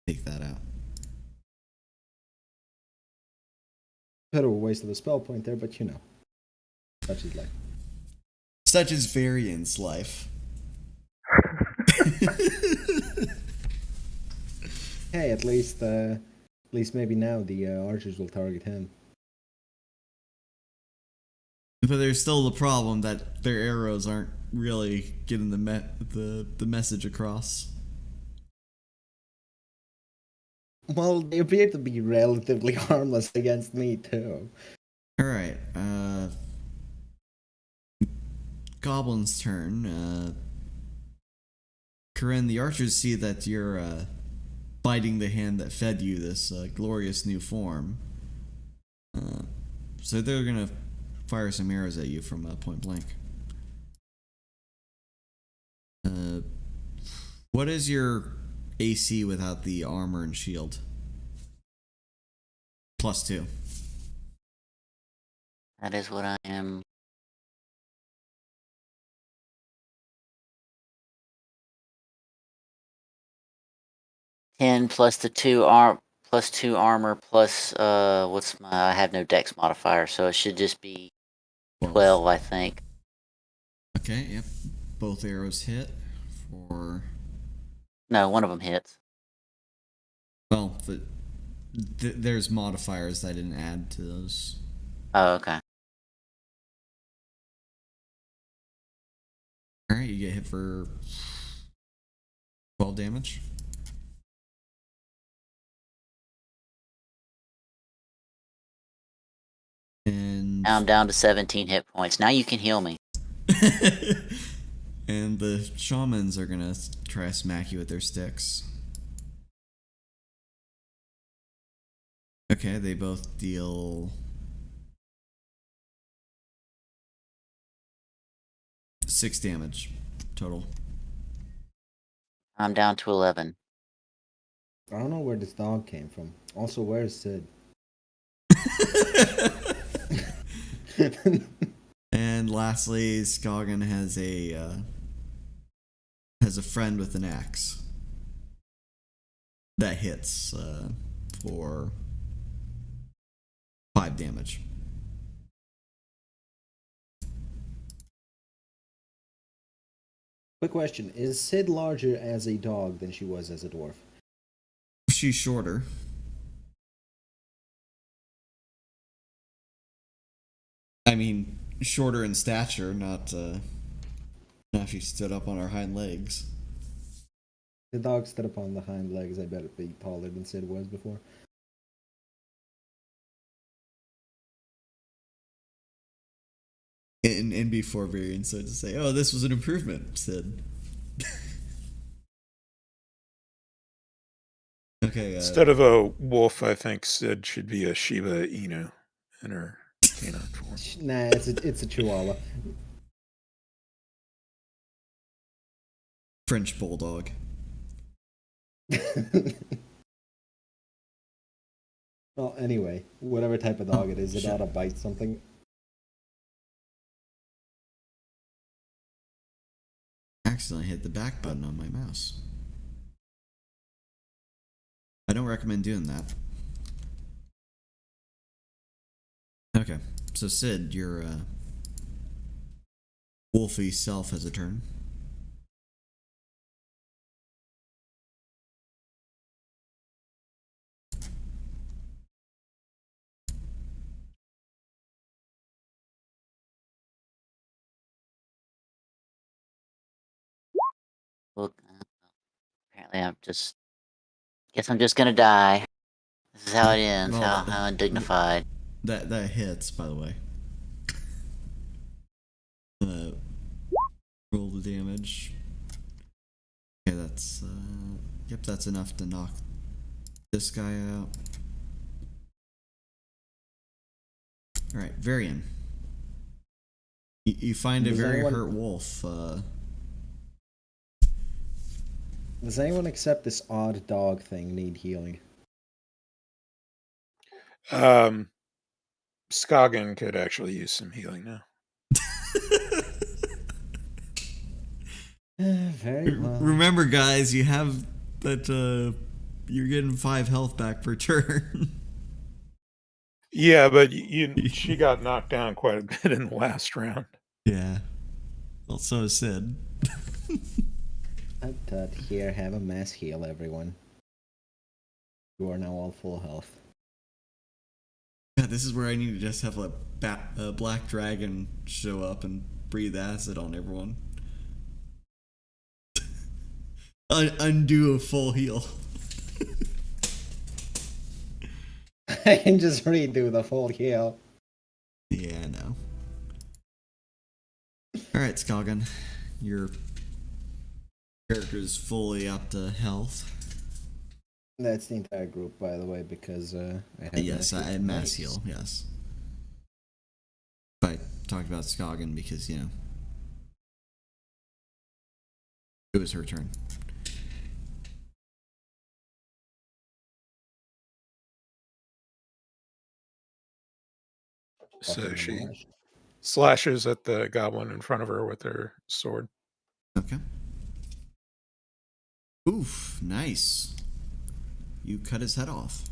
take that out. Bit of a waste of a spell point there, but you know. Such is life. Such is Varian's life. Hey, at least maybe now the archers will target him. But there's still the problem that their arrows aren't really getting the message across. Well, they appear to be relatively harmless against me too. Alright, Goblin's turn. Korinne, the archers see that you're biting the hand that fed you this glorious new form. So they're gonna fire some arrows at you from point blank. What is your AC without the armor and shield? +2. That is what I am. +10 plus the 2 armor plus what's my? I have no dex modifier, so it should just be 12, I think. Okay, yep. Both arrows hit for. No, one of them hits. Well, there's modifiers that I didn't add to those. Oh, okay. Alright, you get hit for 12 damage. And Now I'm down to 17 hit points. Now you can heal me. and the shamans are gonna try to smack you with their sticks. Okay, they both deal 6 damage total. I'm down to 11. I don't know where this dog came from. Also, where's Sid? And lastly, Skogan has a friend with an axe that hits for 5 damage. Quick question: is Sid larger as a dog than she was as a dwarf? She's shorter. I mean, shorter in stature, not if she stood up on her hind legs. The dog stood up on the hind legs. I bet it'd be taller than Sid was before. And before Varian started to say, "Oh, this was an improvement," Sid. Okay. Instead of a wolf, I think Sid should be a Shiba Inu in her canine form. Nah, it's a Chihuahua. French bulldog. Well, anyway, whatever type of dog it is, it ought to bite something. Accidentally hit the back button on my mouse. I don't recommend doing that. Okay, so Sid, your wolfy self has a turn. Well, apparently guess I'm just gonna die. This is how it ends. Well, how undignified. That hits, by the way. Roll the damage. Okay, that's yep, that's enough to knock this guy out. Alright, Varian. You find a Does very anyone- hurt wolf. Does anyone except this odd dog thing need healing? Skogan could actually use some healing now. Very well. Remember, guys, you have that. You're getting 5 health back per turn. Yeah, but she got knocked down quite a bit in the last round. Yeah. Well, so is Sid. Here, have a mass heal, everyone. You are now all full health. Yeah, this is where I need to just have a black dragon show up and breathe acid on everyone. Undo a full heal. I can just redo the full heal. Yeah, I know. Alright, Skogan. Your character is fully up to health. That's the entire group, by the way, because I have Yes, I had mass heal, yes. But I talked about Skogan because, you know, it was her turn. So she slashes at the goblin in front of her with her sword. Okay. Oof, nice. You cut his head off.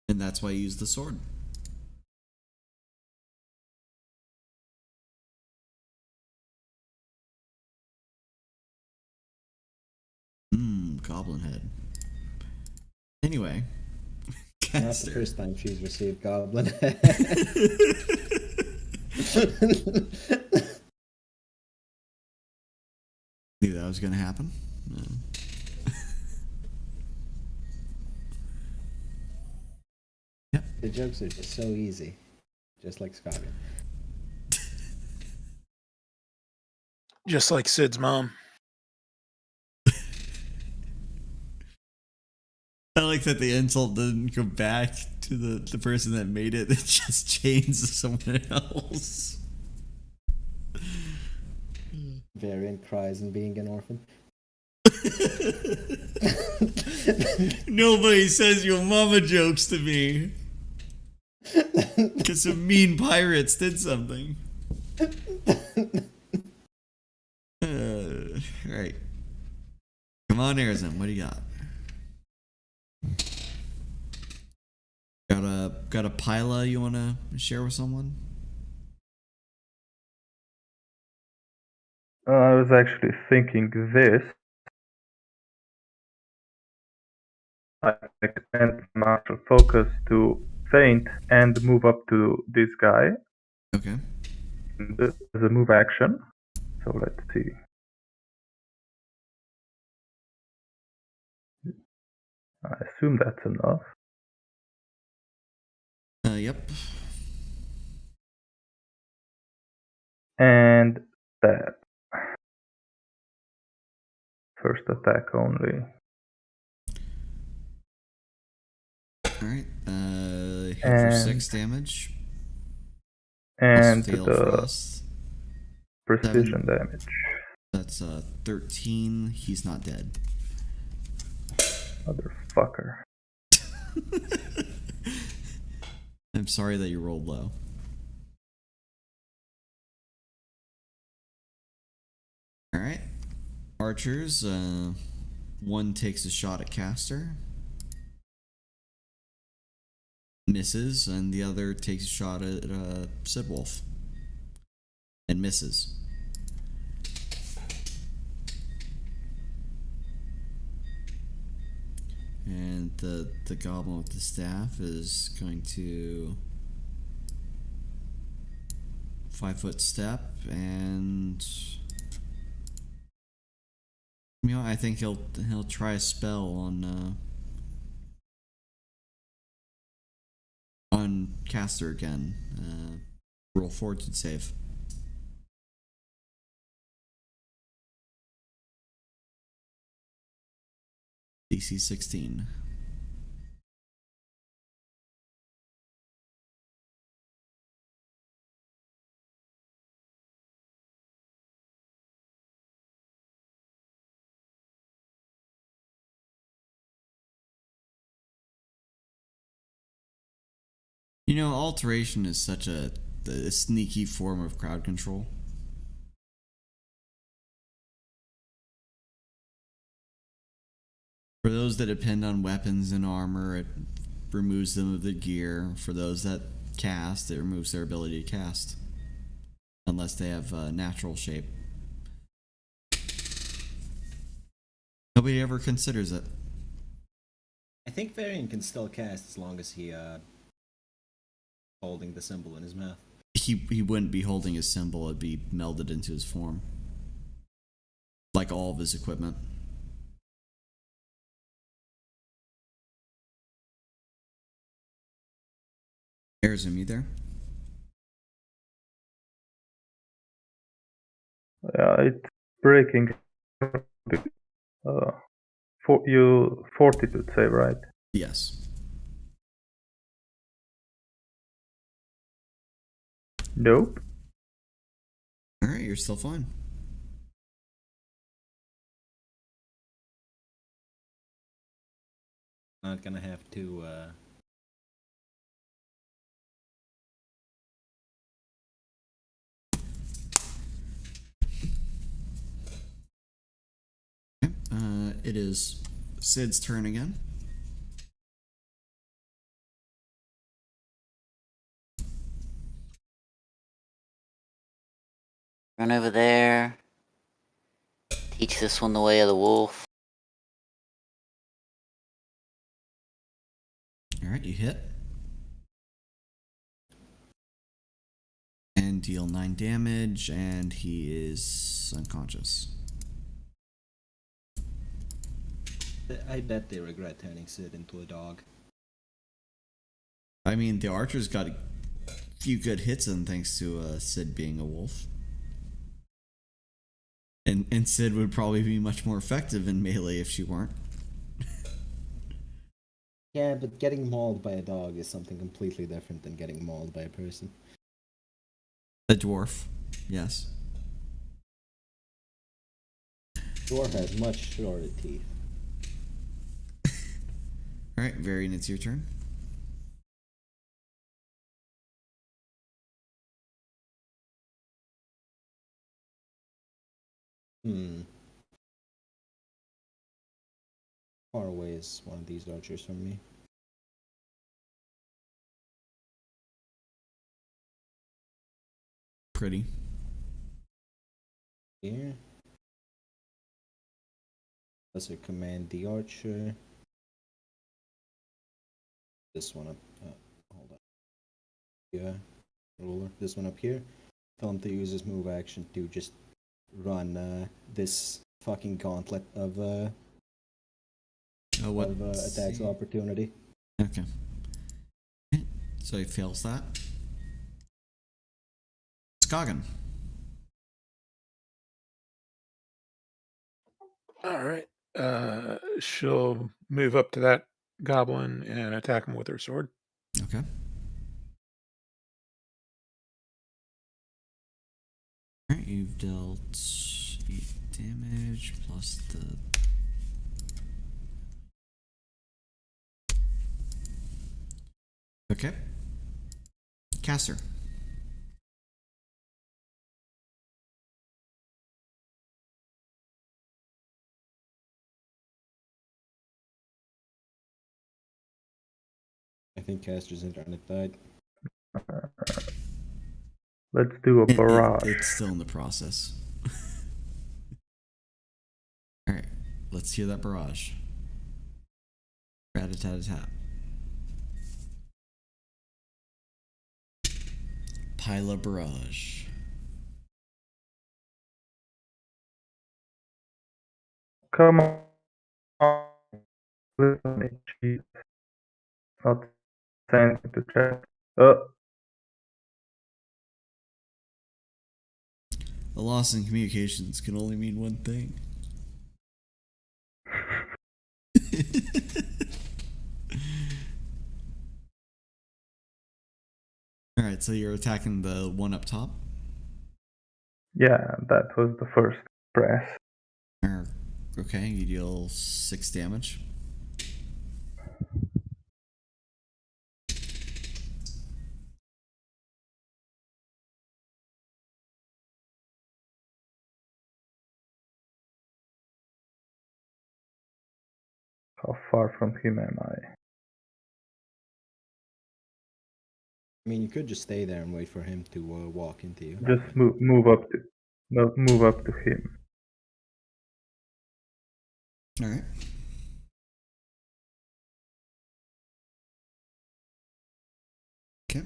And that's why you used the sword. Goblin head. Anyway. Not the first time she's received goblin. Knew that was gonna happen. No. Yep. The jokes are just so easy. Just like Skogan. Just like Sid's mom. I like that the insult didn't go back to the person that made it. It just changed to someone else. Variant cries and being an orphan. Nobody says your mama jokes to me. Because some mean pirates did something. Right. Come on, Erazem, what do you got? Got a pila you want to share with someone? I was actually thinking this. I expand martial focus to feint and move up to this guy. Okay. This is a move action. So let's see. I assume that's enough. Yep. And stab. First attack only. Alright. Hit for 6 damage. And Fail the frost. precision 7. damage. That's 13. He's not dead. Motherfucker. I'm sorry that you rolled low. Alright. Archers, one takes a shot at Caster. Misses, and the other takes a shot at Sid Wolf. And misses. And the goblin with the staff is going to 5-foot step, and you know, I think he'll try a spell on Caster again. Roll fortitude save. DC 16. You know, alteration is such a sneaky form of crowd control. For those that depend on weapons and armor, removes them of the gear. For those that cast, it removes their ability to cast. Unless they have natural shape. Nobody ever considers it. I think Varian can still cast as long as he holding the symbol in his mouth. He wouldn't be holding his symbol, it'd be melded into his form. Like all of his equipment. Erazem, you there? Yeah, it's breaking. For you, fortitude save, right? Yes. Nope. Alright, you're still fine. Not gonna have to. It is Sid's turn again. Run over there. Teach this one the way of the wolf. Alright, you hit. And deal 9 damage, and he is unconscious. I bet they regret turning Sid into a dog. I mean, the archer's got a few good hits in thanks to Sid being a wolf. And Sid would probably be much more effective in melee if she weren't. Yeah, but getting mauled by a dog is something completely different than getting mauled by a person. A dwarf, yes. Dwarf has much shorter teeth. Alright, Varian, it's your turn. Far away is one of these archers from me? Pretty. Here. Lesser command the archer. This one up. Hold on. Yeah. Ruler. This one up here. Tell him to use his move action to just run this fucking gauntlet of attacks of opportunity. Okay. So he fails that. Skagen. All right. She'll move up to that goblin and attack him with her sword. Okay. Alright, you've dealt 8 damage plus the... Okay. Caster. I think Caster's internet died. Let's do a barrage. It's still in the process. Alright, let's hear that barrage. Rat-a-tat-a-tat. Pila barrage. Come on. Listen me, Jesus. Not saying to chat. A loss in communications can only mean one thing. Alright, so you're attacking the one up top? Yeah, that was the first press. Okay, you deal 6 damage. How far from him am I? I mean, you could just stay there and wait for him to walk into you. Just move up to, no, move up to him. All right. Okay.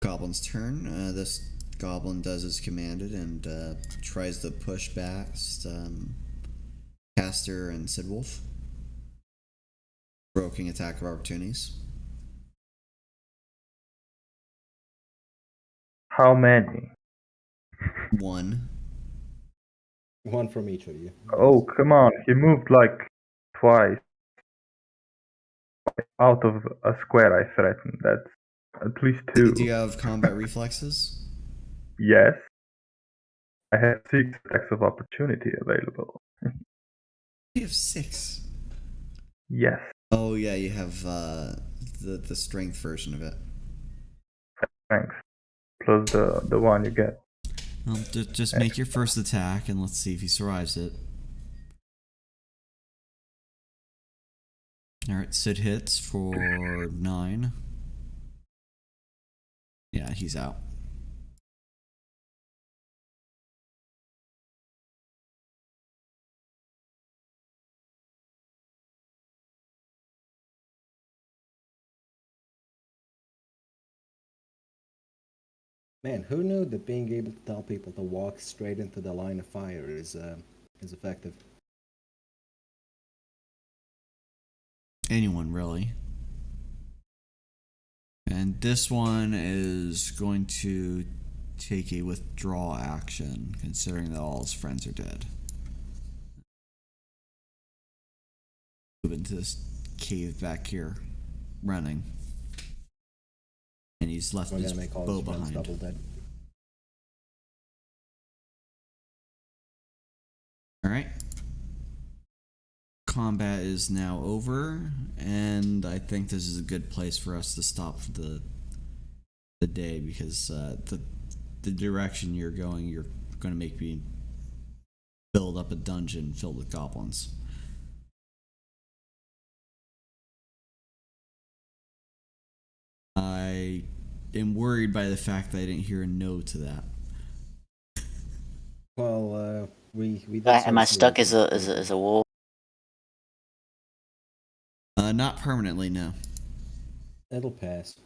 Goblin's turn. This goblin does as commanded and tries to push past Caster and Sidwolf. Provoking attack of opportunities. How many? One. One from each of you. Oh, come on. He moved like twice out of a square I threatened. That's at least two. Do you have combat reflexes? Yes. I have 6 attacks of opportunity available. You have 6. Yes. Oh yeah, you have the strength version of it. Thanks. Plus the one you get. Well, just make your first attack and let's see if he survives it. Alright, Sid hits for 9. Yeah, he's out. Man, who knew that being able to tell people to walk straight into the line of fire is effective? Anyone, really. And this one is going to take a withdraw action, considering that all his friends are dead. Move into this cave back here, running. And he's left We're his gonna make all bow his friends behind. double dead. Alright. Combat is now over, and I think this is a good place for us to stop for the day, because the direction you're going to make me build up a dungeon filled with goblins. I am worried by the fact that I didn't hear a no to that. Well, we did Am I sort of stuck as a wolf? Not permanently, no. It'll pass.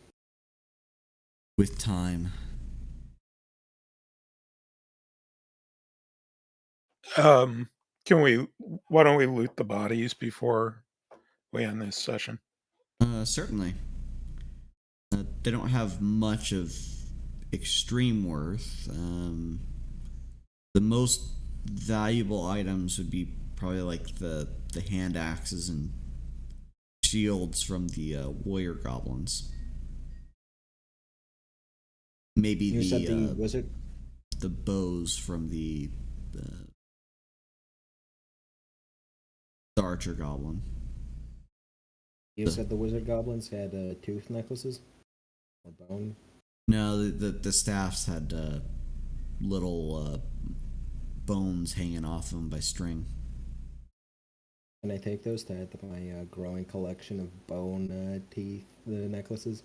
With time. Why don't we loot the bodies before we end this session? Certainly. They don't have much of extreme worth. The most valuable items would be probably like the hand axes and shields from the warrior goblins. Maybe You said the the wizard? the bows from the archer goblin. You said the wizard goblins had tooth necklaces? Or bone? No, the staffs had little bones hanging off them by string. Can I take those to add to my growing collection of bone teeth necklaces?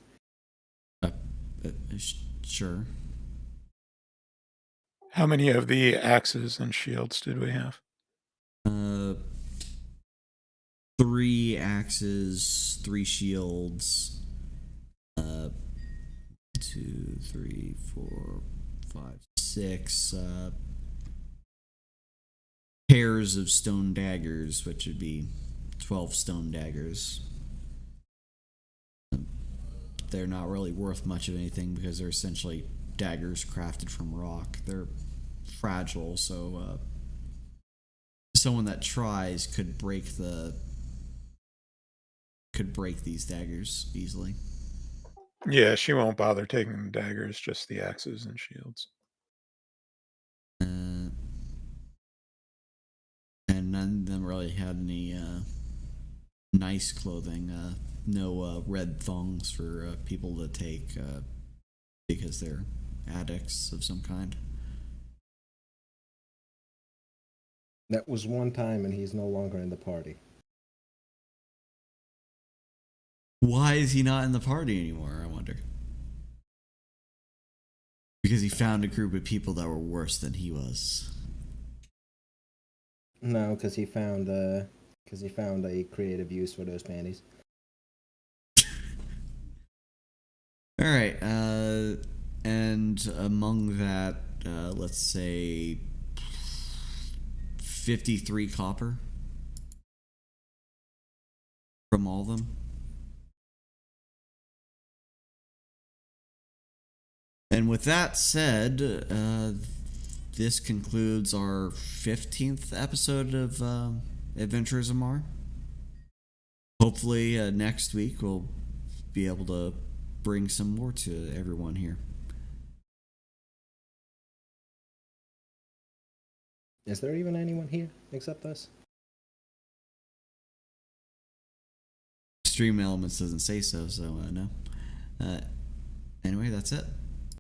Sure. How many of the axes and shields did we have? 3 axes, 3 shields. 2, 3, 4, 5, 6 pairs of stone daggers, which would be 12 stone daggers. They're not really worth much of anything because they're essentially daggers crafted from rock. They're fragile, so someone that tries could break these daggers easily. Yeah, she won't bother taking the daggers, just the axes and shields. And none of them really had any nice clothing. No red thongs for people to take because they're addicts of some kind. That was one time and he's no longer in the party. Why is he not in the party anymore, I wonder? Because he found a group of people that were worse than he was. No, because he found a creative use for those panties. All right, and among that, let's say 53 copper from all of them. And with that said, this concludes our 15th episode of Adventures of Marr. Hopefully, next week we'll be able to bring some more to everyone here. Is there even anyone here except us? Stream Elements doesn't say so, no. Anyway, that's it.